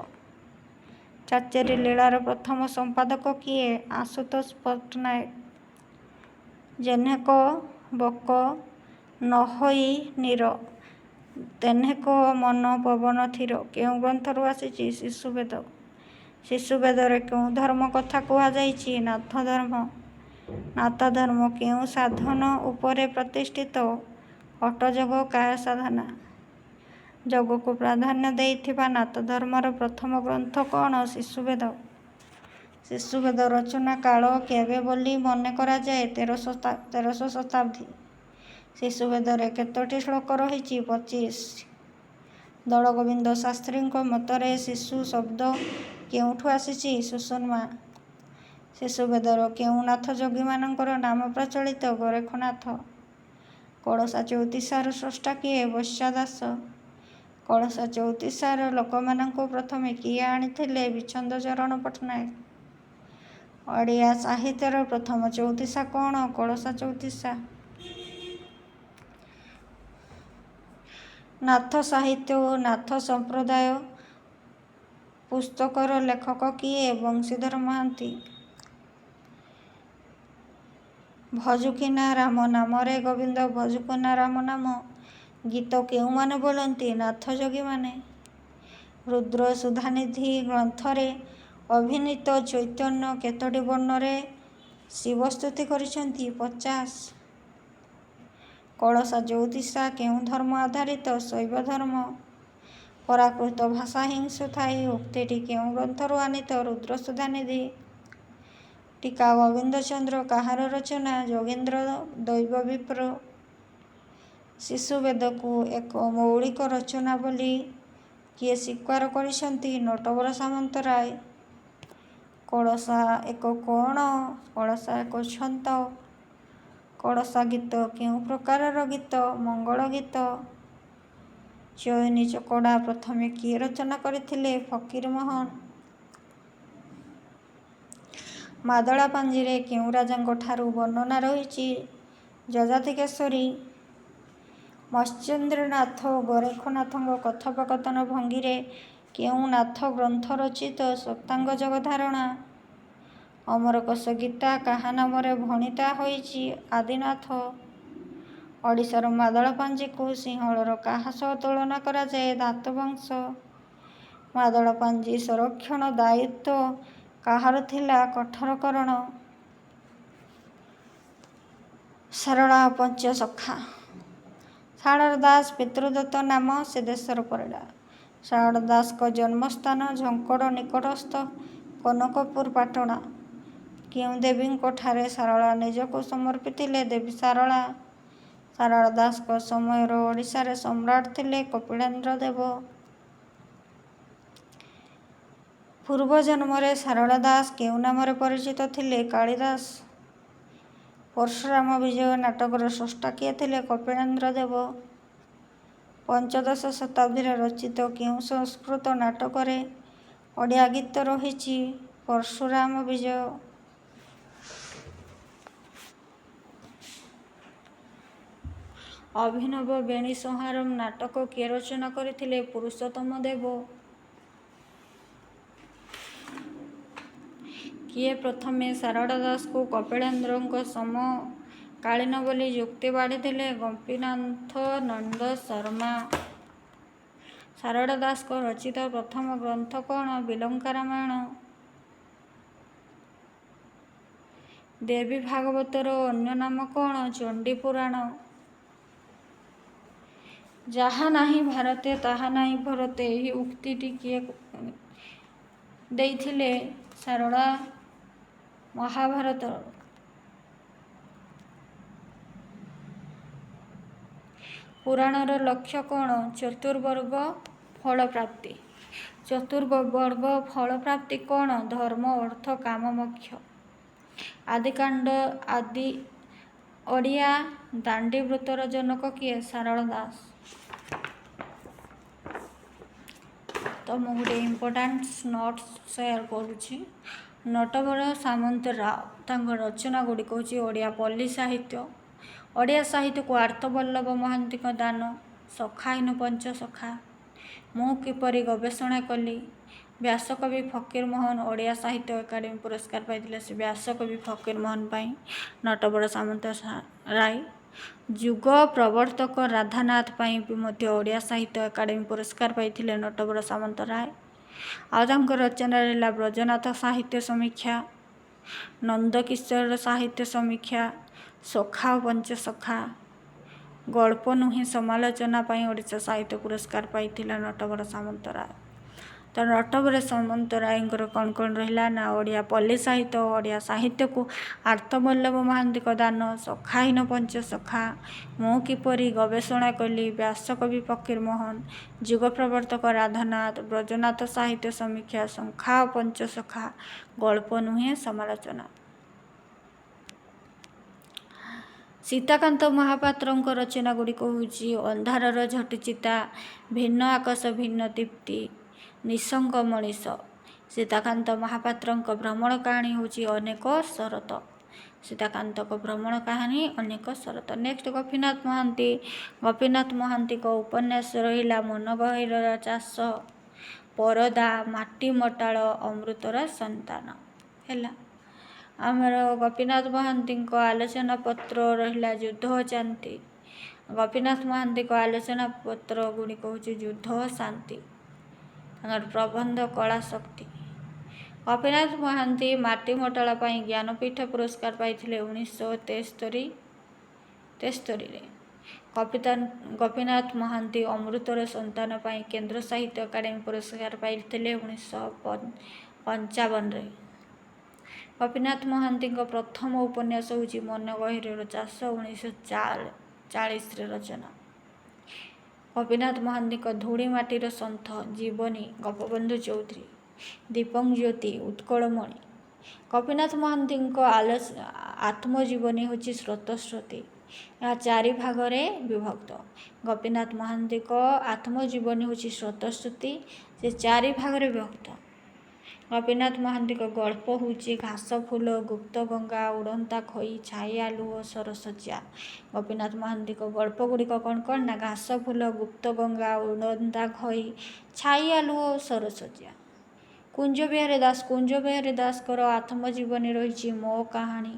ଚାଚେରୀ ଲୀଳାର ପ୍ରଥମ ସମ୍ପାଦକ କିଏ? ଆଶୁତୋଷ ପଟ୍ଟନାୟକ। ଯେହ୍ନେକ ବକ ନହୋଇ ନୀର, ତେହ୍ନେକ ମନ ପବନ ଥୀର କେଉଁ ଗ୍ରନ୍ଥରୁ ଆସିଛି? ଶିଶୁବେଦ। ଶିଶୁବେଦରେ କେଉଁ ଧର୍ମ କଥା କୁହାଯାଇଛି? ନାଥ ଧର୍ମ। ନାଥ ଧର୍ମ କେଉଁ ସାଧନ ଉପରେ ପ୍ରତିଷ୍ଠିତ? ହଠଯୋଗ, କାୟ ସାଧନା। ଯୋଗକୁ ପ୍ରାଧାନ୍ୟ ଦେଇଥିବା ନାଥ ଧର୍ମର ପ୍ରଥମ ଗ୍ରନ୍ଥ କ'ଣ? ଶିଶୁବେଦ। ଶିଶୁବେଦ ରଚନା କାଳ କେବେ ବୋଲି ମନେ କରାଯାଏ? 1300 ଶତାବ୍ଦୀ। ଶିଶୁବେଦରେ କେତୋଟି ଶ୍ଲୋକ ରହିଛି? 25। ଦୋଳଗୋବିନ୍ଦ ଶାସ୍ତ୍ରୀଙ୍କ ମତରେ ଶିଶୁ ଶବ୍ଦ କେଉଁଠୁ ଆସିଛି? ସୁଷୁମ୍ନା। ଶିଶୁବେଦର କେଉଁ ନାଥ ଯୋଗୀମାନଙ୍କର ନାମ ପ୍ରଚଳିତ? ଗୋରଖନାଥ। କଳସା ଚଉତିଶାର ସ୍ରଷ୍ଟା କିଏ? ବୈଶ୍ୟାଦାସ। କଳସା ଚଉତିଶାର ଲୋକମାନଙ୍କୁ ପ୍ରଥମେ କିଏ ଆଣିଥିଲେ? ବିଚ୍ଛନ୍ଦ ଚରଣ ପଟ୍ଟନାୟକ। ଓଡ଼ିଆ ସାହିତ୍ୟର ପ୍ରଥମ ଚଉତିଶା କ'ଣ? କଳସା ଚଉତିଶା। ନାଥ ସାହିତ୍ୟ ଓ ନାଥ ସମ୍ପ୍ରଦାୟ ପୁସ୍ତକର ଲେଖକ କିଏ? ବଂଶୀଧର ମହାନ୍ତି। ଭଜୁକିନା ରାମ ନାମରେ ଗୋବିନ୍ଦ ଭଜୁକିନା ରାମ ନାମ ଗୀତ କେଉଁମାନେ ବୋଲନ୍ତି? ନାଥ ଯୋଗୀମାନେ। ରୁଦ୍ର ସୁଧାନିଧି ଗ୍ରନ୍ଥରେ ଅଭିନୀତ ଚୈତନ୍ୟ କେତୋଟି ବର୍ଣ୍ଣରେ ଶିବ ସ୍ତୁତି କରିଛନ୍ତି? 50। କଳସା ଚଉତିଶା କେଉଁ ଧର୍ମ ଆଧାରିତ? ଶୈବ ଧର୍ମ। ପରାକୃତ ଭାଷା ହିଂସୁ ଥାଇ ଉକ୍ତିଟି କେଉଁ ଗ୍ରନ୍ଥରୁ ଆନୀତ? ରୁଦ୍ର ସୁଧାନିଧି। ଟୀକା ଗୋବିନ୍ଦ ଚନ୍ଦ୍ର କାହାର ରଚନା? ଯୋଗୀନ୍ଦ୍ର ଦୈବବିପ୍ର। ଶିଶୁବେଦକୁ ଏକ ମୌଳିକ ରଚନା ବୋଲି କିଏ ସ୍ୱୀକାର କରିଛନ୍ତି? ନଟବର ସାମନ୍ତରାୟ। କଳସା ଏକ କ'ଣ? କଳସା ଏକ ଛନ୍ଦ। କଳସା ଗୀତ କେଉଁ ପ୍ରକାରର ଗୀତ? ମଙ୍ଗଳ ଗୀତ। ଚଇନି ଚକଡ଼ା ପ୍ରଥମେ କିଏ ରଚନା କରିଥିଲେ? ଫକୀରମୋହନ। ମାଦଳା ପାଞ୍ଜିରେ କେଉଁ ରାଜାଙ୍କ ଠାରୁ ବର୍ଣ୍ଣନା ରହିଛି? ଯଯାତି କେଶରୀ। ମତ୍ସ୍ୟେନ୍ଦ୍ରନାଥ ଓ ଗୋରଖନାଥଙ୍କ କଥୋପକଥନ ଭଙ୍ଗୀରେ କେଉଁ ନାଥ ଗ୍ରନ୍ଥ ରଚିତ? ସପ୍ତାଙ୍ଗ ଯୋଗଧାରଣା। ଅମରକୋଷ ଗୀତା କାହା ନାମରେ ଭଣିତା ହୋଇଛି? ଆଦିନାଥ। ଓଡ଼ିଶାର ମାଦଳା ପାଞ୍ଜିକୁ ସିଂହଳର କାହା ସହ ତୁଳନା କରାଯାଏ? ଧାତୁବଂଶ। ମାଦଳା ପାଞ୍ଜି ସଂରକ୍ଷଣ ଦାୟିତ୍ୱ କାହାର ଥିଲା? କୋଠରକରଣ। ସାରଳା ପଞ୍ଚସଖା। ଶାରଳା ଦାସ ପିତୃଦତ୍ତ ନାମ। ସେ ଦେଶର ପରିଡ଼ା। ଶାରଳା ଦାସଙ୍କ ଜନ୍ମସ୍ଥାନ ଝଙ୍କଡ଼ ନିକଟସ୍ଥ କନକପୁର ପାଟଣା। କେଉଁ ଦେବୀଙ୍କ ଠାରେ ଶାରଳା ନିଜକୁ ସମର୍ପିଥିଲେ? ଦେବୀ ଶାରଳା। ଶାରଳା ଦାସଙ୍କ ସମୟର ଓଡ଼ିଶାରେ ସମ୍ରାଟ ଥିଲେ କପିଳେନ୍ଦ୍ର ଦେବ। ପୂର୍ବଜନ୍ମରେ ଶାରଳା ଦାସ କେଉଁ ନାମରେ ପରିଚିତ ଥିଲେ? କାଳିଦାସ। ପରଶୁରାମ ବିଜୟ ନାଟକର ସ୍ରଷ୍ଟା କିଏ ଥିଲେ? କପିଳେନ୍ଦ୍ର ଦେବ। ପଞ୍ଚଦଶ ଶତାବ୍ଦୀରେ ରଚିତ କେଉଁ ସଂସ୍କୃତ ନାଟକରେ ଓଡ଼ିଆ ଗୀତ ରହିଛି? ପରଶୁରାମ ବିଜୟ। ଅଭିନବ ବେଣୀ ସଂହାରମ୍ ନାଟକ କିଏ ରଚନା କରିଥିଲେ? ପୁରୁଷୋତ୍ତମ ଦେବ। କିଏ ପ୍ରଥମେ ଶାରଳା ଦାସଙ୍କୁ କପିଳେନ୍ଦ୍ରଙ୍କ ସମକାଳୀନ ବୋଲି ଯୁକ୍ତି ବାଢ଼ିଥିଲେ? ଗୋପୀନାଥ ନନ୍ଦ ଶର୍ମା। ଶାରଳା ଦାସଙ୍କ ରଚିତ ପ୍ରଥମ ଗ୍ରନ୍ଥ କ'ଣ? ବିଲଙ୍କା ରାମାୟଣ। ଦେବୀ ଭାଗବତର ଅନ୍ୟ ନାମ କ'ଣ? ଚଣ୍ଡୀ ପୁରାଣ। ଯାହା ନାହିଁ ଭାରତେ ତାହା ନାହିଁ ଭରତେ, ଏହି ଉକ୍ତିଟି କିଏ ଦେଇଥିଲେ? ଶାରଳା। ମହାଭାରତ। ପୁରାଣର ଲକ୍ଷ୍ୟ କ'ଣ? ଚତୁର୍ବର୍ଗ ଫଳପ୍ରାପ୍ତି। ଚତୁର୍ବର୍ଗ ଫଳପ୍ରାପ୍ତି କ'ଣ? ଧର୍ମ ଅର୍ଥ କାମ ମୋକ୍ଷ। ଆଦିକାଣ୍ଡ ଓଡ଼ିଆ ଦାଣ୍ଡିବୃତ୍ତର ଜନକ କିଏ? ଶାରଳା ଦାସ। ତ ମୁଁ ଗୋଟେ ଇମ୍ପୋର୍ଟାଣ୍ଟ ନୋଟ୍ସ ସେୟାର କରୁଛି। ନଟବର ସାମନ୍ତରାୟ ତାଙ୍କ ରଚନା ଗୁଡ଼ିକ ହେଉଛି ଓଡ଼ିଆ ପଲ୍ଲୀ ସାହିତ୍ୟ। ଓଡ଼ିଆ ସାହିତ୍ୟକୁ ଆର୍ତ୍ତବଲ୍ଲଭ ମହାନ୍ତିଙ୍କ ଦାନ। ସଖାହୀନ ପଞ୍ଚସଖା। ମୁଁ କିପରି ଗବେଷଣା କଲି। ବ୍ୟାସକବି ଫକୀରମୋହନ ଓଡ଼ିଆ ସାହିତ୍ୟ ଏକାଡେମୀ ପୁରସ୍କାର ପାଇଥିଲେ। ସେ ବ୍ୟାସକବି ଫକୀରମୋହନ ପାଇଁ ନଟବର ସାମନ୍ତରାୟ। ଯୁଗ ପ୍ରବର୍ତ୍ତକ ରାଧାନାଥ ପାଇଁ ବି ମଧ୍ୟ ଓଡ଼ିଆ ସାହିତ୍ୟ ଏକାଡେମୀ ପୁରସ୍କାର ପାଇଥିଲେ ନଟବର ସାମନ୍ତରାୟ। ଆଉ ତାଙ୍କ ରଚନା ରହିଲା ବ୍ରଜନାଥ ସାହିତ୍ୟ ସମୀକ୍ଷା, ନନ୍ଦକିଶୋର ସାହିତ୍ୟ ସମୀକ୍ଷା, ସଖା ଓ ପଞ୍ଚସଖା। ଗଳ୍ପ ନୁହେଁ ସମାଲୋଚନା ପାଇଁ ଓଡ଼ିଶା ସାହିତ୍ୟ ପୁରସ୍କାର ପାଇଥିଲା ନଟବର ସାମନ୍ତରାୟ। ତ ନଟବର ସାମନ୍ତରାୟଙ୍କର କ'ଣ କ'ଣ ରହିଲା ନା ଓଡ଼ିଆ ପଲ୍ଲୀ ସାହିତ୍ୟ, ଓଡ଼ିଆ ସାହିତ୍ୟକୁ ଆର୍ତ୍ତବଲ୍ଲଭ ମହାନ୍ତିଙ୍କ ଦାନ, ସଖାହୀନ ପଞ୍ଚସଖା, ମୁଁ କିପରି ଗବେଷଣା କଲି, ବ୍ୟାସକବି ଫକୀରମୋହନ, ଯୁଗ ପ୍ରବର୍ତ୍ତକ ରାଧାନାଥ, ବ୍ରଜନାଥ ସାହିତ୍ୟ ସମୀକ୍ଷା, ସଖା ଓ ପଞ୍ଚସଖା, ଗଳ୍ପ ନୁହେଁ ସମାଲୋଚନା। ସୀତାକାନ୍ତ ମହାପାତ୍ରଙ୍କ ରଚନା ଗୁଡ଼ିକ ହେଉଛି ଅନ୍ଧାରର ଝଟିଚିତା, ଭିନ୍ନ ଆକାଶ ଭିନ୍ନ ଦୀପ୍ତି, ନିଃସଙ୍ଗ ମଣିଷ। ସୀତାକାନ୍ତ ମହାପାତ୍ରଙ୍କ ଭ୍ରମଣ କାହାଣୀ ହେଉଛି ଅନେକ ଶରତ। ସୀତାକାନ୍ତଙ୍କ ଭ୍ରମଣ କାହାଣୀ ଅନେକ ଶରତ। ନେକ୍ସଟ ଗୋପୀନାଥ ମହାନ୍ତି। ଗୋପୀନାଥ ମହାନ୍ତିଙ୍କ ଉପନ୍ୟାସ ରହିଲା ମନଗହୀରର ଚାଷ, ପରଦା, ମାଟି ମଟାଳ, ଅମୃତର ସନ୍ତାନ। ହେଲା, ଆମର ଗୋପୀନାଥ ମହାନ୍ତିଙ୍କ ଆଲୋଚନା ପତ୍ର ରହିଲା ଯୁଦ୍ଧ ଓ ଶାନ୍ତି। ଗୋପୀନାଥ ମହାନ୍ତିଙ୍କ ଆଲୋଚନା ପତ୍ର ଗୁଡ଼ିକ ହେଉଛି ଯୁଦ୍ଧ ଓ ଶାନ୍ତି। ତାଙ୍କର ପ୍ରବନ୍ଧ କଳା ଶକ୍ତି। ଗୋପୀନାଥ ମହାନ୍ତି ମାଟି ମଟାଳ ପାଇଁ ଜ୍ଞାନପୀଠ ପୁରସ୍କାର ପାଇଥିଲେ 1973ରେ। ଗୋପୀନାଥ ମହାନ୍ତି ଅମୃତର ସନ୍ତାନ ପାଇଁ କେନ୍ଦ୍ର ସାହିତ୍ୟ ଏକାଡେମୀ ପୁରସ୍କାର ପାଇଥିଲେ 1955ରେ। ଗୋପୀନାଥ ମହାନ୍ତିଙ୍କ ପ୍ରଥମ ଉପନ୍ୟାସ ହେଉଛି ମନଗହୀରର ଚାଷ, 1940ରେ ରଚନା। ଗୋପୀନାଥ ମହାନ୍ତିଙ୍କ ଧୂଳି ମାଟିର ସନ୍ଥ, ଜୀବନୀ, ଗୋପବନ୍ଧୁ ଚୌଧୁରୀ। ଦୀପଂଜ୍ୟୋତି, ଉତ୍କଳମଣି। ଗୋପୀନାଥ ମହାନ୍ତିଙ୍କ ଆତ୍ମଜୀବନୀ ହେଉଛି ସ୍ରୋତସ୍ୱତୀ। ଏହା 4 ଭାଗରେ ବିଭକ୍ତ। ଗୋପୀନାଥ ମହାନ୍ତିଙ୍କ ଆତ୍ମଜୀବନୀ ହେଉଛି ସ୍ରୋତସ୍ୱତୀ, ସେ 4 ଭାଗରେ ବିଭକ୍ତ। ଗୋପୀନାଥ ମହାନ୍ତିଙ୍କ ଗଳ୍ପ ହେଉଛି ଘାସ ଫୁଲ, ଗୁପ୍ତ ଗଙ୍ଗା, ଉଡ଼ନ୍ତା ଖଇ, ଛାଇ ଆଲୁଅ, ସରସଜ୍ଜା। ଗୋପୀନାଥ ମହାନ୍ତିଙ୍କ ଗଳ୍ପ ଗୁଡ଼ିକ କ'ଣ କ'ଣ ନା ଘାସ ଫୁଲ, ଗୁପ୍ତ ଗଙ୍ଗା, ଉଡ଼ନ୍ତା ଖଇ, ଛାଇ ଆଲୁଅ, ସରସଜ୍ଜା। କୁଞ୍ଜବିହାରୀ ଦାସ। କୁଞ୍ଜବିହାରୀ ଦାସଙ୍କର ଆତ୍ମଜୀବନୀ ରହିଛି ମୋ କାହାଣୀ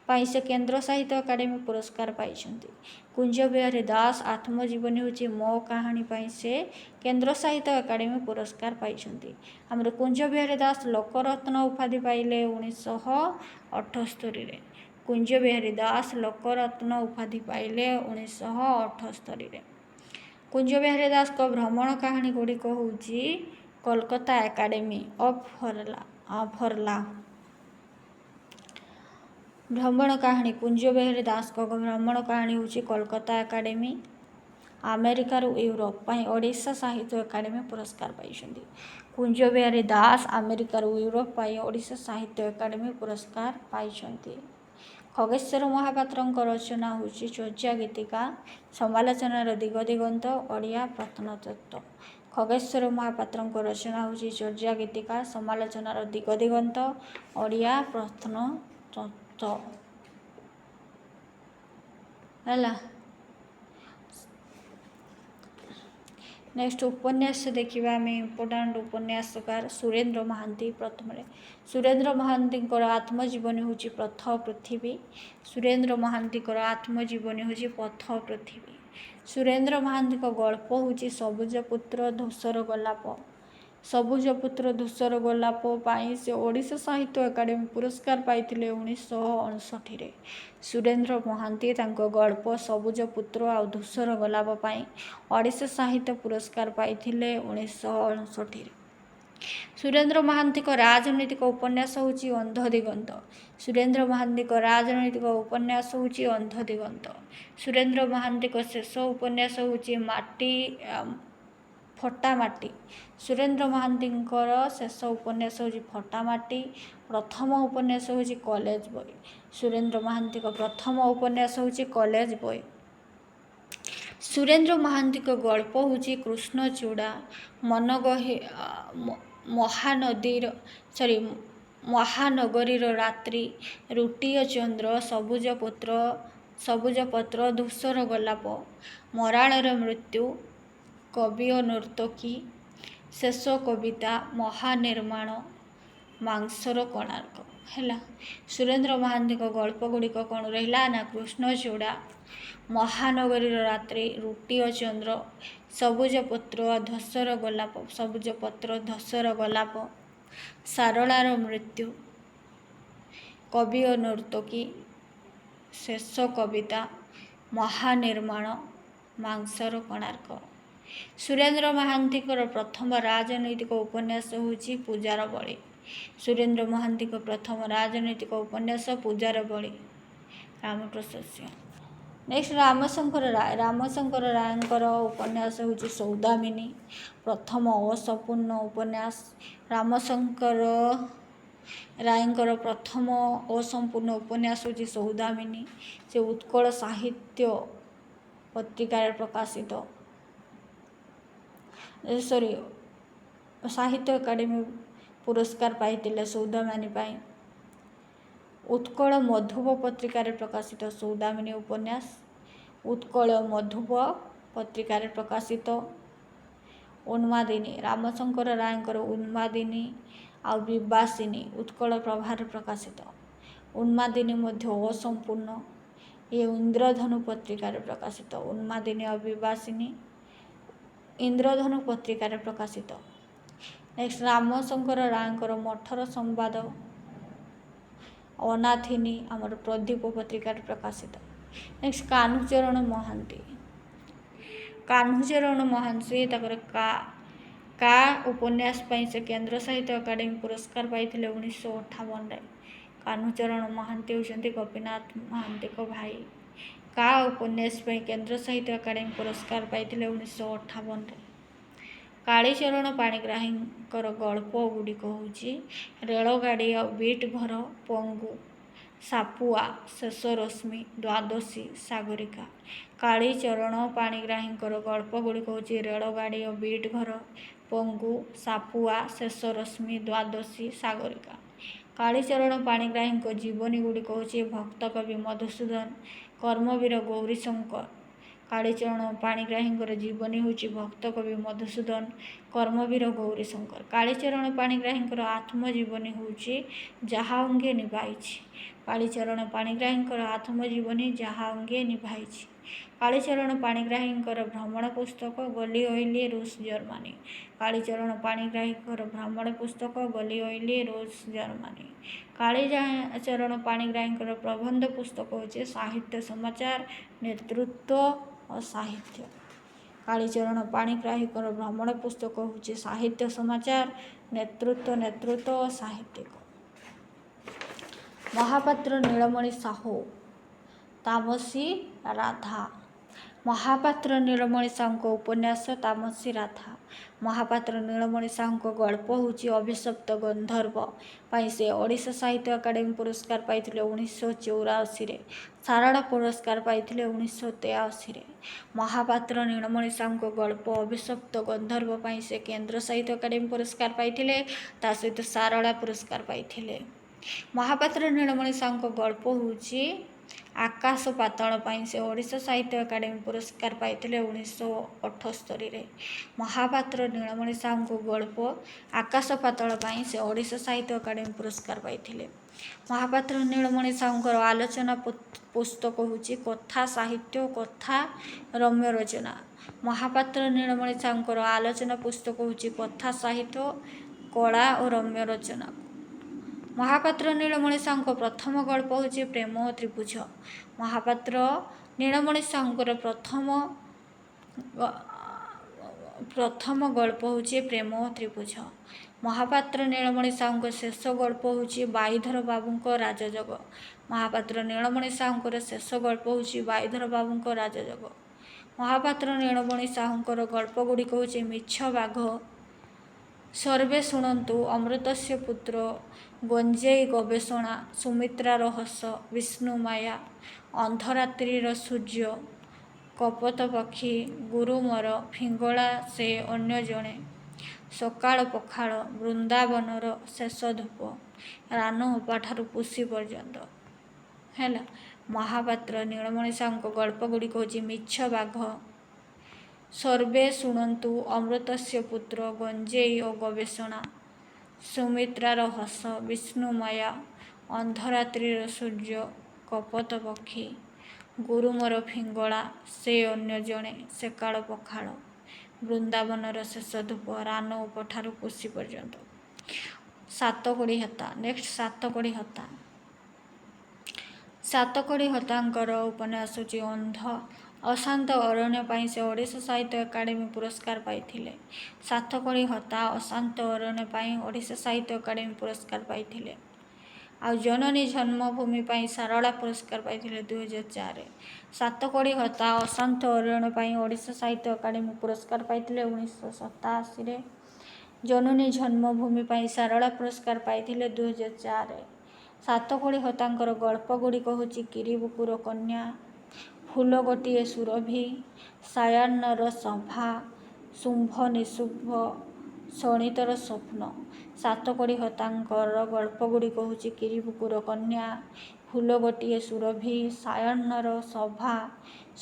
ପାଇଁ ସେ କେନ୍ଦ୍ର ସାହିତ୍ୟ ଏକାଡେମୀ ପୁରସ୍କାର ପାଇଛନ୍ତି। କୁଞ୍ଜବିହାରୀ ଦାସ ଆତ୍ମଜୀବନୀ ହେଉଛି ମୋ କାହାଣୀ ପାଇଁ ସେ କେନ୍ଦ୍ର ସାହିତ୍ୟ ଏକାଡେମୀ ପୁରସ୍କାର ପାଇଛନ୍ତି। ଆମର କୁଞ୍ଜବିହାରୀ ଦାସ ଲୋକରତ୍ନ ଉପାଧି ପାଇଲେ 1978ରେ। କୁଞ୍ଜବିହାରୀ ଦାସ ଲୋକରତ୍ନ ଉପାଧି ପାଇଲେ 1978ରେ। କୁଞ୍ଜବିହାରୀ ଦାସଙ୍କ ଭ୍ରମଣ କାହାଣୀ ଗୁଡ଼ିକ ହେଉଛି କୋଲକାତା ଏକାଡେମୀ ଅଫ୍ ଲା। ଭ୍ରମଣ କାହାଣୀ କୁଞ୍ଜବିହାରୀ ଦାସଙ୍କ ଭ୍ରମଣ କାହାଣୀ ହେଉଛି କୋଲକାତା ଏକାଡେମୀ ଆମେରିକାରୁ ୟୁରୋପ ପାଇଁ ଓଡ଼ିଶା ସାହିତ୍ୟ ଏକାଡେମୀ ପୁରସ୍କାର ପାଇଛନ୍ତି। କୁଞ୍ଜବିହାରୀ ଦାସ ଆମେରିକାରୁ ୟୁରୋପ ପାଇଁ ଓଡ଼ିଶା ସାହିତ୍ୟ ଏକାଡେମୀ ପୁରସ୍କାର ପାଇଛନ୍ତି। ଖଗେଶ୍ୱର ମହାପାତ୍ରଙ୍କ ରଚନା ହେଉଛି ଚର୍ଯ୍ୟା ଗୀତିକା, ସମାଲୋଚନାର ଦିଗ ଦିଗନ୍ତ, ଓଡ଼ିଆ ପ୍ରତ୍ନତତ୍ତ୍ୱ। ଖଗେଶ୍ୱର ମହାପାତ୍ରଙ୍କ ରଚନା ହେଉଛି ଚର୍ଯ୍ୟା ଗୀତିକା, ସମାଲୋଚନାର ଦିଗ ଦିଗନ୍ତ, ଓଡ଼ିଆ ପ୍ରତ୍ନତତ୍ତ୍ୱ। ହେଲା, नेक्स्ट उपन्यास देखा आम इम्पोर्टाट उपन्यासकार सुरेन्द्र महांती। प्रथम सुरेन्द्र महांती आत्मजीवनी हूँ पथ पृथ्वी। सुरेन्द्र महांती आत्मजीवनी हूँ पथ पृथ्वी। सुरेन्द्र महांती गल्प हूँ सबुजपुत्र धूसर गोलाप। सबुजपुत्र धूसर गोलाप से ओडिशा साहित्य एकाडेमी पुरस्कार पाइथिले 1959। सुरेन्द्र महांती गल्प सबुजपुत्र आ धूसर गोलाप ओडिशा साहित्य पुरस्कार पाइथिले 1959। सुरेन्द्र महांती राजनैतिक उपन्यास हूँ अंध दिगंत। सुरेन्द्र महांती राजनैतिक उपन्यास हूँ अंध दिगंत। सुरेन्द्र महांती शेष उपन्यास हूँ माटी फटा माटी। सुरेन्द्र महांती शेष उपन्यास हूँ फटा माटी। प्रथम उपन्यास हूँ कॉलेज बॉय। सुरेन्द्र महांती प्रथम उपन्यास हूँ कॉलेज बॉय। सुरेन्द्र महांती गल्प हूँ कृष्णचूड़ा, मनगहे महानदीर महानगरीर रात्रि, रुटीय चंद्र, सबुजपत्र धूसर गोलाप, मराणर मृत्यु, कवि और नर्तकी, शेष कविता, महानिर्माण, मांसर कोणार्क है। सुरेन्द्र महांती गल्प गुड़िक कौन रहा ना कृष्णचूड़ा, महानगरीर रात्रि, रुटीय चंद्र, सबुजपत्र धूसर गोलाप, सबुजपत्र धूसर गोलाप, सारଳାର मृत्यु, कवि और नर्तकी, शेष कविता, महानिर्माण, मांसर कोणार्क। सुरेन्द्र महांती प्रथम राजनैतिक उपन्यास हूँ पूजार बली। सुरेन्द्र महांती प्रथम राजनैतिक उपन्यास पूजार बली, रामप्रसाद सिंह। नेक्स्ट रामशंकर राय। रामशंकर राय उपन्यास हूँ सौदामिनी, प्रथम असंपूर्ण उपन्यास। रामशंकर राय प्रथम असंपूर्ण उपन्यास हूँ सौदामिनी। से उत्कल साहित्य पत्रिकार प्रकाशित सॉरी साहित्य एकाडेमी पुरस्कार पाइथिले सौदामिनी पाई। उत्कल मधुप पत्रिकार प्रकाशित सौदामिनी उपन्यास। उत्कल मधुप पत्रिकार प्रकाशित। उन्मादिनी रामशंकर राय उन्मादिनी आ विवासिनी उत्कल प्रभार प्रकाशित। उन्मादिनी मध्य असंपूर्ण, ये इंद्रधनु पत्रिकार प्रकाशित। उन्मादिनी और विवासिनी इंद्रधनु पत्रिकार प्रकाशित। नेक्स्ट रामशंकर राय मठर संवाद, अनाथिनी आमर प्रदीप पत्रिकार प्रकाशित। नेक्स्ट कान्हूचरण महांती। कान्हूचरण महांती का उपन्यास से केंद्र साहित्य एकाडेमी पुरस्कार पाइथिले 1958। कान्हूचरण महांती होउछन्ति गोपीनाथ महांती को भाई। का उपन्यास केंद्र साहित्य एकाडेमी पुरस्कार पाइथिले 1958। कालीचरण पाणिग्राही गल्प गुड़िक हूँ रेलगाड़ी बीट घर, पंगु, सापुआ, शेष रश्मि, द्वादशी, सागरिका। कालीचरण पाणिग्राही गल्प गुड़िक हूँ रेलगाड़ी बीट घर, पंगु, सापुआ, शेष रश्मि, द्वादशी, सागरिका। कालीचरण पाणिग्राही जीवनी गुड़िक हूँ भक्त कवि मधुसूदन, कर्मवीर गौरीशंकर। कालीचरण पाणिग्राही जीवनी हूँ भक्त कवि मधुसूदन, कर्मवीर गौरीशंकर। कालीचरण पाणिग्राही आत्मजीवनी हूँ जहाँ अंगे निभाई। कालीचरण पाणिग्राही आत्मजीवनी जहाँ अंगे निभाई। कालीचरण पाणिग्राही भ्रमण पुस्तक गली ओइली रूस जर्मनी। कालीचरण पाणिग्राही भ्रमण पुस्तक गली ओइली रूस जर्मनी। कालीचरण पाणिग्राही प्रबंध पुस्तक हूँ साहित्य समाचार, नेतृत्व और साहित्य। कालीचरण पाणिग्राही भ्रमण पुस्तक हूँ साहित्य समाचार, नेतृत्व और साहित्य। महापात्र नीलमणि साहू, तामसी राधा। महापात्र नीलमणि साहू उपन्यास तामसी राधा। महापात्र नीलमणि साहू गल्प हूँ अभिशप्त गंधर्व से ओडिशा साहित्य एकाडेमी पुरस्कार पाइथिले 1984। सारड़ा पुरस्कार पाइथिले 1983। महापात्र नीलमणि साहू गल्प अभिशप्त गंधर्व से केंद्र साहित्य एकाडेमी पुरस्कार पाइथिले, ता सहित सारड़ा पुरस्कार पाइथिले। महापात्र नीलमणि साहू गल्प हूँ ଆକାଶ ପାତାଳ ପାଇଁ ସେ ଓଡ଼ିଶା ସାହିତ୍ୟ ଏକାଡେମୀ ପୁରସ୍କାର ପାଇଥିଲେ 1978ରେ। ମହାପାତ୍ର ନୀଳମଣି ସାହୁଙ୍କ ଗଳ୍ପ ଆକାଶ ପାତାଳ ପାଇଁ ସେ ଓଡ଼ିଶା ସାହିତ୍ୟ ଏକାଡେମୀ ପୁରସ୍କାର ପାଇଥିଲେ। ମହାପାତ୍ର ନୀଳମଣି ସାହୁଙ୍କର ଆଲୋଚନା ପୁସ୍ତକ ହେଉଛି କଥା ସାହିତ୍ୟ ଓ କଥା ରମ୍ୟ ରଚନା। ମହାପାତ୍ର ନୀଳମଣି ସାହୁଙ୍କର ଆଲୋଚନା ପୁସ୍ତକ ହେଉଛି କଥା ସାହିତ୍ୟ କଳା ଓ ରମ୍ୟ ରଚନା। ମହାପାତ୍ର ନୀଳମଣି ସାହୁଙ୍କ ପ୍ରଥମ ଗଳ୍ପ ହେଉଛି ପ୍ରେମ ଓ ତ୍ରିଭୁଜ। ମହାପାତ୍ର ନୀଳମଣି ସାହୁଙ୍କର ପ୍ରଥମ ଗଳ୍ପ ହେଉଛି ପ୍ରେମ ଓ ତ୍ରିଭୁଜ। ମହାପାତ୍ର ନୀଳମଣି ସାହୁଙ୍କ ଶେଷ ଗଳ୍ପ ହେଉଛି ବାଇଧର ବାବୁଙ୍କ ରାଜଯୋଗ। ମହାପାତ୍ର ନୀଳମଣି ସାହୁଙ୍କର ଶେଷ ଗଳ୍ପ ହେଉଛି ବାଇଧର ବାବୁଙ୍କ ରାଜଯୋଗ। ମହାପାତ୍ର ନୀଳମଣି ସାହୁଙ୍କର ଗଳ୍ପ ଗୁଡ଼ିକ ହେଉଛି ମିଛ ବାଘ, ସର୍ବେ ଶୁଣନ୍ତୁ, ଅମୃତସ୍ୟ ପୁତ୍ର, ଗଞ୍ଜେଇ ଗବେଷଣା, ସୁମିତ୍ରାର ହସ, ବିଷ୍ଣୁମାୟା, ଅନ୍ଧରାତ୍ରିର ସୂର୍ଯ୍ୟ, କପୋତ ପକ୍ଷୀ, ଗୁରୁ ମୋର, ଫିଙ୍ଗଳା ସେ ଅନ୍ୟ ଜଣେ, ସକାଳ ପଖାଳ, ବୃନ୍ଦାବନର ଶେଷ ଧୂପ, ରାନ ଅପାଠାରୁ ପୁଷି ପର୍ଯ୍ୟନ୍ତ। ହେଲା, ମହାପାତ୍ର ନୀଳମଣି ସାହୁଙ୍କ ଗଳ୍ପ ଗୁଡ଼ିକ ହେଉଛି ମିଛ ବାଘ, ସର୍ବେ ଶୁଣନ୍ତୁ, ଅମୃତସ୍ୟ ପୁତ୍ର, ଗଞ୍ଜେଇ ଓ ଗବେଷଣା, ସୁମିତ୍ରାର ହସ, ବିଷ୍ଣୁମାୟା, ଅନ୍ଧରାତ୍ରିର ସୂର୍ଯ୍ୟ, କପୋତ ପକ୍ଷୀ, ଗୁରୁ ମୋର, ଫିଙ୍ଗଳା ସେ ଅନ୍ୟ ଜଣେ, ସକାଳ ପଖାଳ, ବୃନ୍ଦାବନର ଶେଷ ଧୂପ, ରାନ ଉପଠାରୁ ପୁଷି ପର୍ଯ୍ୟନ୍ତ। ସାତକୋଡ଼ି ହତା। ନେକ୍ସଟ ସାତକୋଡ଼ି ହତା। ସାତକୋଡ଼ି ହତାଙ୍କର ଉପନ୍ୟାସ ହେଉଛି ଅନ୍ଧ। ଅଶାନ୍ତ ଅରଣ୍ୟ ପାଇଁ ସେ ଓଡ଼ିଶା ସାହିତ୍ୟ ଏକାଡେମୀ ପୁରସ୍କାର ପାଇଥିଲେ। ସାତକୋଡ଼ି ହତା ଅଶାନ୍ତ ଅରଣ୍ୟ ପାଇଁ ଓଡ଼ିଶା ସାହିତ୍ୟ ଏକାଡେମୀ ପୁରସ୍କାର ପାଇଥିଲେ। ଆଉ ଜନନୀ ଜନ୍ମଭୂମି ପାଇଁ ସାରଳା ପୁରସ୍କାର ପାଇଥିଲେ 2004। ସାତକୋଡ଼ି ହତା ଅଶାନ୍ତ ଅରଣ୍ୟ ପାଇଁ ଓଡ଼ିଶା ସାହିତ୍ୟ ଏକାଡେମୀ ପୁରସ୍କାର ପାଇଥିଲେ 1987ରେ। ଜନନୀ ଜନ୍ମଭୂମି ପାଇଁ ସାରଳା ପୁରସ୍କାର ପାଇଥିଲେ 2004। ସାତକୋଡ଼ି ହତାଙ୍କର ଗଳ୍ପ ଗୁଡ଼ିକ ହେଉଛି କିରିବୁକୁର କନ୍ୟା, ଫୁଲ ଗୋଟିଏ ସୁରଭି, ସାୟାହ୍ନର ସଭା, ଶୁମ୍ଭ ନିଶୁମ୍ଭ, ଶୋଣିତର ସ୍ୱପ୍ନ। ସାତକୋଡ଼ି ହତାଙ୍କର ଗଳ୍ପ ଗୁଡ଼ିକ ହେଉଛି କିରିବୁକୁର କନ୍ୟା, ଫୁଲ ଗୋଟିଏ ସୁରଭି, ସାୟାହ୍ନର ସଭା,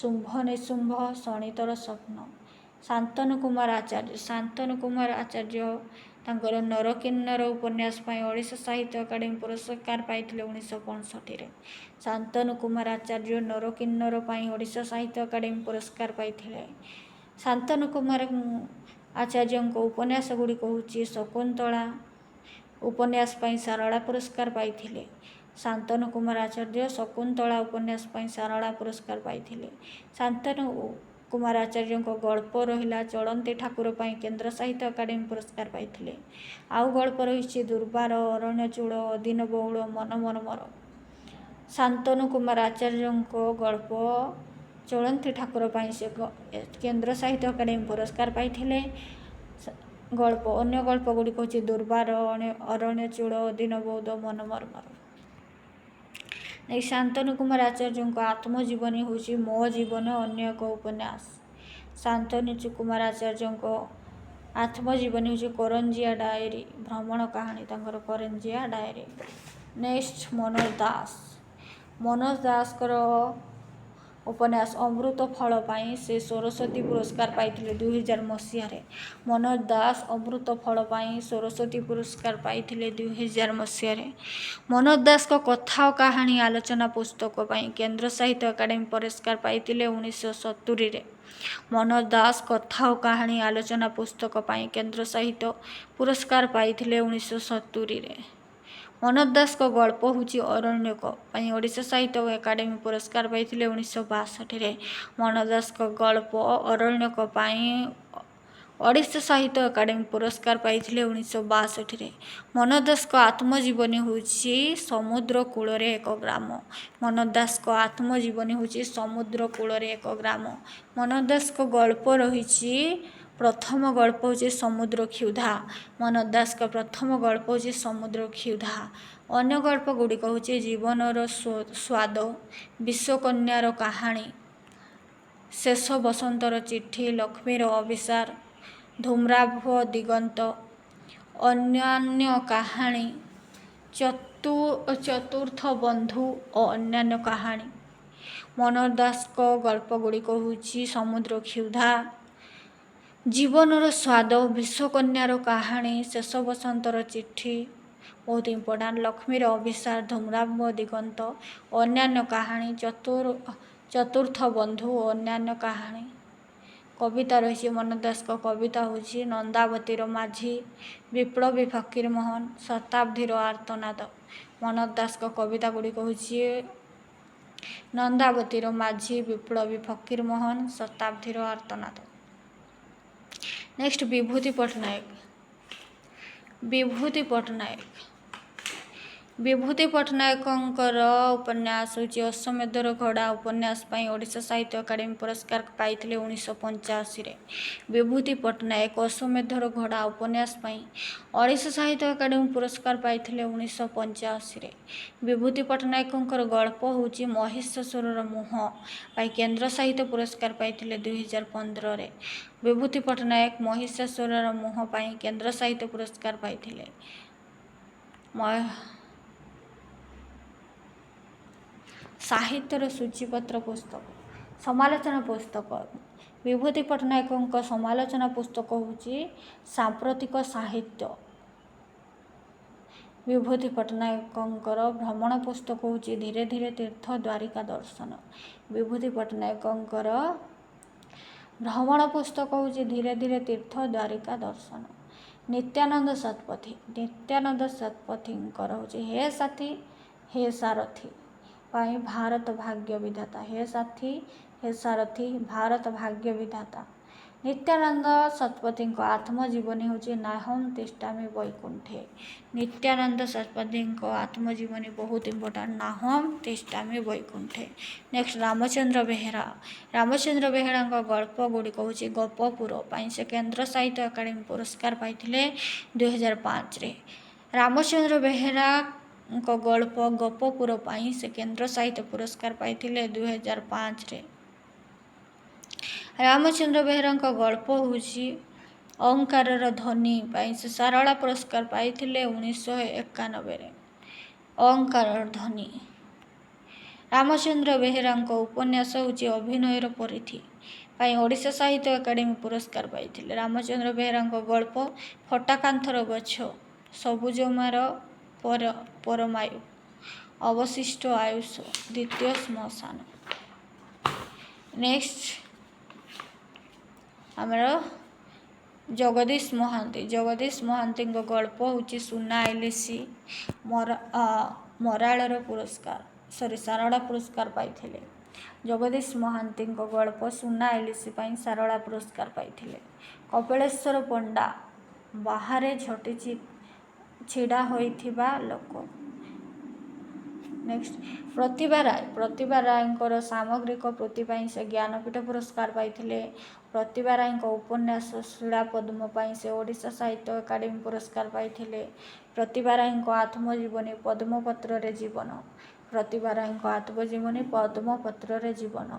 ଶୁମ୍ଭ ନିଶୁମ୍ଭ, ଶୋଣିତର ସ୍ୱପ୍ନ। ଶାନ୍ତନୁ କୁମାର ଆଚାର୍ଯ୍ୟ। ଶାନ୍ତନୁ କୁମାର ଆଚାର୍ଯ୍ୟ ତାଙ୍କର ନରକିନ୍ନର ଉପନ୍ୟାସ ପାଇଁ ଓଡ଼ିଶା ସାହିତ୍ୟ ଏକାଡେମୀ ପୁରସ୍କାର ପାଇଥିଲେ 1965ରେ। ଶାନ୍ତନୁ କୁମାର ଆଚାର୍ଯ୍ୟ ନରକିନ୍ନର ପାଇଁ ଓଡ଼ିଶା ସାହିତ୍ୟ ଏକାଡେମୀ ପୁରସ୍କାର ପାଇଥିଲେ। ଶାନ୍ତନୁ କୁମାର ଆଚାର୍ଯ୍ୟଙ୍କ ଉପନ୍ୟାସ ଗୁଡ଼ିକ ହେଉଛି ଶକୁନ୍ତଳା ଉପନ୍ୟାସ ପାଇଁ ସାରଳା ପୁରସ୍କାର ପାଇଥିଲେ। ଶାନ୍ତନୁ କୁମାର ଆଚାର୍ଯ୍ୟ ଶକୁନ୍ତଳା ଉପନ୍ୟାସ ପାଇଁ ସାରଳା ପୁରସ୍କାର ପାଇଥିଲେ। ଶାନ୍ତନୁ କୁମାର ଆଚାର୍ଯ୍ୟଙ୍କ ଗଳ୍ପ ରହିଲା ଚଳନ୍ତି ଠାକୁର ପାଇଁ କେନ୍ଦ୍ର ସାହିତ୍ୟ ଏକାଡେମୀ ପୁରସ୍କାର ପାଇଥିଲେ। ଆଉ ଗଳ୍ପ ରହିଛି ଦୁର୍ବାର, ଅରଣ୍ୟଚୂଳ, ଅଦିନ ବଉଳ, ମନ ମର୍ମର। ଶାନ୍ତନୁ କୁମାର ଆଚାର୍ଯ୍ୟଙ୍କ ଗଳ୍ପ ଚଳନ୍ତି ଠାକୁର ପାଇଁ ସେ କେନ୍ଦ୍ର ସାହିତ୍ୟ ଏକାଡେମୀ ପୁରସ୍କାର ପାଇଥିଲେ। ଅନ୍ୟ ଗଳ୍ପ ଗୁଡ଼ିକ ହେଉଛି ଦୁର୍ବାର, ଅରଣ୍ୟଚୂଳ, ଅଦିନ ବଉଳ, ମନ ମର୍ମର। ଶାନ୍ତନୁ କୁମାର ଆଚାର୍ଯ୍ୟଙ୍କ ଆତ୍ମଜୀବନୀ ହେଉଛି ମୋ ଜୀବନ ଅନ୍ୟ ଏକ ଉପନ୍ୟାସ। ଶାନ୍ତନୁ କୁମାର ଆଚାର୍ଯ୍ୟଙ୍କ ଆତ୍ମଜୀବନୀ ହେଉଛି କରଞ୍ଜିଆ ଡାଏରୀ, ଭ୍ରମଣ କାହାଣୀ ତାଙ୍କର କରଞ୍ଜିଆ ଡାଏରୀ। ନେକ୍ସଟ ମନୋଜ ଦାସ। ମନୋଜ ଦାସଙ୍କର ଉପନ୍ୟାସ ଅମୃତ ଫଳ ପାଇଁ ସେ ସରସ୍ୱତୀ ପୁରସ୍କାର ପାଇଥିଲେ 2000 ମସିହାରେ। ମନୋଜ ଦାସ ଅମୃତ ଫଳ ପାଇଁ ସରସ୍ୱତୀ ପୁରସ୍କାର ପାଇଥିଲେ 2000 ମସିହାରେ। ମନୋଜ ଦାସଙ୍କ କଥା ଓ କାହାଣୀ ଆଲୋଚନା ପୁସ୍ତକ ପାଇଁ କେନ୍ଦ୍ର ସାହିତ୍ୟ ଏକାଡେମୀ ପୁରସ୍କାର ପାଇଥିଲେ 1970ରେ। ମନୋଜ ଦାସ କଥା ଓ କାହାଣୀ ଆଲୋଚନା ପୁସ୍ତକ ପାଇଁ କେନ୍ଦ୍ର ସାହିତ୍ୟ ପୁରସ୍କାର ପାଇଥିଲେ 1970ରେ। ମନୋଜ ଦାସଙ୍କ ଗଳ୍ପ ହେଉଛି ଅରଣ୍ୟକ ପାଇଁ ଓଡ଼ିଶା ସାହିତ୍ୟ ଏକାଡେମୀ ପୁରସ୍କାର ପାଇଥିଲେ 1962ରେ। ମନୋଜ ଦାସଙ୍କ ଗଳ୍ପ ଅରଣ୍ୟକ ପାଇଁ ଓଡ଼ିଶା ସାହିତ୍ୟ ଏକାଡେମୀ ପୁରସ୍କାର ପାଇଥିଲେ 1962ରେ। ମନୋଜ ଦାସଙ୍କ ଆତ୍ମଜୀବନୀ ହେଉଛି ସମୁଦ୍ର କୂଳରେ ଏକ ଗ୍ରାମ। ମନୋଜ ଦାସଙ୍କ ଆତ୍ମଜୀବନୀ ହେଉଛି ସମୁଦ୍ର କୂଳରେ ଏକ ଗ୍ରାମ। ମନୋଜ ଦାସଙ୍କ ଗଳ୍ପ ରହିଛି ପ୍ରଥମ ଗଳ୍ପ ହେଉଛି ସମୁଦ୍ର କ୍ଷୁଧା। ମନୋଜ ଦାସଙ୍କ ପ୍ରଥମ ଗଳ୍ପ ହେଉଛି ସମୁଦ୍ର କ୍ଷୁଧା। ଅନ୍ୟ ଗଳ୍ପ ଗୁଡ଼ିକ ହେଉଛି ଜୀବନର ସ୍ୱାଦ, ବିଶ୍ୱକନ୍ୟାର କାହାଣୀ, ଶେଷ ବସନ୍ତର ଚିଠି, ଲକ୍ଷ୍ମୀର ଅଭିସାର, ଧୂମ୍ରାଭ ଦିଗନ୍ତ, ଅନ୍ୟାନ୍ୟ କାହାଣୀ, ଚତୁର୍ଥ ବନ୍ଧୁ ଓ ଅନ୍ୟାନ୍ୟ କାହାଣୀ। ମନୋହର ଦାସଙ୍କ ଗଳ୍ପ ଗୁଡ଼ିକ ହେଉଛି ସମୁଦ୍ର କ୍ଷୁଧା, ଜୀବନର ସ୍ୱାଦ, ବିଶ୍ୱକନ୍ୟାର କାହାଣୀ, ଶେଷ ବସନ୍ତର ଚିଠି, ବହୁତ ଇମ୍ପୋର୍ଟାଣ୍ଟ, ଲକ୍ଷ୍ମୀର ଅଭିସାର, ଧୂମ୍ରାମ୍ବ ଦିଗନ୍ତ, ଅନ୍ୟାନ୍ୟ କାହାଣୀ, ଚତୁର୍ଥ ବନ୍ଧୁ ଓ ଅନ୍ୟାନ୍ୟ କାହାଣୀ। କବିତା ରହିଛି ମନୋହର ଦାସଙ୍କ କବିତା ହେଉଛି ନନ୍ଦାବତୀର ମାଝି, ବିପ୍ଳବୀ ଫକୀରମୋହନ, ଶତାବ୍ଦୀର ଆର୍ତ୍ତନାଦ। ମନୋହର ଦାସଙ୍କ କବିତା ଗୁଡ଼ିକ ହେଉଛି ନନ୍ଦାବତୀର ମାଝି, ବିପ୍ଳବୀ ଫକୀରମୋହନ, ଶତାବ୍ଦୀର ଆର୍ତ୍ତନାଦ। ନେକ୍ସଟ ବିଭୂତି ପଟ୍ଟନାୟକ। ବିଭୂତି ପଟ୍ଟନାୟକଙ୍କର ଉପନ୍ୟାସ ହେଉଛି ଅଶ୍ୱମେଧର ଘୋଡ଼ା। ଉପନ୍ୟାସ ପାଇଁ ଓଡ଼ିଶା ସାହିତ୍ୟ ଏକାଡେମୀ ପୁରସ୍କାର ପାଇଥିଲେ 1985ରେ। ବିଭୂତି ପଟ୍ଟନାୟକ ଅଶ୍ୱମେଧର ଘୋଡ଼ା ଉପନ୍ୟାସ ପାଇଁ ଓଡ଼ିଶା ସାହିତ୍ୟ ଏକାଡେମୀ ପୁରସ୍କାର ପାଇଥିଲେ 1985ରେ। ବିଭୂତି ପଟ୍ଟନାୟକଙ୍କର ଗଳ୍ପ ହେଉଛି ମହିଷାସୁରର ମୁହଁ ପାଇଁ କେନ୍ଦ୍ର ସାହିତ୍ୟ ପୁରସ୍କାର ପାଇଥିଲେ 2015ରେ। ବିଭୂତି ପଟ୍ଟନାୟକ ମହିଷାସୁରର ମୁହଁ ପାଇଁ କେନ୍ଦ୍ର ସାହିତ୍ୟ ପୁରସ୍କାର ପାଇଥିଲେ। ସାହିତ୍ୟର ସୂଚୀପତ୍ର ପୁସ୍ତକ, ସମାଲୋଚନା ପୁସ୍ତକ। ବିଭୂତି ପଟ୍ଟନାୟକଙ୍କ ସମାଲୋଚନା ପୁସ୍ତକ ହେଉଛି ସାମ୍ପ୍ରତିକ ସାହିତ୍ୟ। ବିଭୂତି ପଟ୍ଟନାୟକଙ୍କର ଭ୍ରମଣ ପୁସ୍ତକ ହେଉଛି ଧୀରେ ଧୀରେ ତୀର୍ଥ ଦ୍ୱାରିକା ଦର୍ଶନ। ବିଭୂତି ପଟ୍ଟନାୟକଙ୍କର ଭ୍ରମଣ ପୁସ୍ତକ ହେଉଛି ଧୀରେ ଧୀରେ ତୀର୍ଥ ଦ୍ୱାରିକା ଦର୍ଶନ। ନିତ୍ୟାନନ୍ଦ ଶତପଥୀଙ୍କର ହେଉଛି ହେ ସାଥୀ ହେ ସାରଥୀ ପାଇଁ ଭାରତ ଭାଗ୍ୟ ବିଧାତା। ହେ ସାଥୀ ହେ ସାରଥୀ ଭାରତ ଭାଗ୍ୟ ବିଧାତା। ନିତ୍ୟାନନ୍ଦ ଶତପଥୀଙ୍କ ଆତ୍ମଜୀବନୀ ହେଉଛି ନାହଂ ତିଷ୍ଠାମି ବୈକୁଣ୍ଠେ। ନିତ୍ୟାନନ୍ଦ ଶତପଥୀଙ୍କ ଆତ୍ମଜୀବନୀ ବହୁତ ଇମ୍ପୋର୍ଟାଣ୍ଟ, ନାହଂ ତିଷ୍ଠାମି ବୈକୁଣ୍ଠେ। ନେକ୍ସଟ ରାମଚନ୍ଦ୍ର ବେହେରା। ରାମଚନ୍ଦ୍ର ବେହେରାଙ୍କ ଗଳ୍ପ ଗୁଡ଼ିକ ହେଉଛି ଗୋପପୁର ପାଇଁ ସେ କେନ୍ଦ୍ର ସାହିତ୍ୟ ଏକାଡେମୀ ପୁରସ୍କାର ପାଇଥିଲେ 2005ରେ। ରାମଚନ୍ଦ୍ର ବେହେରାଙ୍କ ଗଳ୍ପ ଗୋପପୁର ପାଇଁ ସେ କେନ୍ଦ୍ର ସାହିତ୍ୟ ପୁରସ୍କାର ପାଇଥିଲେ 2005ରେ। ରାମଚନ୍ଦ୍ର ବେହେରାଙ୍କ ଗଳ୍ପ ହେଉଛି ଅହଙ୍କାରର ଧ୍ୱନି ପାଇଁ ସେ ସାରଳା ପୁରସ୍କାର ପାଇଥିଲେ 1991ରେ। ଅହଙ୍କାରର ଧ୍ୱନି। ରାମଚନ୍ଦ୍ର ବେହେରାଙ୍କ ଉପନ୍ୟାସ ହେଉଛି ଅଭିନୟର ପରିଧି ପାଇଁ ଓଡ଼ିଶା ସାହିତ୍ୟ ଏକାଡେମୀ ପୁରସ୍କାର ପାଇଥିଲେ। ରାମଚନ୍ଦ୍ର ବେହେରାଙ୍କ ଗଳ୍ପ ଫଟା କାନ୍ଥର ଗଛ, ସବୁଜମାର ପରମାୟୁ, ଅବଶିଷ୍ଟ ଆୟୁଷ, ଦ୍ୱିତୀୟ ଶ୍ମଶାନ। ନେକ୍ସଟ ଆମର ଜଗଦୀଶ ମହାନ୍ତିଙ୍କ ଗଳ୍ପ ହେଉଛି ସୁନା ଇଲିସି, ସାରଳା ପୁରସ୍କାର ପାଇଥିଲେ। ଜଗଦୀଶ ମହାନ୍ତିଙ୍କ ଗଳ୍ପ ସୁନା ଇଲିସି ପାଇଁ ସାରଳା ପୁରସ୍କାର ପାଇଥିଲେ। କପିଳେଶ୍ୱର ପଣ୍ଡା, ବାହାରେ ଝଟିଛି ଛିଡ଼ା ହୋଇଥିବା ଲୋକ। ନେକ୍ସଟ ପ୍ରତିଭା ରାୟଙ୍କର ସାମଗ୍ରିକ କୃତି ପାଇଁ ସେ ଜ୍ଞାନପୀଠ ପୁରସ୍କାର ପାଇଥିଲେ। ପ୍ରତିଭା ରାୟଙ୍କ ଉପନ୍ୟାସ ଶିଳାପଦ୍ମ ପାଇଁ ସେ ଓଡ଼ିଶା ସାହିତ୍ୟ ଏକାଡେମୀ ପୁରସ୍କାର ପାଇଥିଲେ। ପ୍ରତିଭା ରାୟଙ୍କ ଆତ୍ମଜୀବନୀ ପଦ୍ମପତ୍ରରେ ଜୀବନ। ପ୍ରତିଭା ରାୟଙ୍କ ଆତ୍ମଜୀବନୀ ପଦ୍ମପତ୍ରରେ ଜୀବନ।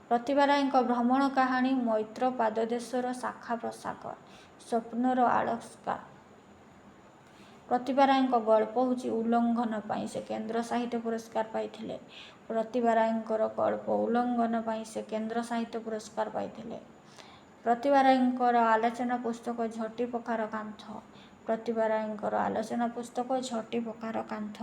ପ୍ରତିଭା ରାୟଙ୍କ ଭ୍ରମଣ କାହାଣୀ ମୈତ୍ର ପାଦଦେଶର ଶାଖା ପ୍ରଶାଖା, ସ୍ୱପ୍ନର ଆଳସ୍କା। ପ୍ରତିଭା ରାୟଙ୍କ ଗଳ୍ପ ହେଉଛି ଉଲ୍ଲଙ୍ଘନ ପାଇଁ ସେ କେନ୍ଦ୍ର ସାହିତ୍ୟ ପୁରସ୍କାର ପାଇଥିଲେ। ପ୍ରତିଭା ରାୟଙ୍କର ଗଳ୍ପ ଉଲ୍ଲଙ୍ଘନ ପାଇଁ ସେ କେନ୍ଦ୍ର ସାହିତ୍ୟ ପୁରସ୍କାର ପାଇଥିଲେ। ପ୍ରତିଭା ରାୟଙ୍କର ଆଲୋଚନା ପୁସ୍ତକ ଝଟି ପକାର କାନ୍ଥ। ପ୍ରତିଭା ରାୟଙ୍କର ଆଲୋଚନା ପୁସ୍ତକ ଝଟି ପକାର କାନ୍ଥ।